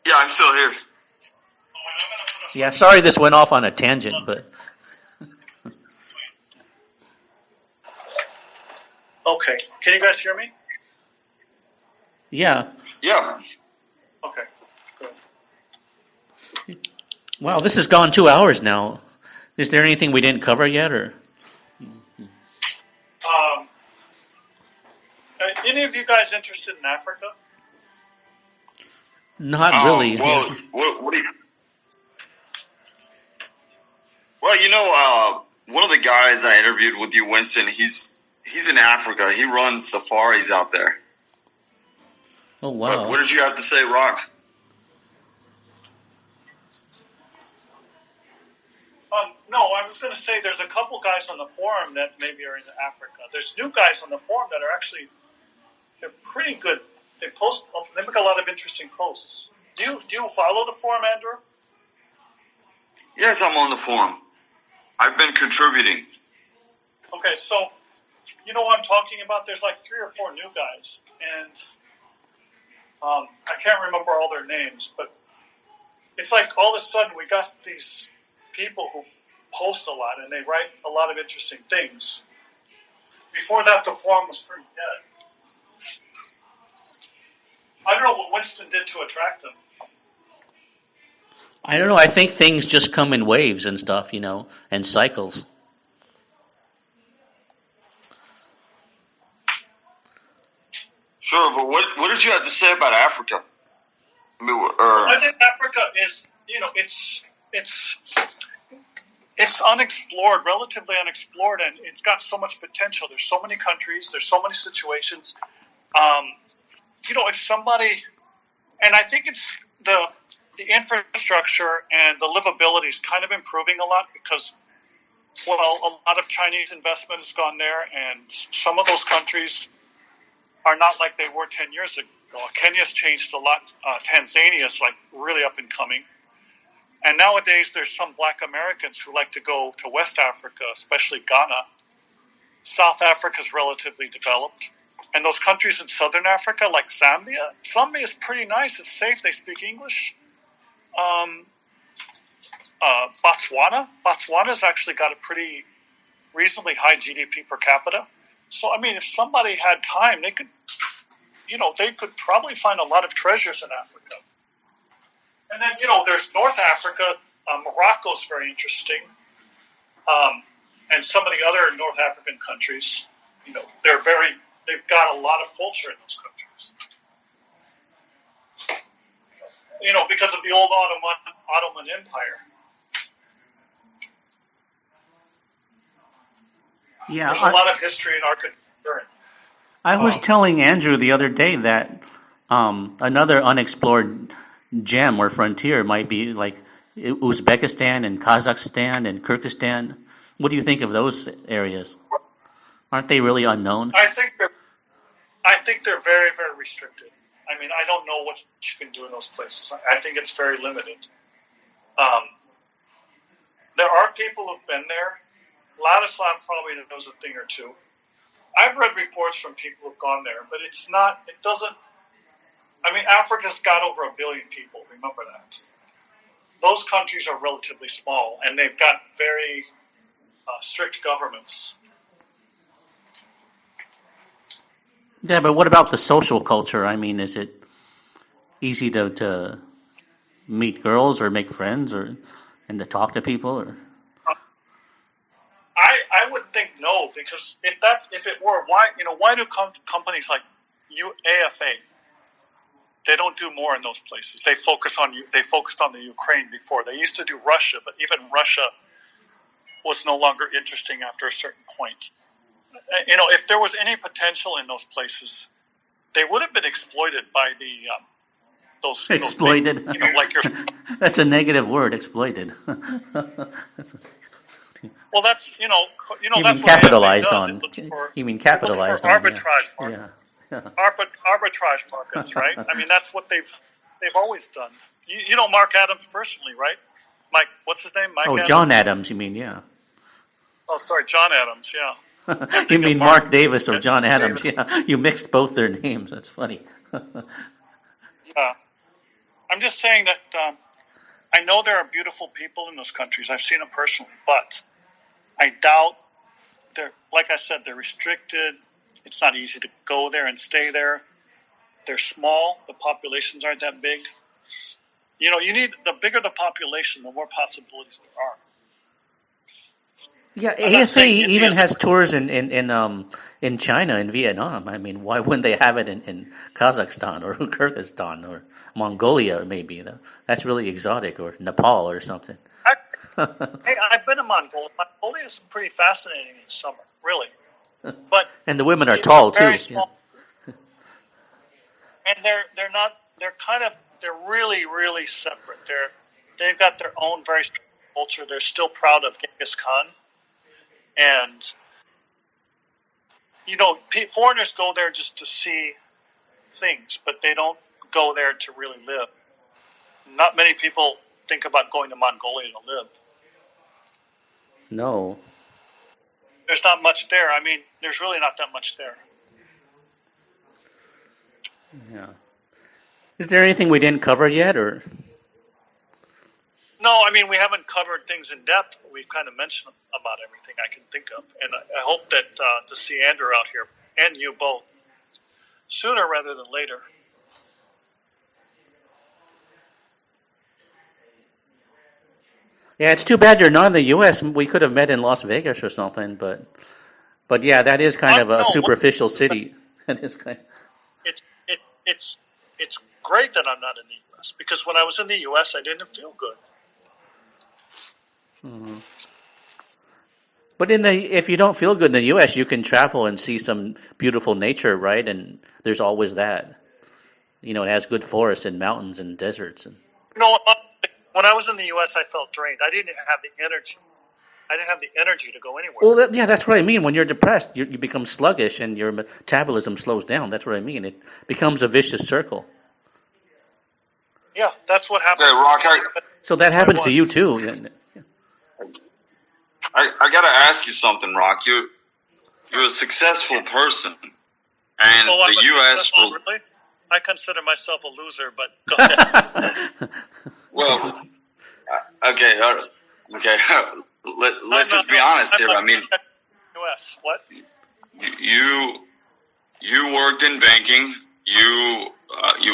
Yeah, I'm still here. Yeah, sorry this went off on a tangent, but. Okay. Can you guys hear me? Yeah. Yeah. Okay. Good. Wow, this has gone 2 hours now. Is there anything we didn't cover yet, or? Any of you guys interested in Africa? Not really. Well, what do you? Well, one of the guys I interviewed with you, Winston, he's in Africa. He runs safaris out there. Oh, wow. What did you have to say, Rock? No, I was going to say there's a couple guys on the forum that maybe are in Africa. There's new guys on the forum that are actually they're pretty good. They make a lot of interesting posts. Do you follow the forum, Andrew? Yes, I'm on the forum. I've been contributing. Okay, so you know what I'm talking about? There's like 3 or 4 new guys, and I can't remember all their names, but it's like all of a sudden we got these people who post a lot, and they write a lot of interesting things. Before that, the forum was pretty dead. I don't know what Winston did to attract them. I don't know. I think things just come in waves and stuff, and cycles. Sure, but what did you have to say about Africa? I think Africa is, it's unexplored, relatively unexplored, and it's got so much potential. There's so many countries, there's so many situations. If somebody, and I think it's the infrastructure and the livability is kind of improving a lot because, a lot of Chinese investment has gone there, and some of those countries are not like they were 10 years ago. Kenya's changed a lot. Tanzania's like really up and coming. And nowadays there's some black Americans who like to go to West Africa, especially Ghana. South Africa's relatively developed. And those countries in Southern Africa, like Zambia is pretty nice. It's safe. They speak English. Botswana's actually got a pretty reasonably high GDP per capita. So, if somebody had time, they could probably find a lot of treasures in Africa. And then, there's North Africa. Morocco's very interesting. And some of the other North African countries, they've got a lot of culture in those countries. Because of the old Ottoman Empire. Yeah, There's a lot of history in architecture. I was Um, telling Andrew the other day that another unexplored gem or frontier might be like Uzbekistan and Kazakhstan and Kyrgyzstan. What do you think of those areas? Aren't they really unknown? I think they're I think they're very, very restricted. I mean, I don't know what you can do in those places. I think it's very limited. Um, there are people who've been there. Ladislav probably knows a thing or two. I've read reports from people who've gone there, but it's not. It doesn't. I mean, Africa's got over 1 billion people. Remember that. Those countries are relatively small, and they've got very strict governments. Yeah, but what about the social culture? I mean, is it easy to meet girls or make friends and to talk to people? Or I would think no, because if it were, why do companies like AFA, they don't do more in those places? They focused on the Ukraine before. They used to do Russia, but even Russia was no longer interesting after a certain point. If there was any potential in those places, they would have been exploited by those exploited. Those big, like your. That's a negative word, exploited. Well, that's You that's mean what capitalized AFA does. on? It looks for You mean capitalized on? arbitrage Yeah. markets. Yeah. Arbitrage markets, right? I mean, that's what they've always done. You know Mark Adams personally, right? Mike, what's his name? Mike Oh, Adams? John Adams. You mean yeah? Oh, sorry, John Adams. Yeah. You mean Mark Davis or John Adams? Yeah, you mixed both their names. That's funny. Yeah. I'm just saying that I know there are beautiful people in those countries. I've seen them personally, but I doubt like I said, they're restricted. It's not easy to go there and stay there. They're small. The populations aren't that big. You need the bigger the population, the more possibilities there are. Yeah, I'm not ASA saying even India's has tours in China and Vietnam. I mean, why wouldn't they have it in Kazakhstan or Kyrgyzstan or Mongolia? Maybe that's really exotic, or Nepal or something. Hey, I've been to Mongolia. Mongolia is pretty fascinating in summer, really. But And the women are it's tall a very too. small, and they're not. They're really, really separate. They've got their own very strong culture. They're still proud of Genghis Khan, and foreigners go there just to see things, but they don't go there to really live. Not many people think about going to Mongolia to live. No. There's not much there. I mean, there's really not that much there. Yeah. Is there anything we didn't cover yet, or? No, I mean, we haven't covered things in depth. We've kind of mentioned about everything I can think of. And I hope that to see Andrew out here, and you both, sooner rather than later. Yeah, it's too bad you're not in the U.S. We could have met in Las Vegas or something, but yeah, that is kind of a superficial city. That is kind. It's great that I'm not in the U.S. because when I was in the U.S., I didn't feel good. Mm-hmm. But if you don't feel good in the U.S., you can travel and see some beautiful nature, right? And there's always that. It has good forests and mountains and deserts. And when I was in the U.S., I felt drained. I didn't have the energy. I didn't have the energy to go anywhere. Well, that's what I mean. When you're depressed, you become sluggish and your metabolism slows down. That's what I mean. It becomes a vicious circle. Yeah, that's what happens. Okay, Rock, so that happens to you too. I gotta ask you something, Rock. You're a successful person, and the U.S. will. Really? I consider myself a loser, but go ahead. Well, okay. Let's just be honest here. I mean, U.S. What? You worked in banking. You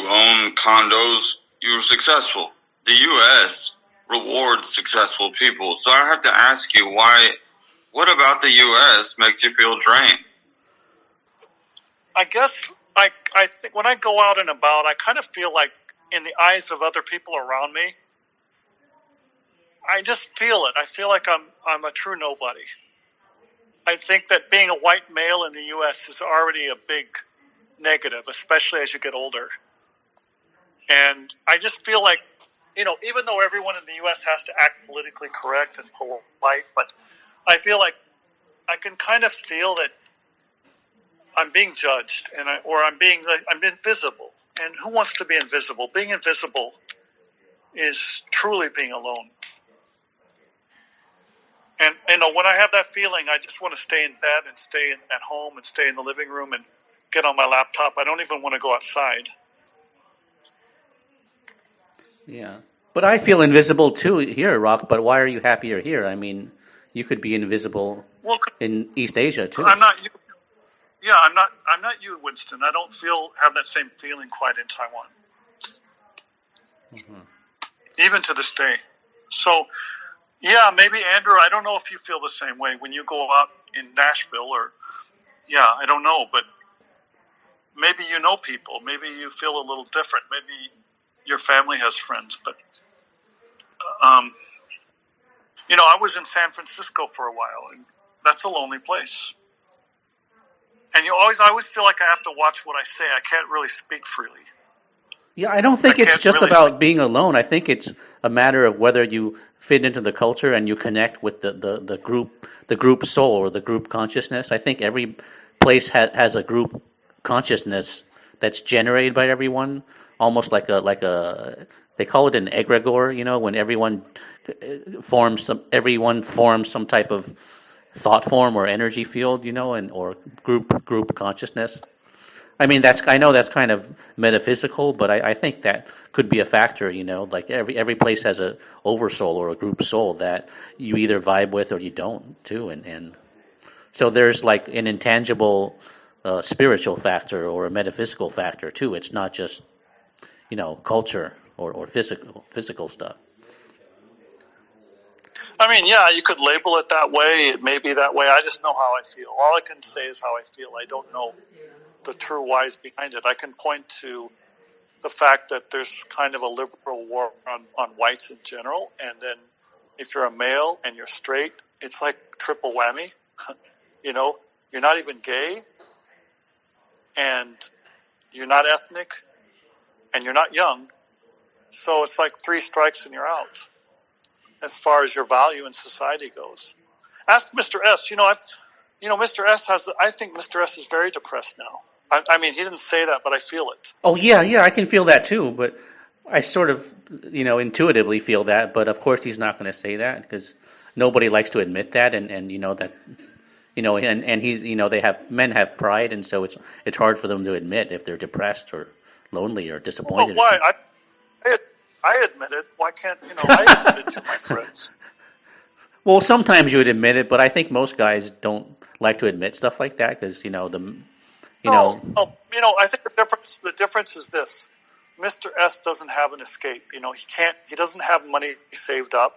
own condos. You're successful. The U.S. rewards successful people. So I have to ask you, what about the U.S. makes you feel drained? I guess I think when I go out and about, I kind of feel like in the eyes of other people around me, I just feel it. I feel like I'm a true nobody. I think that being a white male in the U.S. is already a big negative, especially as you get older. And I just feel like, even though everyone in the U.S. has to act politically correct and polite, but I feel like I can kind of feel that I'm being judged, or I'm invisible. And who wants to be invisible? Being invisible is truly being alone. And when I have that feeling, I just want to stay in bed and stay at home and stay in the living room and get on my laptop. I don't even want to go outside. Yeah. But I feel invisible too here, Rock. But why are you happier here? I mean, you could be invisible in East Asia too. I'm not you. Yeah, I'm not you, Winston. I don't have that same feeling quite in Taiwan. Mm-hmm. Even to this day. So, yeah, maybe Andrew, I don't know if you feel the same way when you go out in Nashville I don't know, but maybe you know people. Maybe you feel a little different. Maybe your family has friends, but I was in San Francisco for a while, and that's a lonely place. And I always feel like I have to watch what I say. I can't really speak freely. Yeah, I don't think it's just about being alone. I think it's a matter of whether you fit into the culture and you connect with the group soul or the group consciousness. I think every place has a group consciousness that's generated by everyone, almost like they call it an egregore. When everyone forms some type of thought form or energy field, or group consciousness. I mean, I know that's kind of metaphysical, but I think that could be a factor. Like every place has a oversoul or a group soul that you either vibe with or you don't too, and so there's like an intangible spiritual factor or a metaphysical factor too. It's not just culture or physical stuff. I mean, yeah, you could label it that way. It may be that way. I just know how I feel. All I can say is how I feel. I don't know the true whys behind it. I can point to the fact that there's kind of a liberal war on whites in general, and then if you're a male and you're straight, it's like triple whammy. You're not even gay, and you're not ethnic, and you're not young, so it's like 3 strikes and you're out as far as your value in society goes. Ask Mr. S. Mr. S I think Mr. S is very depressed now. I mean, he didn't say that, but I feel it. Oh, yeah, I can feel that too, but I sort of, intuitively feel that, but of course he's not going to say that because nobody likes to admit that, and that, and he, men have pride, and so it's hard for them to admit if they're depressed or lonely or disappointed. Well, why? I admit it. Why can't, I admit it to my friends. Well, sometimes you would admit it, but I think most guys don't like to admit stuff like that because, No, I think the difference is this. Mr. S doesn't have an escape. He doesn't have money saved up.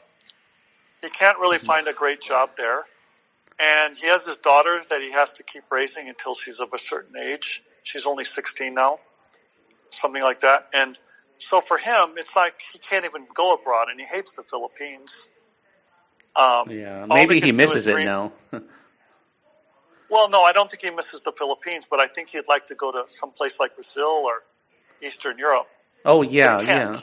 He can't really find a great job there. And he has his daughter that he has to keep raising until she's of a certain age. She's only 16 now, something like that. And so for him, it's like he can't even go abroad, and he hates the Philippines. Maybe he misses it now. Well, no, I don't think he misses the Philippines, but I think he'd like to go to some place like Brazil or Eastern Europe. Oh, yeah.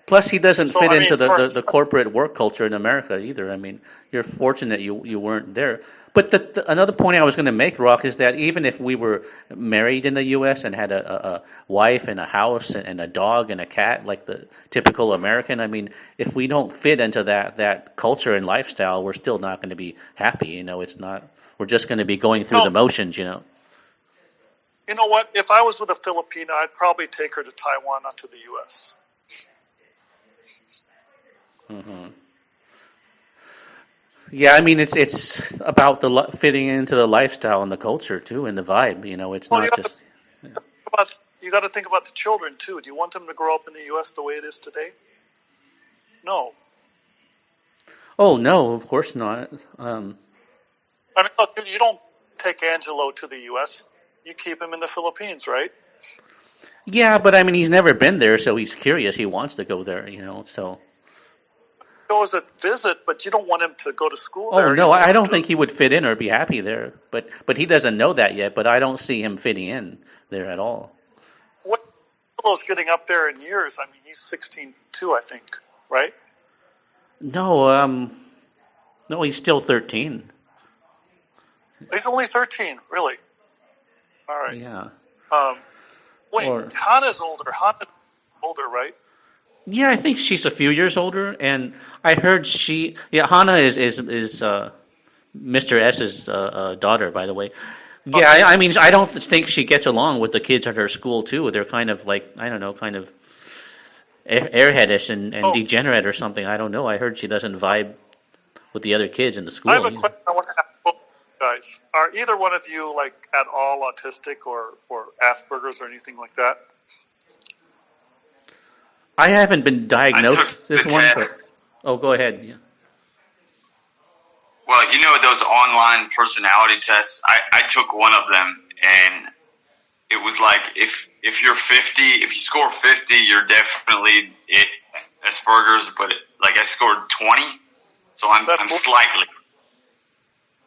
Plus, he doesn't fit into the corporate work culture in America either. I mean, you're fortunate you weren't there. But another point I was going to make, Rock, is that even if we were married in the U.S. and had a wife and a house and a dog and a cat like the typical American, I mean, if we don't fit into that culture and lifestyle, we're still not going to be happy. It's not. We're just going to be going through the motions. You know what? If I was with a Filipina, I'd probably take her to Taiwan, not to the U.S. Mm-hmm. Yeah, I mean it's about fitting into the lifestyle and the culture too, and the vibe. It's not just. You got to think about the children too. Do you want them to grow up in the U.S. the way it is today? No. Oh no, of course not. I mean, look, you don't take Angelo to the U.S. You keep him in the Philippines, right? Yeah, but I mean, he's never been there, so he's curious. He wants to go there, so. go as a visit, but you don't want him to go to school Oh there. no, I don't think he would fit in or be happy there. But he doesn't know that yet. But I don't see him fitting in there at all. What Nico's getting up there in years? I mean, he's 16 too, I think, right? No, no, he's still 13. He's only 13, really. All right. Yeah. Wait, Hana's older. Hana's older, right? Yeah, I think she's a few years older, and I heard Hana is Mr. S's daughter, by the way. Yeah, I mean, I don't think she gets along with the kids at her school too. They're kind of like, I don't know, kind of airheadish and degenerate or something. I don't know. I heard she doesn't vibe with the other kids in the school. I have a question I want to ask both you guys. Are either one of you like at all autistic or Asperger's or anything like that? I haven't been diagnosed this one, but go ahead. Yeah. Well, you know those online personality tests? I took one of them, and it was like if you're 50, if you score 50, you're definitely Asperger's, but I scored 20, so I'm slightly.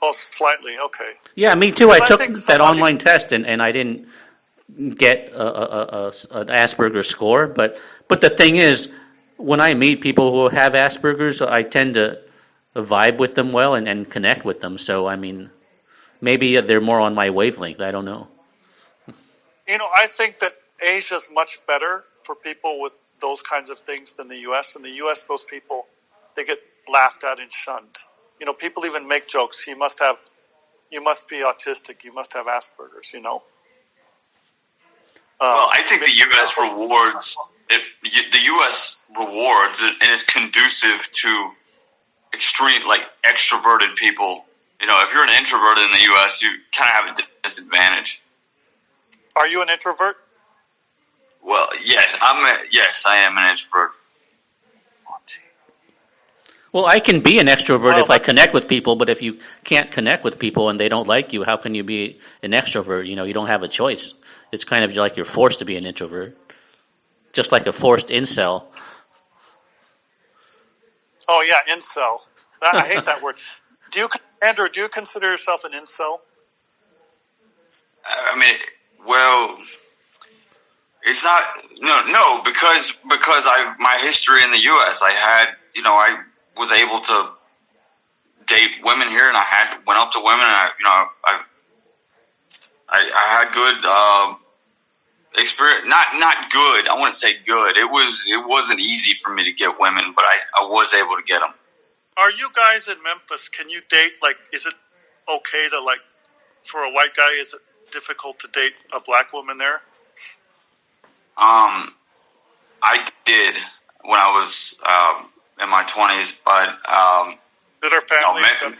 Oh, slightly, okay. Yeah, me too. I took that online test, and I didn't get an Asperger's score, but the thing is, when I meet people who have Asperger's, I tend to vibe with them well and connect with them. So, I mean, maybe they're more on my wavelength. I don't know. I think that Asia's much better for people with those kinds of things than the U.S. In the U.S., those people, they get laughed at and shunned. People even make jokes. You must be autistic. You must have Asperger's, Well, I think the U.S. rewards and is conducive to extreme, extroverted people. If you're an introvert in the U.S., you kind of have a disadvantage. Are you an introvert? Well, yes, I am an introvert. Well, I can be an extrovert if I connect with people, but if you can't connect with people and they don't like you, how can you be an extrovert? You don't have a choice. It's kind of like you're forced to be an introvert, just like a forced incel. Oh yeah, incel. I hate that word. Andrew, do you consider yourself an incel? I mean, well, it's not because my history in the U.S. I was able to date women here, and went up to women, and I had good experience. Not good. I wouldn't say good. It wasn't easy for me to get women, but I was able to get them. Are you guys in Memphis? Can you date? Is it okay to for a white guy? Is it difficult to date a black woman there? I did when I was in my 20s, but did our family accept?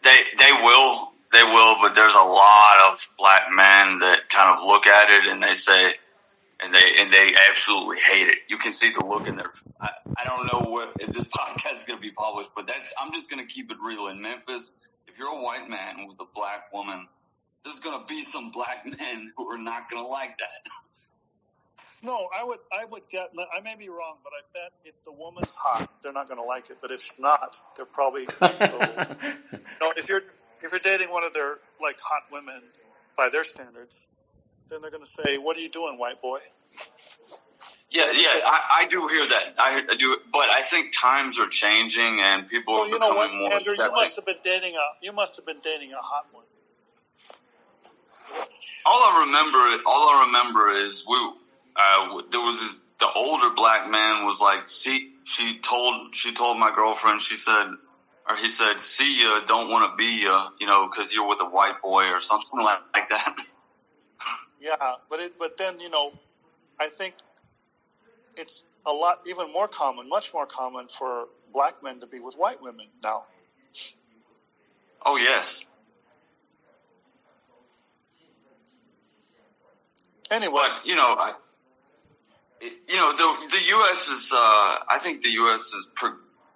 They will, but there's a lot of black men that kind of look at it and they say, and they absolutely hate it. You can see the look in their. I don't know if this podcast is going to be published, but I'm just going to keep it real. In Memphis, if you're a white man with a black woman, there's going to be some black men who are not going to like that. No, I would get. I may be wrong, but I bet if the woman's hot, they're not going to like it. But if not, they're probably so. If you're dating one of their hot women by their standards, then they're going to say, "What are you doing, white boy?" Yeah, I do hear that. I do, but I think times are changing and people are becoming more Andrew, accepting. you must have been dating a hot one. All I remember is there was the older black man was like, see, she told my girlfriend, he said, see ya, don't want to be ya, because you're with a white boy or something like that. Yeah, but then I think it's a lot even more common, much more common for black men to be with white women now. Oh yes. Anyway, but the U.S. is. I think the U.S. has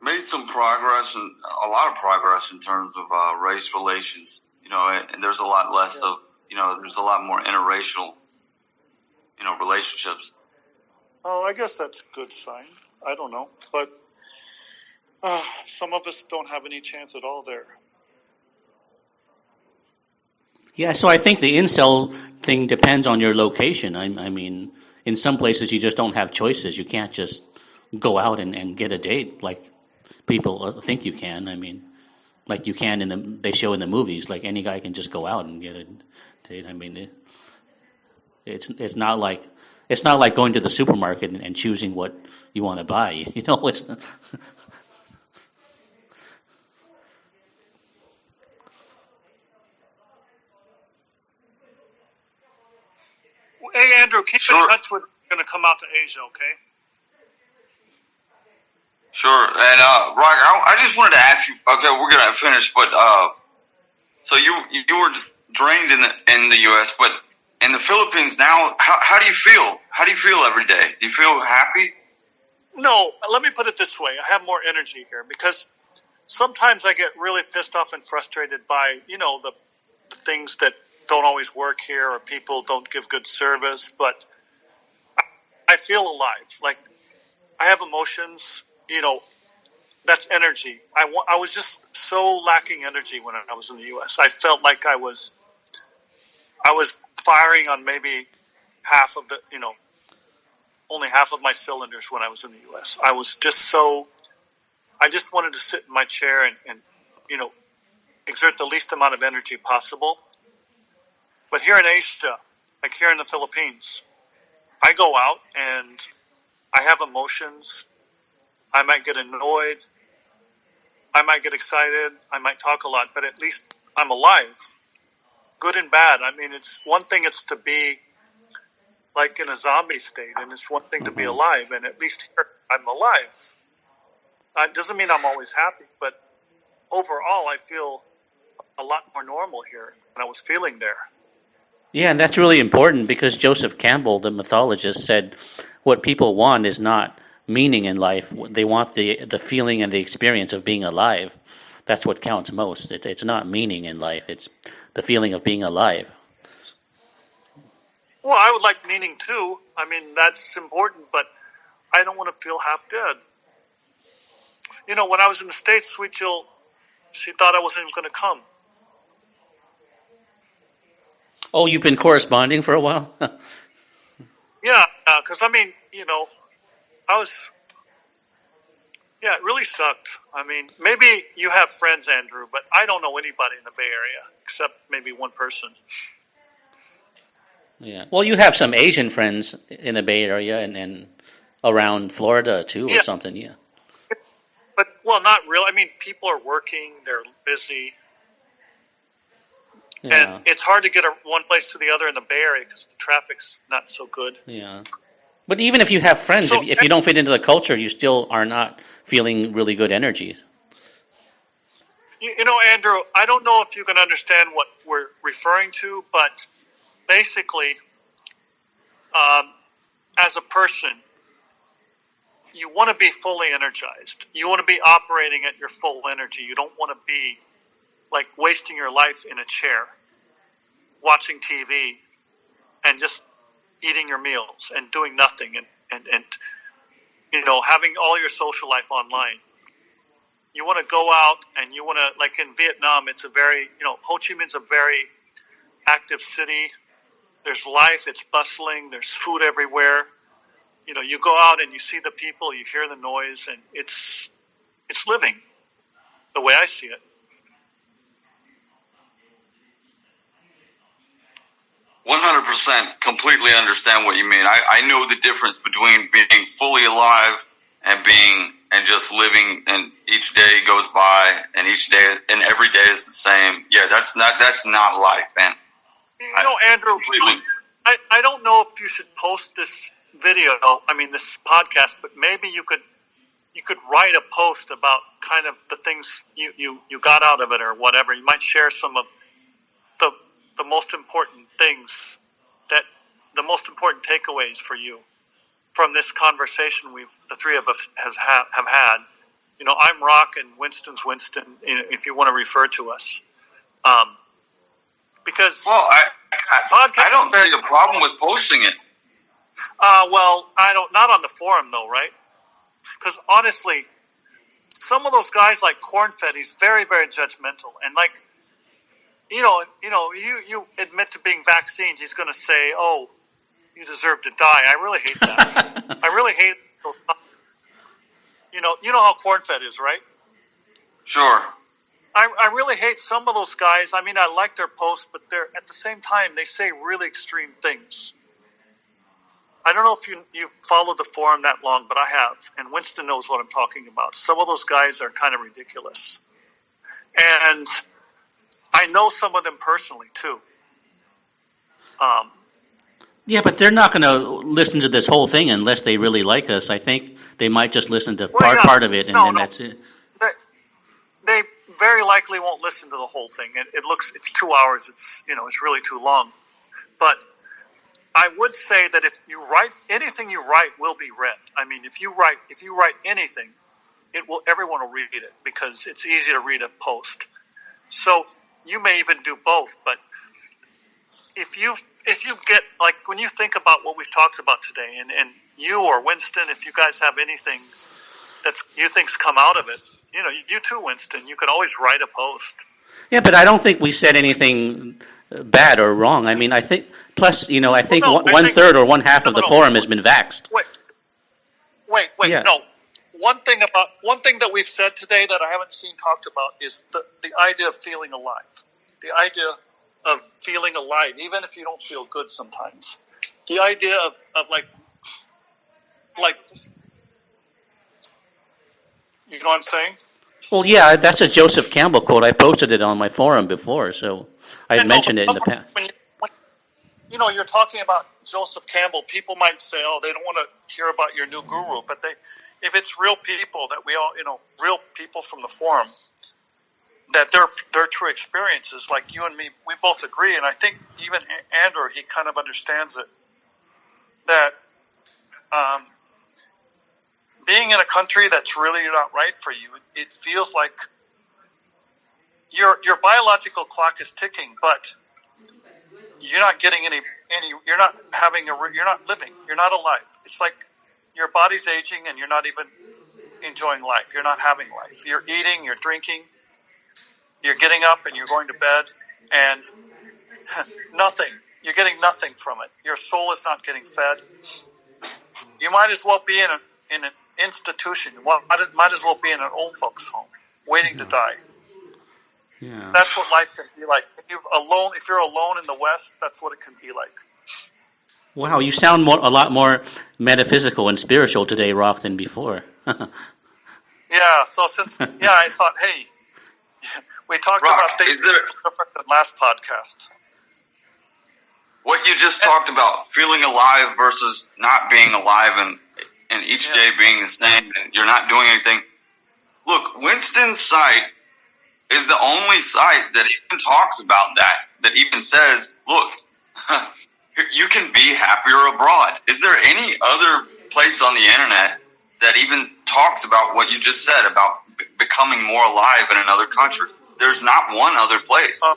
made some progress and a lot of progress in terms of race relations. And there's a lot less of. There's a lot more interracial. Relationships. Oh, I guess that's a good sign. I don't know, but Some of us don't have any chance at all there. Yeah, so I think the incel thing depends on your location. I mean, in some places you just don't have choices. You can't just go out and get a date like people think you can. I mean, like you can they show in the movies. Like any guy can just go out and get a date. I mean, it's not like going to the supermarket and choosing what you want to buy. You know, it's Hey, Andrew, keep in touch with. Going to come out to Asia, okay? Sure. And Rock, I just wanted to ask you. Okay, we're gonna finish, but so you were drained in the U.S., but in the Philippines now, how do you feel? How do you feel every day? Do you feel happy? No, let me put it this way. I have more energy here because sometimes I get really pissed off and frustrated by, the things that don't always work here or people don't give good service, but I feel alive. Like I have emotions, that's energy. I was just so lacking energy when I was in the U.S. I felt like I was firing on maybe half of the, only half of my cylinders when I was in the U.S. I was just I just wanted to sit in my chair and exert the least amount of energy possible. But here in Asia, like here in the Philippines, I go out and I have emotions. I might get annoyed. I might get excited. I might talk a lot, but at least I'm alive. Good and bad. I mean, it's one thing it's to be like in a zombie state, and it's one thing to be alive, and at least here I'm alive. It doesn't mean I'm always happy, but overall I feel a lot more normal here than I was feeling there. yeah, and that's really important because Joseph Campbell, the mythologist, said what people want is not meaning in life. They want the feeling and the experience of being alive. That's what counts most. It's not meaning in life. It's the feeling of being alive. Well, I would like meaning too. I mean, that's important, but I don't want to feel half dead. When I was in the States, Sweet Jill, she thought I wasn't even going to come. Oh, you've been corresponding for a while? Yeah, because I mean, I was. Yeah, it really sucked. I mean, maybe you have friends, Andrew, but I don't know anybody in the Bay Area except maybe one person. Yeah. Well, you have some Asian friends in the Bay Area and around Florida too, or something. Yeah. But not really. I mean, people are working; they're busy, and it's hard to get one place to the other in the Bay Area because the traffic's not so good. Yeah. But even if you have friends, So, if you don't fit into the culture, you still are not feeling really good energy. Andrew, I don't know if you can understand what we're referring to, but basically, as a person, you want to be fully energized. You want to be operating at your full energy. You don't want to be like wasting your life in a chair, watching TV, and just eating your meals and doing nothing and having all your social life online. You want to go out and you want to, like in Vietnam, it's a very, Ho Chi Minh's a very active city. There's life, it's bustling, there's food everywhere. You go out and you see the people, you hear the noise, and it's living the way I see it. %, completely understand what you mean. I know the difference between being fully alive and just living, and each day goes by and each day and every day is the same. Yeah, that's not life, man. Andrew, I don't know if you should post this video, this podcast, but maybe you could write a post about kind of the things you got out of it or whatever. You might share some of the most important things, the most important takeaways for you from this conversation the three of us have had. I'm Rock and Winston's Winston, if you want to refer to us. Because I don't see a problem with posting it. Not on the forum though, right? Because honestly, some of those guys like Corn-Fed, he's very, very judgmental. And like, you admit to being vaccinated, he's going to say, "Oh, you deserve to die." I really hate that. I really hate those. You know how Corn-Fed is, right? Sure. I really hate some of those guys. I mean, I like their posts, but they're at the same time they say really extreme things. I don't know if you've followed the forum that long, but I have, and Winston knows what I'm talking about. Some of those guys are kind of ridiculous, and I know some of them personally too. Yeah, but they're not going to listen to this whole thing unless they really like us. I think they might just listen to part of it, and then that's it. They very likely won't listen to the whole thing. It's 2 hours. It's really too long. But I would say that if you write anything, you write will be read. I mean, if you write anything, everyone will read it because it's easy to read a post. So you may even do both. But if you get, like, when you think about what we've talked about today, and you or Winston, if you guys have anything that you think's come out of it, you too, Winston, you can always write a post. Yeah, but I don't think we said anything bad or wrong. I mean, I think, plus, I think one third or one half of the forum has been vaxxed. Wait, yeah. No. One thing that we've said today that I haven't seen talked about is the idea of feeling alive. The idea of feeling alive, even if you don't feel good sometimes. The idea of like, you know what I'm saying? Well, yeah, that's a Joseph Campbell quote. I posted it on my forum before, so I mentioned it in the past. When you're talking about Joseph Campbell, people might say, "Oh, they don't want to hear about your new guru," but if it's real people that we all, real people from the forum, that their true experiences, like you and me, we both agree, and I think even Andrew, he kind of understands it, that being in a country that's really not right for you, it feels like your biological clock is ticking, but you're not getting any you're not living, you're not alive. It's like your body's aging and you're not even enjoying life. You're not having life. You're eating, you're drinking, you're getting up and you're going to bed, and nothing. You're getting nothing from it. Your soul is not getting fed. You might as well be in an institution. Might as well be in an old folks' home, waiting to die. Yeah. That's what life can be like. If you're alone in the West, that's what it can be like. Wow, you sound a lot more metaphysical and spiritual today, Rock, than before. Yeah. So I thought, hey, we talked Rock, about things different than last podcast. What you just talked about, feeling alive versus not being alive, and each day being the same, and you're not doing anything. Look, Winston's site is the only site that even talks about that even says, look, you can be happier abroad. Is there any other place on the internet that even talks about what you just said about becoming more alive in another country? There's not one other place. I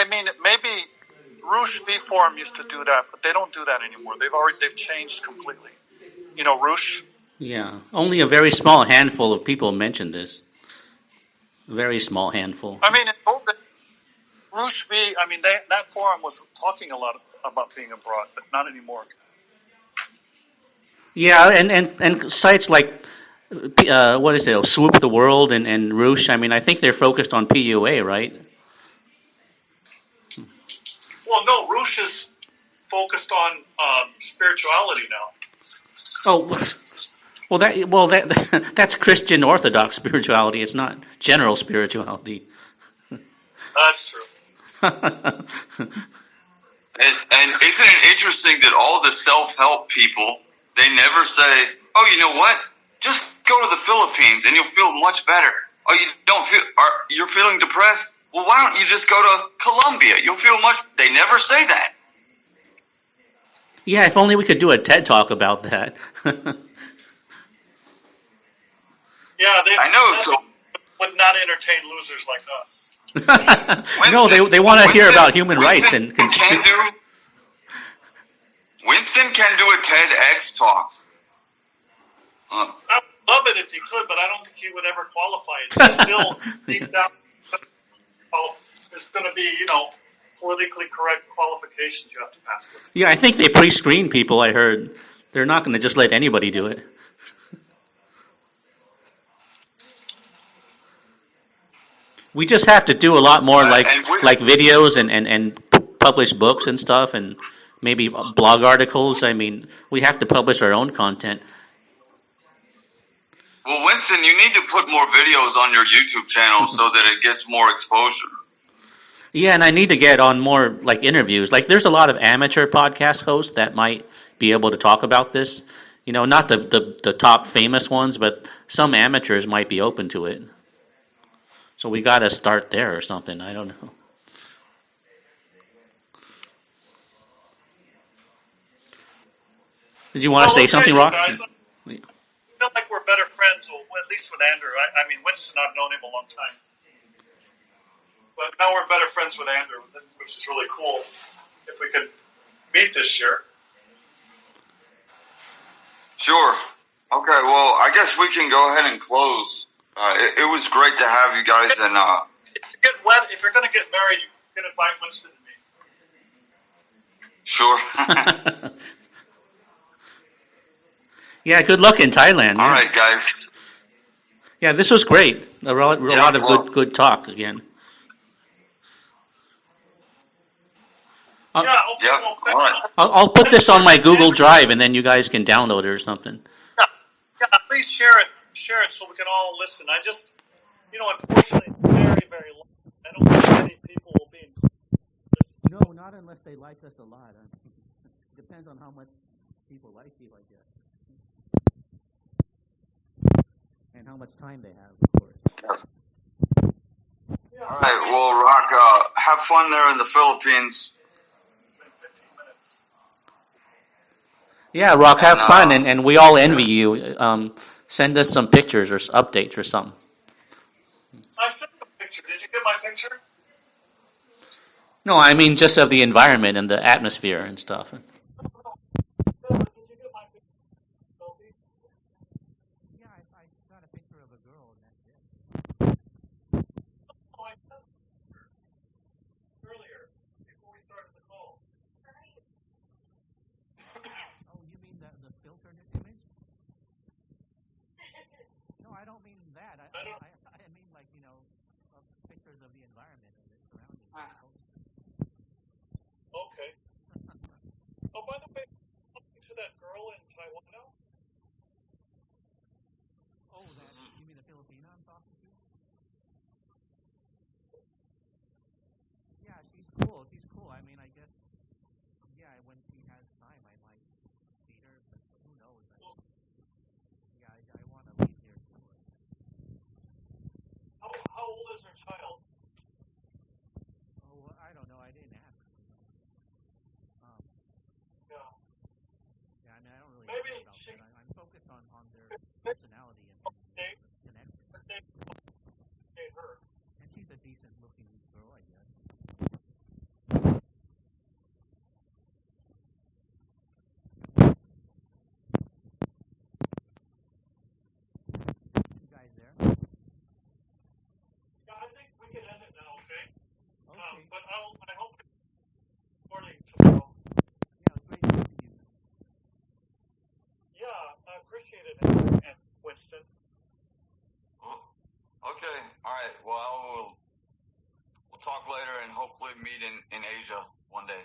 mean, maybe Roosh V Forum used to do that, but they don't do that anymore. They've changed completely. Roosh? Yeah, only a very small handful of people mentioned this. Very small handful. I mean, Roosh V, I mean, that forum was talking a lot about being abroad, but not anymore. Yeah, and sites like, what is it, Swoop the World and Roosh, I mean, I think they're focused on PUA, right? Well, no, Roosh is focused on spirituality now. Oh, well, that's Christian Orthodox spirituality. It's not general spirituality. That's true. And isn't it interesting that all the self-help people, they never say, oh, you know what? Just go to the Philippines and you'll feel much better. Oh, you're feeling depressed? Well, why don't you just go to Colombia? You'll feel much. They never say that. Yeah, if only we could do a TED Talk about that. Yeah, I know. So would not entertain losers like us. No, they want to hear about human rights and Winston can do a TEDx talk. I would love it if he could, but I don't think he would ever qualify. It's still deep down. There's going to be, politically correct qualifications you have to pass with. Yeah, I think they pre-screen people. I heard they're not going to just let anybody do it. We just have to do a lot more like videos and publish books and stuff, and maybe blog articles. I mean, we have to publish our own content. Well, Winston, you need to put more videos on your YouTube channel so that it gets more exposure. Yeah, and I need to get on more like interviews. Like, there's a lot of amateur podcast hosts that might be able to talk about this. Not the top famous ones, but some amateurs might be open to it. So we got to start there or something. I don't know. Did you want to say something, Rock? Guys, I feel like we're better friends, or at least with Andrew. I mean, Winston, I've known him a long time. But now we're better friends with Andrew, which is really cool. If we could meet this year. Sure. Okay, well, I guess we can go ahead and close. It was great to have you guys. And if you're going to get married, you can invite Winston to me. Sure. Yeah, good luck in Thailand. All right, guys. Yeah, this was great. A lot of good talk again. All right. I'll put this on my Google Drive, and then you guys can download it or something. Yeah, please share it so we can all listen. I just, unfortunately, it's very, very long. I don't think many people will be included. No, not unless they like us a lot. It depends on how much people like you, I guess. And how much time they have, of course. All right, well, Rock, have fun there in the Philippines. Yeah, Rock, have fun, and we all envy you. Send us some pictures or updates or something. I sent a picture. Did you get my picture? No, I mean just of the environment and the atmosphere and stuff. Did you get my picture? Selfie? Yeah, I got a picture of a girl, and that's it. Oh, I sent earlier, before we started the call. Oh, you mean the filtered image? No, I don't mean that. I mean like, pictures of the environment and the surroundings. Okay. Oh, by the way, to that girl in Taiwan now? Oh, you mean the Filipina I'm talking to? Yeah, she's cool. I mean, I guess, yeah, when she has time, I might meet her, but who knows? I want to leave here too. How old is her child? Oh, I don't know. I didn't ask. Yeah. Yeah, I mean, I don't really Maybe know about she... that. I'm focused on their personality and connection. Her. And she's a decent-looking girl, I guess. You guys there? Yeah, I think we can end it now, okay? Okay. But I hope it's morning tomorrow. Yeah, it was great talking to you. Yeah, I appreciate it, Andrew and Winston. Okay, all right. Well, we'll talk later and hopefully meet in Asia one day.